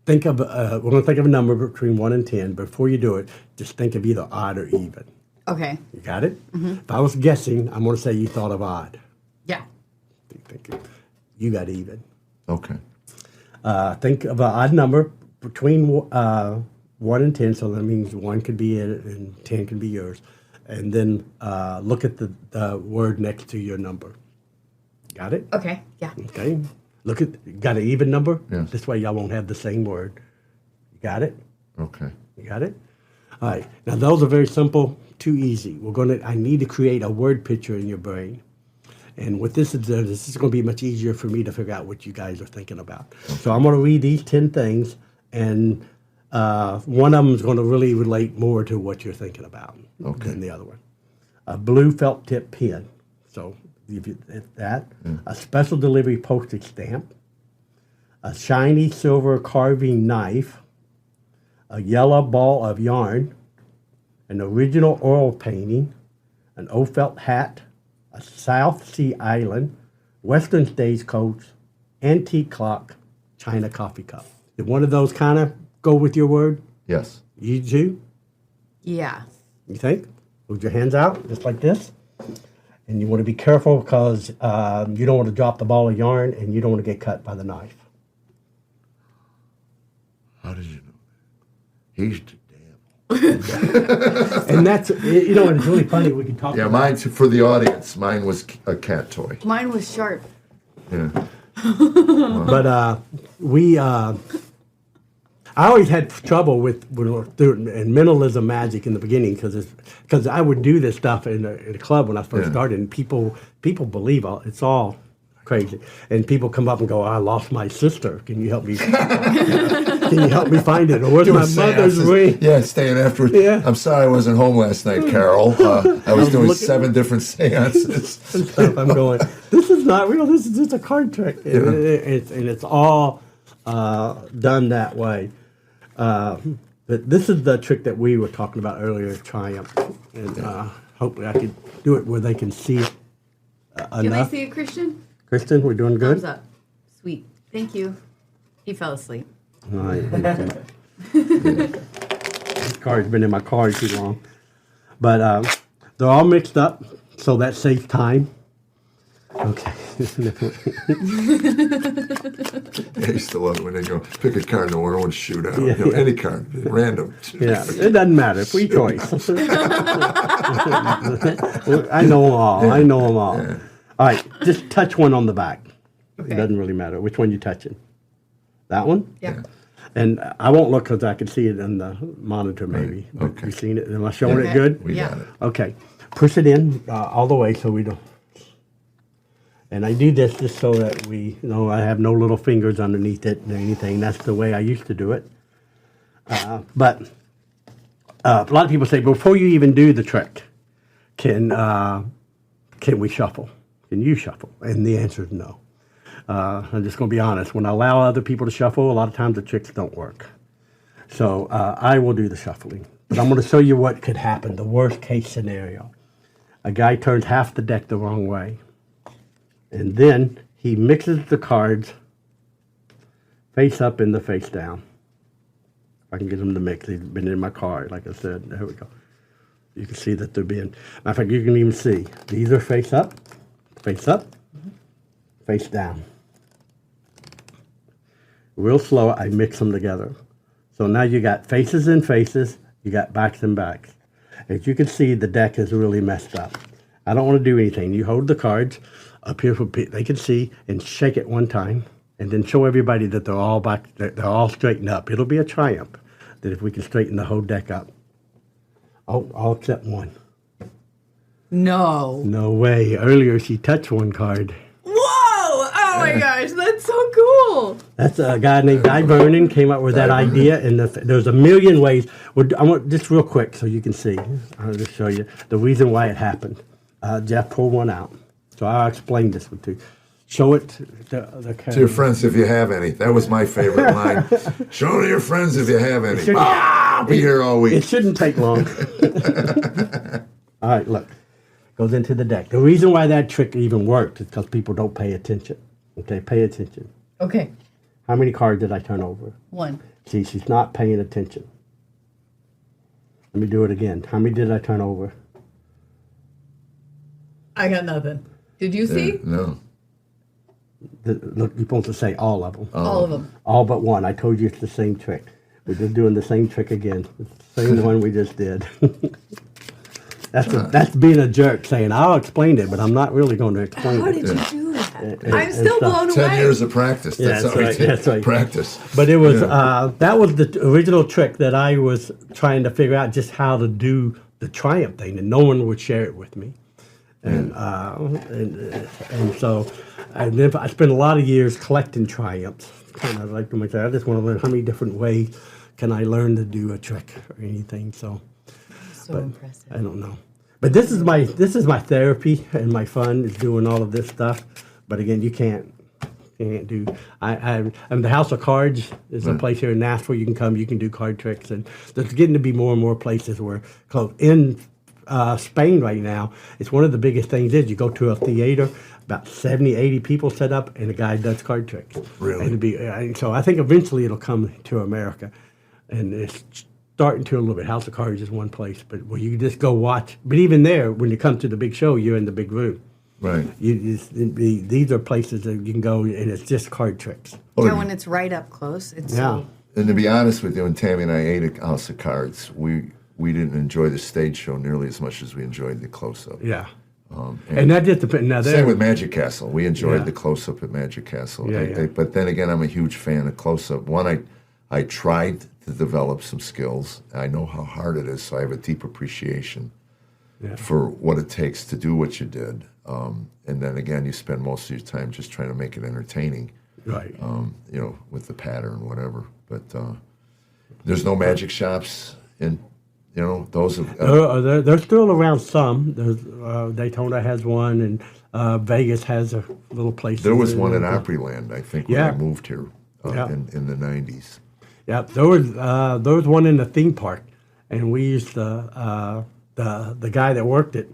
think of we're going to think of a number between 1 and 10. Before you do it, just think of either odd or even. Okay. You got it? If I was guessing, I'm going to say you thought of odd. Yeah. You got even. Okay. Think of an odd number between 1 and 10, so that means 1 could be it and 10 can be yours. And then look at the word next to your number. Got it? Okay. Yeah. Okay. Got an even number? Yes. This way y'all won't have the same word. You got it? Okay. You got it? All right. Now those are very simple, too easy. I need to create a word picture in your brain. And what this is going to be much easier for me to figure out what you guys are thinking about. So I'm going to read these 10 things, and one of them is going to really relate more to what you're thinking about than the other one. A blue felt tip pen. So that. A special delivery postage stamp. A shiny silver carving knife. A yellow ball of yarn. An original oil painting. An old felt hat. A South Sea Island, Western stagecoach, antique clock, China coffee cup. Did one of those kind of go with your word? Yes. You do? Yeah. You think? Move your hands out, just like this. And you want to be careful because you don't want to drop the ball of yarn and you don't want to get cut by the knife. How did you know that? He's the devil. And that's, it's really funny. We can talk Yeah, about mine, for the audience, mine was a cat toy. Mine was sharp. Yeah. But I always had trouble with doing mentalism magic in the beginning because I would do this stuff in a club when I first started, and people believe it's all crazy, and people come up and go, "I lost my sister. Can you help me? Can you help me find it? Or where's my mother's ring?" Yeah, staying after. Yeah. I'm sorry I wasn't home last night, Carol. I was doing 7 different seances. And stuff. I'm going, this is not real. This is just a card trick, and it's all done that way. But this is the trick that we were talking about earlier, Triumph, and hopefully I could do it where they can see it enough. Can I see it, Christian? Kristen, we're doing good. Thumbs up. Sweet. Thank you. He fell asleep. All right. This card's been in my car too long. But they're all mixed up, so that saves time. Okay. I used to love it when they go, pick a card, no one would shoot out. Yeah. Any card, random. Yeah, it doesn't matter. Free choice. I know them all. I know them all. Yeah. All right, just touch one on the back. It doesn't really matter. Which one you touching? That one? Yeah. And I won't look because I can see it in the monitor maybe. Right. Okay. You seen it? Am I showing Okay. it good? We Yeah. got it. Okay. Push it in all the way so we don't. And I do this just so that I have no little fingers underneath it or anything. That's the way I used to do it. But a lot of people say, before you even do the trick, can we shuffle? Can you shuffle? And the answer is no. I'm just going to be honest. When I allow other people to shuffle, a lot of times the tricks don't work. So I will do the shuffling. But I'm going to show you what could happen, the worst case scenario. A guy turns half the deck the wrong way. And then he mixes the cards face up and the face down. If I can get him to mix. He's been in my card, like I said. There we go. You can see that they're being, matter of fact, you can even see, these are face up, face down. Real slow, I mix them together. So now you got faces and faces, you got backs and backs. As you can see, the deck is really messed up. I don't want to do anything. You hold the cards up here for they can see and shake it one time and then show everybody that they're all back, that they're all straightened up. It'll be a triumph that if we can straighten the whole deck up. All except one. No. No way. Earlier she touched one card. Whoa! Oh my gosh, that's so cool. That's a guy named Guy Vernon came up with that idea, and there's a million ways. I want just real quick so you can see. I'll just show you the reason why it happened. Jeff pulled one out, so I'll explain this one to you. Show it to the camera. To your friends if you have any. That was my favorite line. Show it to your friends if you have any. I'll be here all It week. shouldn't take long. All right, look. Goes into the deck. The reason why that trick even worked is because people don't pay attention. Okay, pay attention. Okay. How many cards did I turn over? 1. See, she's not paying attention. Let me do it again. How many did I turn over? I got nothing. Did you see? No. Look, you're supposed to say all of them. All of them. All but one. I told you it's the same trick. We're just doing the same trick again. It's the same one we just did. That's being a jerk, saying, I'll explain it, but I'm not really going to explain How it. did you do that? I'm and still stuff. blown 10 away. years of practice. Yeah, That's that's all right, it takes. that's right. Practice. But it was that was the original trick that I was trying to figure out just how to do the triumph thing, and no one would share it with me. And so then I spent a lot of years collecting triumphs. Kind of like to myself, I just want to learn how many different ways can I learn to do a trick or anything. So Impressive. I don't know. But this is my therapy and my fun is doing all of this stuff. But again, you can't do. I'm the House of Cards is a place here in Nashville. You can come. You can do card tricks, and there's getting to be more and more places where in Spain right now, it's one of the biggest things is you go to a theater, about 70, 80 people set up, and a guy does card tricks. Really? And so I think eventually it'll come to America, and it's starting to a little bit. House of Cards is one place, but where you can just go watch. But even there, when you come to the big show, you're in the big room. Right. These are places that you can go, and it's just card tricks. Oh, Yeah, when it's right up close, it's so... And to be honest with you, when Tammy and I ate at House of Cards, we didn't enjoy the stage show nearly as much as we enjoyed the close-up. Yeah. And that just depends. Now, Same with Magic Castle. We enjoyed Yeah. the close-up at Magic Castle. Yeah. But then again, I'm a huge fan of close-up. One, I tried to develop some skills. I know how hard it is, so I have a deep appreciation for what it takes to do what you did. And then again, you spend most of your time just trying to make it entertaining. Right. With the pattern, whatever. But there's no magic shops in, those of... They're still around some. There's, Daytona has one, and Vegas has a little place. There was one at Opryland, I think, when I moved here in the 90s. Yeah, there was one in the theme park, and we used to, the guy that worked it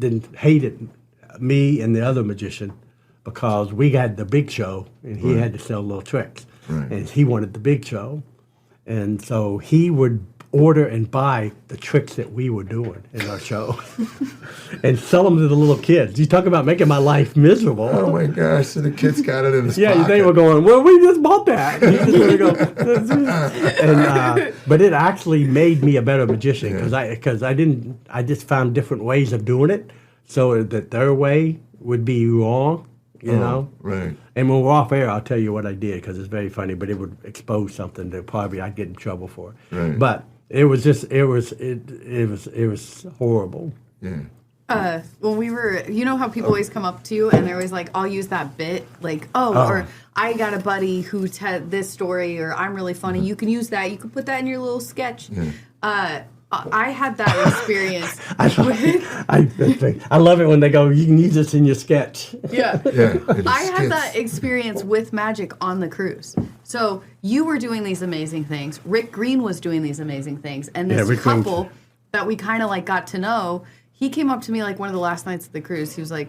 didn't hate it, me and the other magician, because we had the big show, and he had to sell little tricks. Right. And he wanted the big show. And so he would order and buy the tricks that we were doing in our show and sell them to the little kids. You talk about making my life miserable. Oh, my gosh. So the kids got it in his Yeah, pocket. they were going, well, we just bought that. But it actually made me a better magician because I just found different ways of doing it so that their way would be wrong, you know? Right. And when we're off air, I'll tell you what I did because it's very funny, but it would expose something that probably I'd get in trouble for. Right. But it was horrible. Yeah. When we were, you know how people always come up to you and they're always like, I'll use that bit, like, or I got a buddy who had this story, or I'm really funny. You can use that. You can put that in your little sketch. I had that experience. I love it when they go, you can use this in your sketch. Yeah. I had skits. that experience with magic on the cruise. So you were doing these amazing things. Rick Green was doing these amazing things. And this Rick Green. couple that we kind of like got to know, he came up to me like one of the last nights of the cruise. He was like,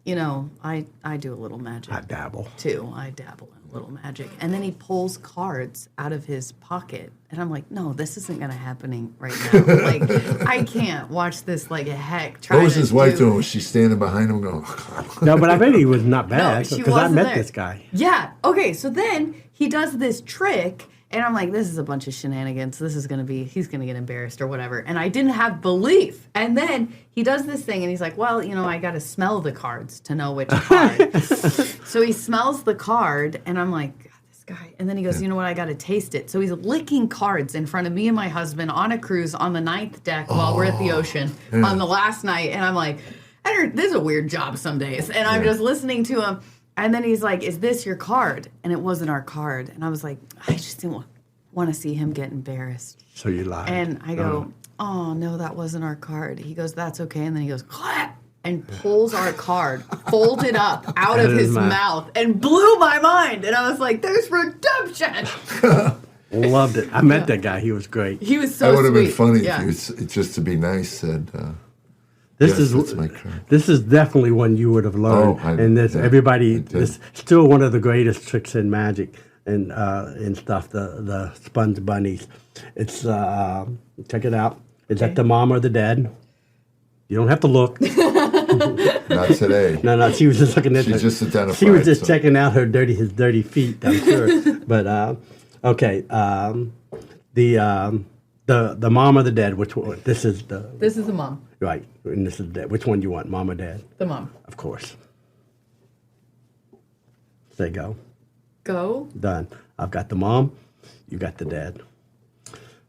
I do a little magic. I dabble. Too. I dabble in little magic. And then he pulls cards out of his pocket. And I'm like, no, this isn't going to happen right now. Like, I can't watch this like a heck. What was his wife doing? Was she standing behind him going, oh, No, but I bet he was not bad she because I wasn't met there. this guy. Yeah. Okay. So then he does this trick. And I'm like, this is a bunch of shenanigans. He's going to get embarrassed or whatever. And I didn't have belief. And then he does this thing and he's like, well, I got to smell the cards to know which card. So he smells the card and I'm like, God, this guy. And then he goes, you know what? I got to taste it. So he's licking cards in front of me and my husband on a cruise on the 9th deck while we're at the ocean on the last night. And I'm like, this is a weird job some days. And I'm just listening to him. And then he's like, is this your card? And it wasn't our card. And I was like, I just didn't want to see him get embarrassed. So you lied. And I go, oh, no, that wasn't our card. He goes, that's okay. And then he goes, clap, and pulls our card, folded up out of his mouth, and blew my mind. And I was like, there's redemption. Loved it. I met that guy. He was great. He was so that would have been sweet. funny Yeah. if you, just to be nice, said, This yes, that's my card. This is definitely one you would have learned. This still one of the greatest tricks in magic and stuff. The sponge bunnies. It's check it out. Is that the mom or the dad? You don't have to look. Not today. No. She was just looking at. She just identified. She was just checking out his dirty feet. I'm sure. But okay. The mom or the dad? Which one? This is the mom. Right, and this is dad. Which one do you want, mom or dad? The mom. Of course. Say go. Go. Done. I've got the mom. You got the dad.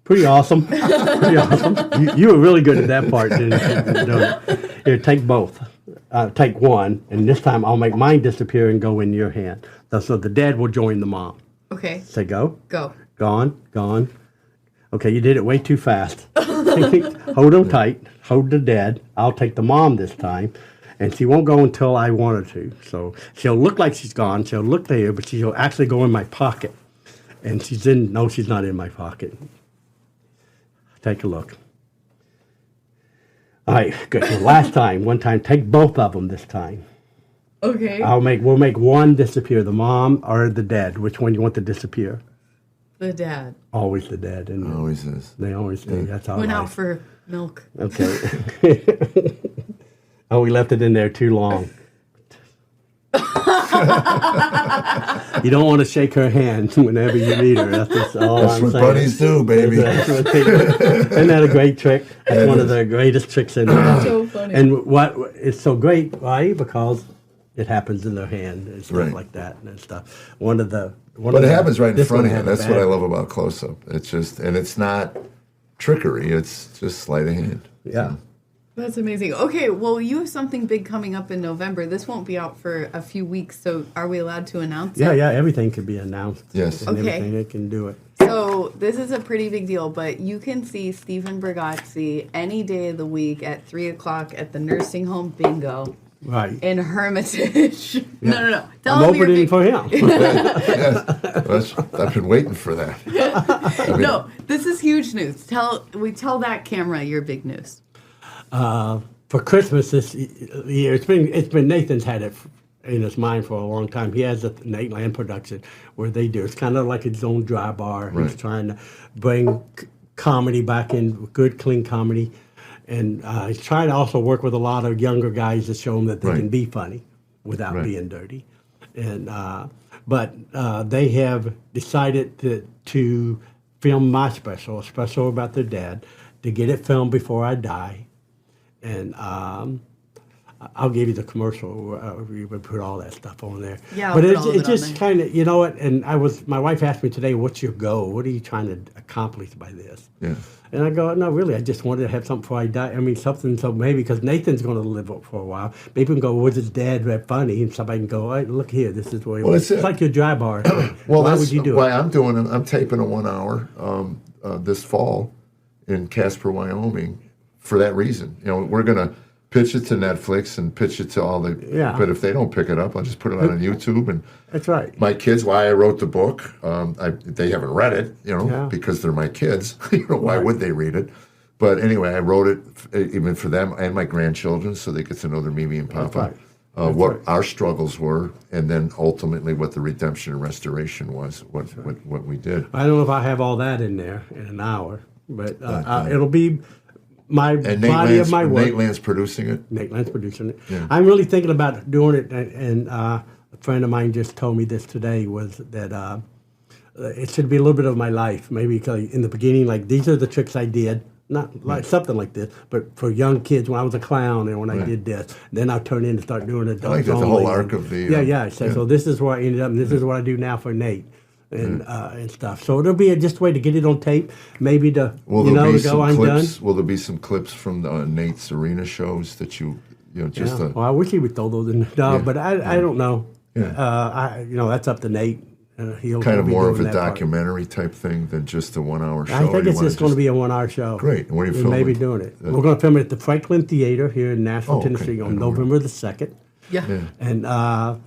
Pretty awesome. Pretty awesome. You were really good at that part, didn't you? Here, take both. Take one, and this time I'll make mine disappear and go in your hand. So the dad will join the mom. Okay. Say go. Go. Gone. Okay, you did it way too fast. Hold them tight. Hold the dad. I'll take the mom this time. And she won't go until I want her to. So she'll look like she's gone. She'll look there, but she'll actually go in my pocket. And she's not in my pocket. Take a look. All right, good. One time, take both of them this time. Okay. We'll make one disappear, the mom or the dad. Which one you want to disappear? The dad. Always the dad. And Always is. they always do. That's all. Went out for milk. Okay. Oh, we left it in there too long. You don't want to shake her hand whenever you meet her. That's all That's I'm what saying. bunnies do, baby. That's what they do. Isn't that a great trick? That's one of the greatest tricks in magic. So funny. And what it's so great, why? Because it happens in their hand and stuff Right. like that and stuff. But it happens right in front of you. That's what I love about close-up. It's just, and it's not trickery. It's just sleight of hand. Yeah. That's amazing. Okay, well, you have something big coming up in November. This won't be out for a few weeks, so are we allowed to announce it? Yeah, everything could be announced. Yes. And Okay. everything that can do it. So this is a pretty big deal, but you can see Stephen Bargatze any day of the week at 3 o'clock at the nursing home bingo Right. in Hermitage. No. Tell I'm him your opening big... for him. Yes. I've been waiting for that. No, this is huge news. Tell that camera your big news. For Christmas this year, it's been Nathan's had it in his mind for a long time. He has a Nate Land production where they do. It's kind of like his own dry bar. Right. He's trying to bring comedy back in, good, clean comedy. And he's trying to also work with a lot of younger guys to show them that they Right. can be funny without Right. being dirty. And but they have decided to film my special, a special about their dad, to get it filmed before I die. And I'll give you the commercial. We would put all that stuff on there. Yeah, I'll but put all of it's it on just there. kind of, you know what? And my wife asked me today, "What's your goal? What are you trying to accomplish by this?" Yeah. And I go, "No, really. I just wanted to have something before I die. I mean, something. So maybe because Nathan's going to live up for a while, maybe we can go, was his dad that funny?" And somebody can go, "Hey, look here. This is where he Well, was." that's It's it. like your dry bar. Well, Why that's would you do why it? I'm taping a 1 hour this fall in Casper, Wyoming, for that reason. You know, we're gonna pitch it to Netflix and pitch it to all the. Yeah. But if they don't pick it up, I'll just put it on YouTube. And That's right. my kids, why I wrote the book, they haven't read it, Yeah. because they're my kids. Why would they read it? But anyway, I wrote it even for them and my grandchildren, so they get to know their Mimi and Papa. right. what our struggles were, and then ultimately what the redemption and restoration was, what we did. I don't know if I have all that in there in an hour, but it'll be my body of my work. Nate Land's producing it? Nate Land's producing it. Yeah. I'm really thinking about doing it, and a friend of mine just told me this today, was that it should be a little bit of my life. Maybe in the beginning, like, these are the tricks I did. Not like something like this, but for young kids when I was a clown and when I did this. Then I turned in to start doing adults. I like that, the whole arc of the... Yeah. So this is where I ended up, and this is what I do now for Nate. And stuff. So it'll be just a way to get it on tape, maybe to, to go, I'm done. Will there be some clips from Nate's arena shows that just... Well, I wish he would throw those in. But I don't know. Yeah. That's up to Nate. He'll kind of be more of a doing that part. documentary type thing than just a 1 hour show. I think it's just going to be a 1 hour show. Great. And where are you filming? Maybe doing it. We're going to film it at the Franklin Theater here in Nashville, Tennessee on November the 2nd. Yeah. And the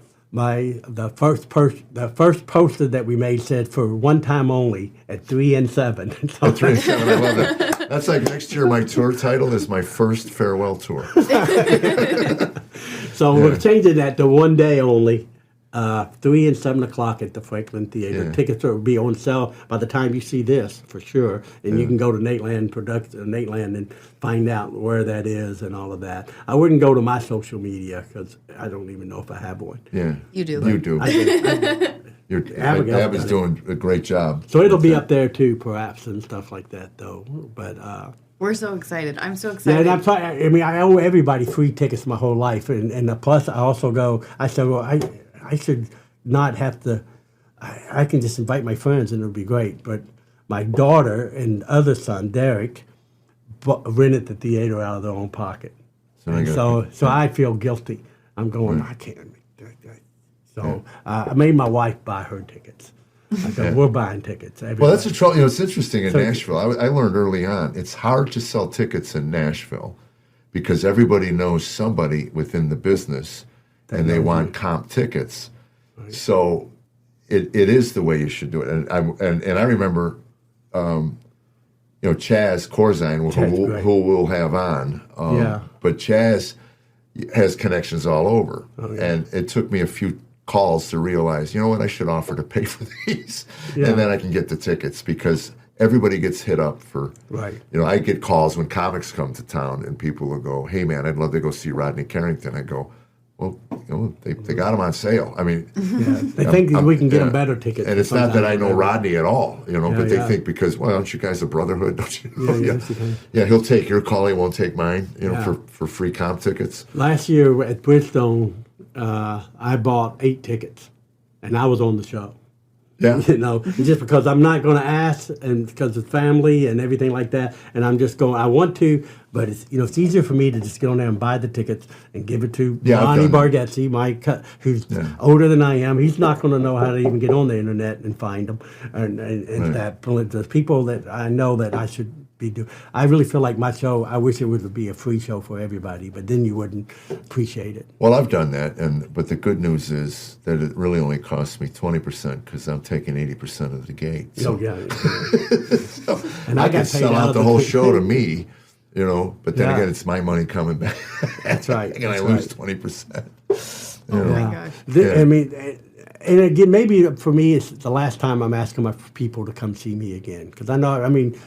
first poster that we made said for one time only at 3 and 7. Oh, 3 and 7, I love it. That's like next year my tour title is my first farewell tour. So we're changing that to 1 day only. 3 and 7 o'clock at the Franklin Theater. Yeah. Tickets will be on sale by the time you see this, for sure. And you can go to Nate Land and find out where that is and all of that. I wouldn't go to my social media because I don't even know if I have one. Yeah. You do. You do. Ab is doing a great job. So it'll be up there too, perhaps, and stuff like that, though. But we're so excited. I'm so yeah, excited. and I owe everybody free tickets my whole life, and plus I also go. I said, well, I should not have to. I can just invite my friends and it'll be great. But my daughter and other son, Derek, rented the theater out of their own pocket. So I feel guilty. I'm going, I can't make that. So I made my wife buy her tickets. I said, we're buying tickets. Everybody. Well, that's the trouble. It's interesting in Nashville. I learned early on, it's hard to sell tickets in Nashville because everybody knows somebody within the business and they want comp tickets. Right. So it is the way you should do it. And I remember, Chaz Corzine, who we'll have on. But Chaz has connections all over. Oh, yeah. And it took me a few calls to realize, you know what, I should offer to pay for these. Yeah. And then I can get the tickets because everybody gets hit up for, I get calls when comics come to town and people will go, hey, man, I'd love to go see Rodney Carrington. I go, well, they got them on sale. I mean, they think we can get them better tickets. And it's not that I know Rodney at all, but they think because, well, aren't you guys a brotherhood? Don't you? He'll take your call. He won't take mine. For free comp tickets. Last year at Bridgestone, I bought 8 tickets, and I was on the show. Yeah. Just because I'm not going to ask, and because of family and everything like that, and I'm just going. I want to, but it's easier for me to just get on there and buy the tickets and give it to Stephen Bargatze, who's older than I am. He's not going to know how to even get on the internet and find them, and that the people that I know that I should be doing. I really feel like my show. I wish it would be a free show for everybody, but then you wouldn't appreciate it. Well, I've done that, but the good news is that it really only costs me 20% because I'm taking 80% of the gate. So, so and I got sell out the whole show to me, But then again, it's my money coming back. That's right. And I lose 20%. Oh my gosh! I mean. And again, maybe for me, it's the last time I'm asking my people to come see me again because I know. I mean,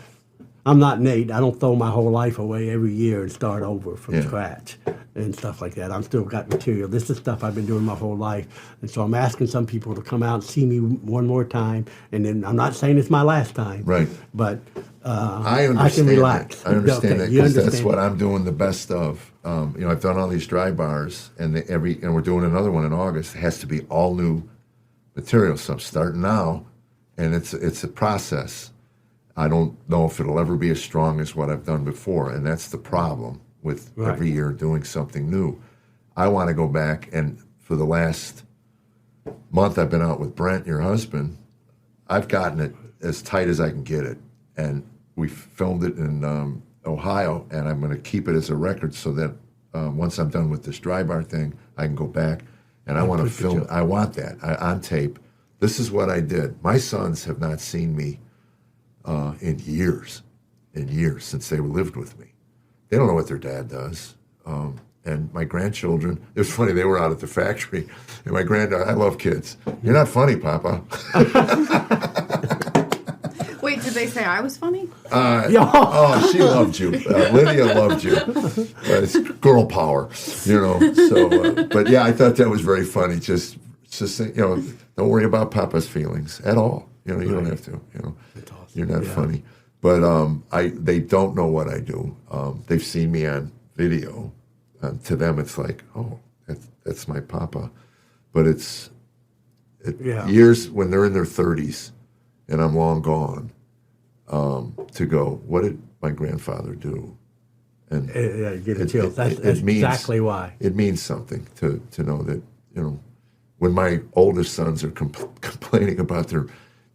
I'm not Nate. I don't throw my whole life away every year and start over from scratch and stuff like that. I'm still got material. This is stuff I've been doing my whole life. And so I'm asking some people to come out and see me one more time. And then I'm not saying it's my last time. Right. But I can relax. I understand that because that's what I'm doing the best of. I've done all these dry bars, and we're doing another one in August. It has to be all new material. So I'm starting now, and it's a process. I don't know if it'll ever be as strong as what I've done before, and that's the problem with every year doing something new. I want to go back, and for the last month I've been out with Brent, your husband, I've gotten it as tight as I can get it, and we filmed it in Ohio, and I'm going to keep it as a record so that once I'm done with this dry bar thing, I can go back, and I want to film. I want that on tape. This is what I did. My sons have not seen me in years since they lived with me. They don't know what their dad does. And And my grandchildren, it was funny, they were out at the factory. And my granddaughter, I love kids. You're not funny, Papa. Wait, did they say I was funny? Oh, she loved you. Lydia loved you. It's girl power, you know. So, but yeah, I thought that was very funny. Just you know, don't worry about Papa's feelings at all. You know, you don't have to. You know, That's awesome. you're not funny. But they don't know what I do. They've seen me on video. To them, it's like, oh, that's my Papa. But years when they're in their 30s, and I'm long gone. To go, what did my grandfather do? And get a chill. That's exactly why. It means something to know that, you know, when my oldest sons are complaining about their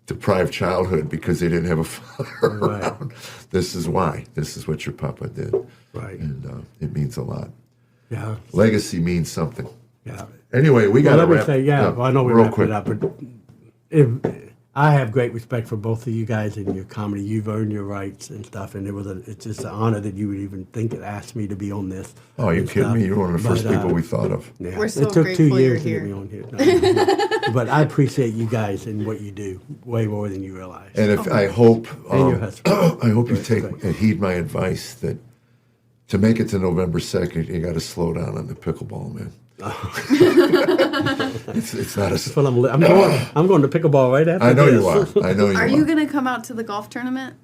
deprived childhood because they didn't have a father around, this is why. This is what your Papa did. Right. And it means a lot. Yeah. Legacy means something. Yeah. Anyway, we got to wrap say, I know we real wrapped quick. it up, but I have great respect for both of you guys and your comedy. You've earned your rights and stuff, and it's just an honor that you would even think to ask me to be on this. Oh, you kidding me? You're one of the first people we thought of. Yeah. We're so it took 2 grateful years you're to get here. me on here. No. But I appreciate you guys and what you do way more than you realize. And if I hope, And your husband. I hope you Great, take great. and heed my advice that to make it to November 2nd, you got to slow down on the pickleball, man. it's not a. Well, I'm going to pickleball right after I know this. you are. I know you are. Are you going to come out to the golf tournament?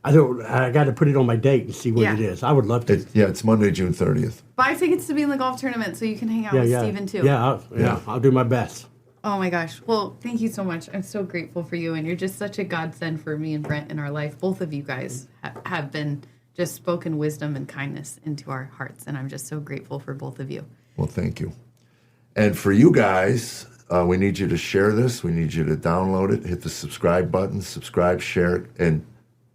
I got to put it on my date and see what Yeah. it is. I would love to. It's Monday, June 30th. Buy tickets to be in the golf tournament so you can hang out with Stephen too. Yeah, I'll do my best. Oh my gosh. Well, thank you so much. I'm so grateful for you. And you're just such a godsend for me and Brent in our life. Both of you guys have been just spoken wisdom and kindness into our hearts. And I'm just so grateful for both of you. Well, thank you. And for you guys, we need you to share this. We need you to download it, hit the subscribe button, subscribe, share it, and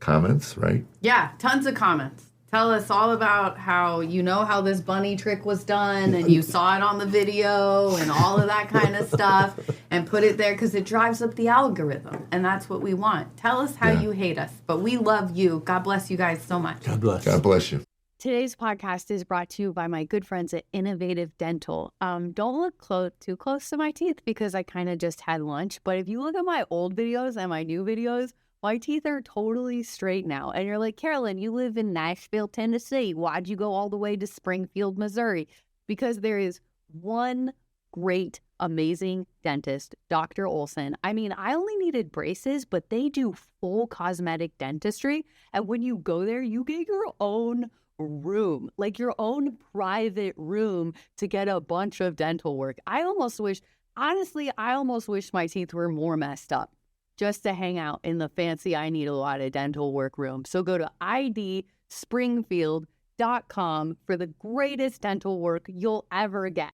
comments, right? Yeah, tons of comments. Tell us all about how this bunny trick was done and you saw it on the video and all of that kind of stuff and put it there because it drives up the algorithm and that's what we want. Tell us how you hate us, but we love you. God bless you guys so much. God bless. God bless you. Today's podcast is brought to you by my good friends at Innovative Dental. Don't look too close to my teeth because I kind of just had lunch, but if you look at my old videos and my new videos, my teeth are totally straight now. And you're like, Carollynn, you live in Nashville, Tennessee. Why'd you go all the way to Springfield, Missouri? Because there is one great, amazing dentist, Dr. Olson. I mean, I only needed braces, but they do full cosmetic dentistry. And when you go there, you get your own room, like your own private room to get a bunch of dental work. I almost wish my teeth were more messed up just to hang out in the fancy I need a lot of dental work room. So go to idspringfield.com for the greatest dental work you'll ever get.